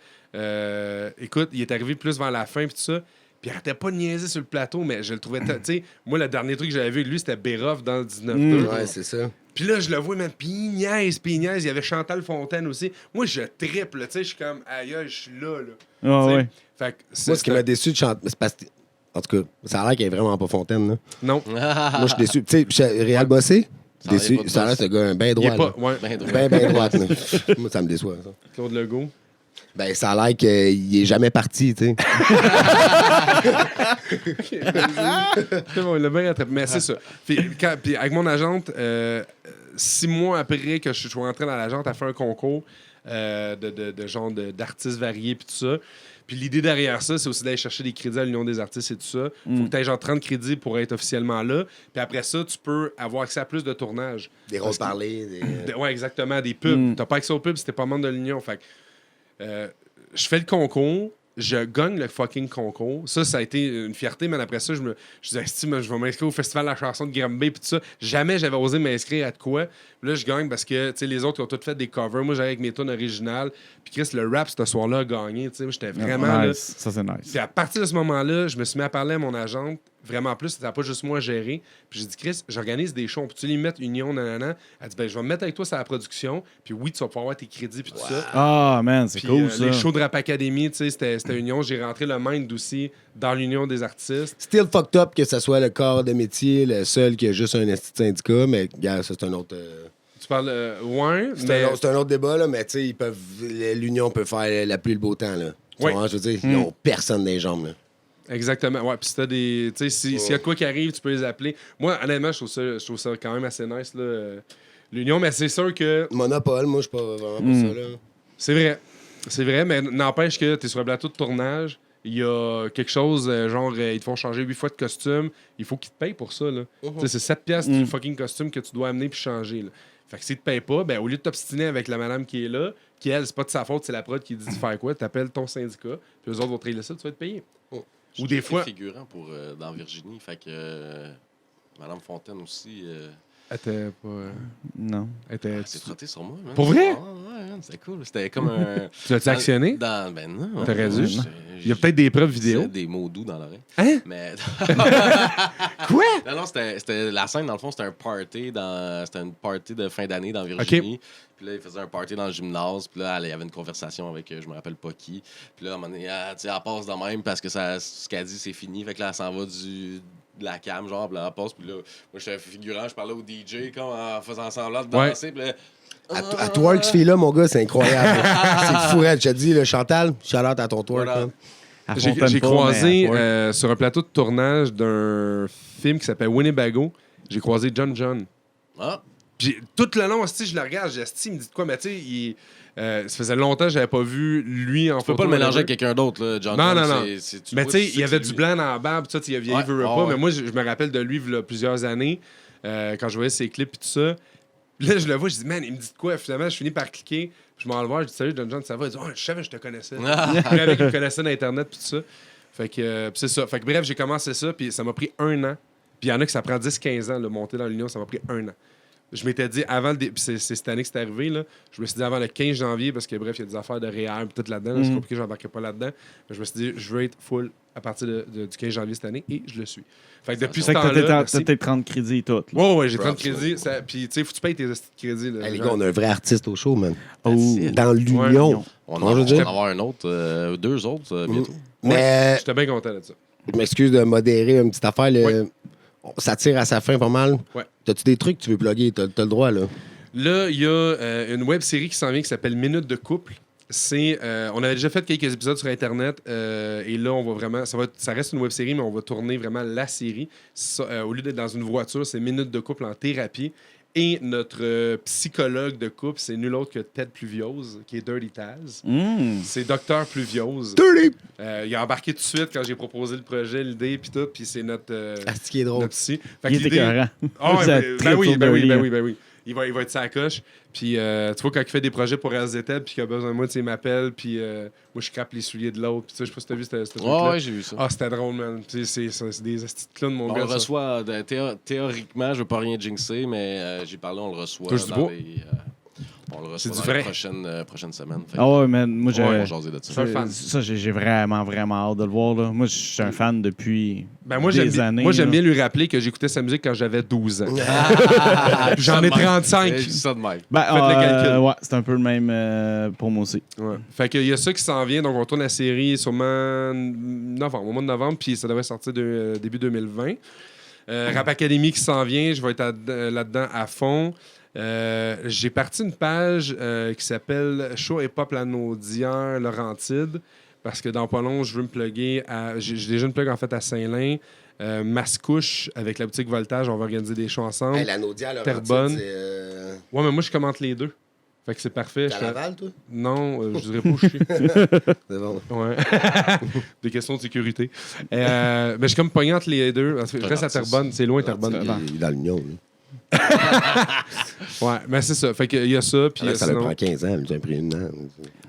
Écoute, il est arrivé plus vers la fin puis tout ça. Puis il arrêtait pas de niaiser sur le plateau, mais je le trouvais... Tu sais, moi, le dernier truc que j'avais vu avec lui, c'était Béroff dans le 19-2. Ouais, c'est ça. Puis là, je le vois, man, puis il niaise. Il y avait Chantal Fontaine aussi. Moi, je triple, tu sais, je suis comme, aïe, je suis là. Ah, Tu sais. ouais. Fait que Moi, ce qui m'a déçu de chanter, c'est parce que. En tout cas, ça a l'air qu'il est vraiment pas Fontaine, là. Non, Moi, je suis déçu. Tu sais, Réal Bossé, Ça a l'air déçu. pas de Ça a l'air, boss. ce gars, ben il droit. est pas... Ouais, Ben drôle. Ben droite, là. Moi, ça me déçoit, ça. Claude Legault. Ben, ça a l'air qu'il est jamais parti, tu sais. C'est bon, il l'a bien rattrapé. Mais c'est ça. Puis avec mon agente, 6 mois après que je suis rentré dans l'agente, elle a fait un concours de genre d'artistes variés puis tout ça. Puis l'idée derrière ça, c'est aussi d'aller chercher des crédits à l'Union des artistes et tout ça. Faut que tu aies genre 30 crédits pour être officiellement là. Puis après ça, tu peux avoir accès à plus de tournages. Des rôles parlés. Ouais, exactement, des pubs. T'as pas accès aux pubs si t'es pas membre de l'Union. Fait que, je fais le concours, je gagne le fucking concours. Ça a été une fierté, mais après ça, je disais, estime, je vais m'inscrire au Festival de la chanson de Granby puis tout ça. Jamais j'avais osé m'inscrire à de quoi. Puis là, je gagne parce que tu sais, les autres ils ont tous fait des covers. Moi, j'allais avec mes tunes originales. Puis Chris, le rap, ce soir-là, a gagné. Tu sais, j'étais vraiment là. Nice. Ça, c'est nice. Puis à partir de ce moment-là, je me suis mis à parler à mon agente. Vraiment plus, c'était pas juste moi gérer. Puis j'ai dit, Chris, j'organise des shows. Peux-tu les mettre Union, nanana? Elle dit, ben, je vais me mettre avec toi sur la production. Puis oui, tu vas pouvoir avoir tes crédits, puis tout ça. Ah, man, c'est Puis cool, ça. les shows de Rap Academy, tu sais, c'était Union. J'ai rentré le Mind aussi dans l'Union des artistes. Still fucked up que ce soit le corps de métier, le seul qui a juste un esti de syndicat, mais gars, ça, c'est un autre. Tu parles, ouais, C'est mais un autre débat, là, mais tu sais, l'Union peut faire la pluie le beau temps, là. Tu Oui. vois, je veux dire, ils n'ont personne dans les jambes, là. exactement. Ouais, puis si t'as des. Tu sais, s'il y a de quoi qui arrive, tu peux les appeler. Moi, honnêtement, je trouve ça quand même assez nice, là, l'Union, mais c'est sûr que. Monopole, moi, je suis pas vraiment pour ça, là. C'est vrai. C'est vrai, mais n'empêche que tu es sur un plateau de tournage, il y a quelque chose, genre, ils te font changer 8 fois de costume, il faut qu'ils te payent pour ça. Là. Tu sais, c'est 7 piastres du fucking costume que tu dois amener puis changer. Là. Fait que s'ils te payent pas, ben, au lieu de t'obstiner avec la madame qui est là, qui elle, c'est pas de sa faute, c'est la prod qui dit de faire quoi, t'appelles ton syndicat, puis eux autres vont te régler ça, tu vas être payé. Ou des fois. Figurant pour, dans Virginie, fait que Madame Fontaine aussi. Elle était pas. Non. Elle était. C'est frotté sur moi. Man. Pour vrai? Ah, ouais, man, c'était cool. C'était comme un. Tu l'as-tu actionné? Ben non. T'aurais dû. J'ai- Il y a peut-être des preuves vidéo. j'ai des mots doux dans l'oreille. Hein? Mais. Quoi? Non, c'était la scène, dans le fond, c'était un party c'était une party de fin d'année dans Virginie. Puis là, il faisait un party dans le gymnase. Puis là, il y avait une conversation avec, je me rappelle pas qui. Puis là, à un moment donné, elle passe de même parce que ce qu'elle dit, c'est fini. Fait que là, elle s'en va de la cam, genre, puis là, elle passe. Puis là, moi, j'étais figurant, je parlais au DJ, comme en faisant semblant de danser. Puis là, À twerk, ce fille-là, mon gars, c'est incroyable. C'est fou, je te dis, le Chantal, shout-out à ton twerk, Voilà. man. Elle J'ai fontaine pas, croisé mais elle twerk. sur un plateau de tournage d'un film qui s'appelle Winnebago. J'ai croisé John. ah, Puis tout le long, je le regarde, j'estime, il me dit de quoi, mais tu sais, ça faisait longtemps que j'avais pas vu lui en tu peux photo. pas le mélanger avec whatever. quelqu'un d'autre, là, John. Non, John, non, non. tu Mais vois tu sais, tout de il y avait suite du lui. blanc dans la barbe, tout ça, il a vieilli, Ouais, veut ah pas. ouais. Mais moi, je me rappelle de lui, il y a plusieurs années, quand je voyais ses clips et tout ça. Puis là, je le vois, je dis, man, il me dit de quoi? Finalement, je finis par cliquer. Je m'en vais le voir, je dis, salut, John, ça va? Il dit, oh, je savais que je te connaissais. Puis avec, il me connaissait d'Internet puis tout ça. Fait que, puis c'est ça. Fait que bref, j'ai commencé ça, puis ça m'a pris 1 an. Puis il y en a que ça prend 10-15 ans, de monter dans l'Union, ça m'a pris 1 an. Je m'étais dit avant le puis c'est cette année que c'est arrivé, là, je me suis dit avant le 15 janvier, parce que bref, il y a des affaires de réel tout là-dedans. là, c'est compliqué, j'embarquerai pas là-dedans. Mais je me suis dit, je veux être full à partir du 15 janvier cette année, et je le suis. Fait que depuis ce Fait que temps-là. t'as merci. tes 30 crédits et tout. là. Ouais, j'ai 30 Bravo. crédits. Puis, tu sais, faut que tu payes tes crédits. Là, Hey, les genre. gars, on a un vrai artiste au show, man. Oh. Dans l'Union. On Moi, je veux va dire- en avoir un autre, 2 autres bientôt. Mais J'étais bien content de ça. je m'excuse de modérer une petite affaire. Ouais. Ça tire à sa fin pas mal. Ouais. T'as-tu des trucs que tu veux plugger? T'as le droit, là. Là, il y a une web série qui s'en vient qui s'appelle Minute de couple. On avait déjà fait quelques épisodes sur Internet et là, on va vraiment. Ça reste une web série, mais on va tourner vraiment la série. Au lieu d'être dans une voiture, c'est Minute de couple en thérapie. Et notre psychologue de couple, c'est nul autre que Ted Pluviose, qui est Dirty Taz. C'est Docteur Pluviose. Dirty! Il a embarqué tout de suite quand j'ai proposé le projet, l'idée, puis tout, puis c'est notre C'est qui est drôle. psy. Fait que Il était l'idée- écœurant. Ah ouais, Ça ben triple oui, ben oui, Dirty, ben hein. oui, ben oui. Il va être sa coche. Puis, tu vois, quand il fait des projets pour RZT, puis qu'il a besoin de moi, tu sais, il m'appelle, puis moi, je crappe les souliers de l'autre. Puis, tu sais, je sais pas si t'as vu ce truc-là. Ouais, j'ai vu ça. Ah, c'était drôle, man. Tu sais, c'est des astuces de clowns, mon On gars. le ça. reçoit, théoriquement, je veux pas rien jinxer, mais j'ai parlé, on le reçoit. Touche du dans bois. on le C'est reçoit du dans vrai. les prochaines semaines. Fait Ah ouais, man. Moi, que, on va j'ai. jaser de ça. C'est un fan. Ça, j'ai vraiment, vraiment hâte de le voir. Là. Moi, je suis un fan depuis Ben, moi, des années. j'aime là. bien lui rappeler que j'écoutais sa musique quand j'avais 12 ans. Ah, J'en ai 35. C'est ça de même. Ben, Faites le calcul. ouais, c'est un peu le même pour moi aussi. Ouais. Fait qu'il y a ça qui s'en vient. Donc, on tourne la série sûrement novembre, au mois de novembre, puis ça devrait sortir début 2020. Rap Academy qui s'en vient, je vais être là-dedans à fond. J'ai parti une page qui s'appelle Show et Pop Lanaudière Laurentide, parce que dans pas long, je veux me plugger à. J'ai déjà une plug en fait à Saint-Lin. Mascouche avec la boutique Voltage, on va organiser des shows ensemble. Hey, la Naudia, là, Terrebonne. c'est. Ouais, mais moi, je commente les deux. Fait que c'est parfait. T'es à Laval, toi? Non, je dirais pas où je suis. C'est bon. Ouais. Des questions de sécurité. Mais je suis comme pogné entre les deux. Parce que je reste à Terrebonne. C'est loin, Terrebonne. Il est dans l'Union, là. Ouais, mais c'est ça. Fait qu'il y a ça. Puis Ça sinon... me prend 15 ans, j'ai pris une an.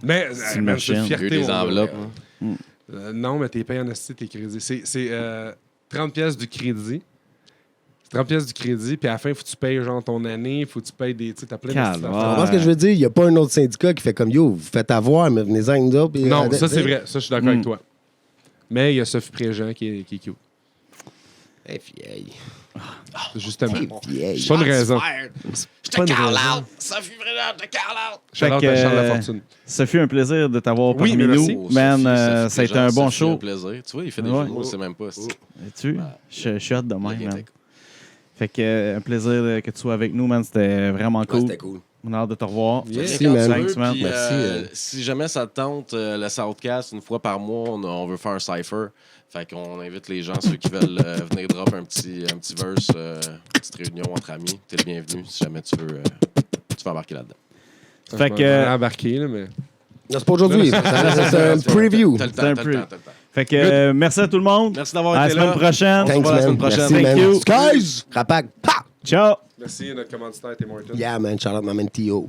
Mais une machine. fierté, J'ai eu des mon gars. enveloppes. Non, mais t'es payé en esti, tes crédits. C'est 30 pièces du crédit. 30 pièces du crédit, puis à la fin, il faut que tu payes genre ton année, il faut que tu payes des. Tu sais, t'as plein de Calme, petites ouais. Tu affaires. comprends ce que je veux dire? Il n'y a pas un autre syndicat qui fait comme yo, vous faites avoir, mais venez-en avec nous autres. puis, Non, ça c'est vrai. Ça, je suis d'accord avec Mm. toi. Mais il y a Sophie Préjean qui est cute. Hey, vieille. Justement. Hey, vieille. C'est pas une raison. Je Pas une te raison. call out! Sophie Préjean, je te call out! Shout-out Fait à que, Charles Lafortune. Ça fut un plaisir de t'avoir Oui, parmi mais merci. nous. Man, Sophie ça a été Préjean, un bon Sophie, un show. plaisir. Tu vois, il fait des Ouais. films, je sais même pas. Tu je suis hâte de même, Il man. était- Fait que un plaisir que tu sois avec nous, man. C'était vraiment Ouais, cool. c'était cool. On a hâte de te revoir. Yeah. Merci, Quand man. tu veux, Thanks, man. puis, Merci, si jamais ça te tente, le Southcast, une fois par mois, on veut faire un cypher. Fait qu'on invite les gens, ceux qui veulent venir drop un petit verse, petite réunion entre amis. T'es le bienvenu si jamais tu veux embarquer là-dedans. Fait que- embarqué, là, mais. Non, c'est pas aujourd'hui. C'est un preview. T'as le temps, C'est un t'as le pre- temps, t'as le temps. Fait que merci à tout le monde. Merci d'avoir À la été semaine là. prochaine. On se Thanks, voit la semaine man. prochaine. Merci, Thank man. you. Skies! Rapac! Pa! Ciao. Merci, notre commanditaire, Tim Horton. Yeah, man. Shout out my man T.O.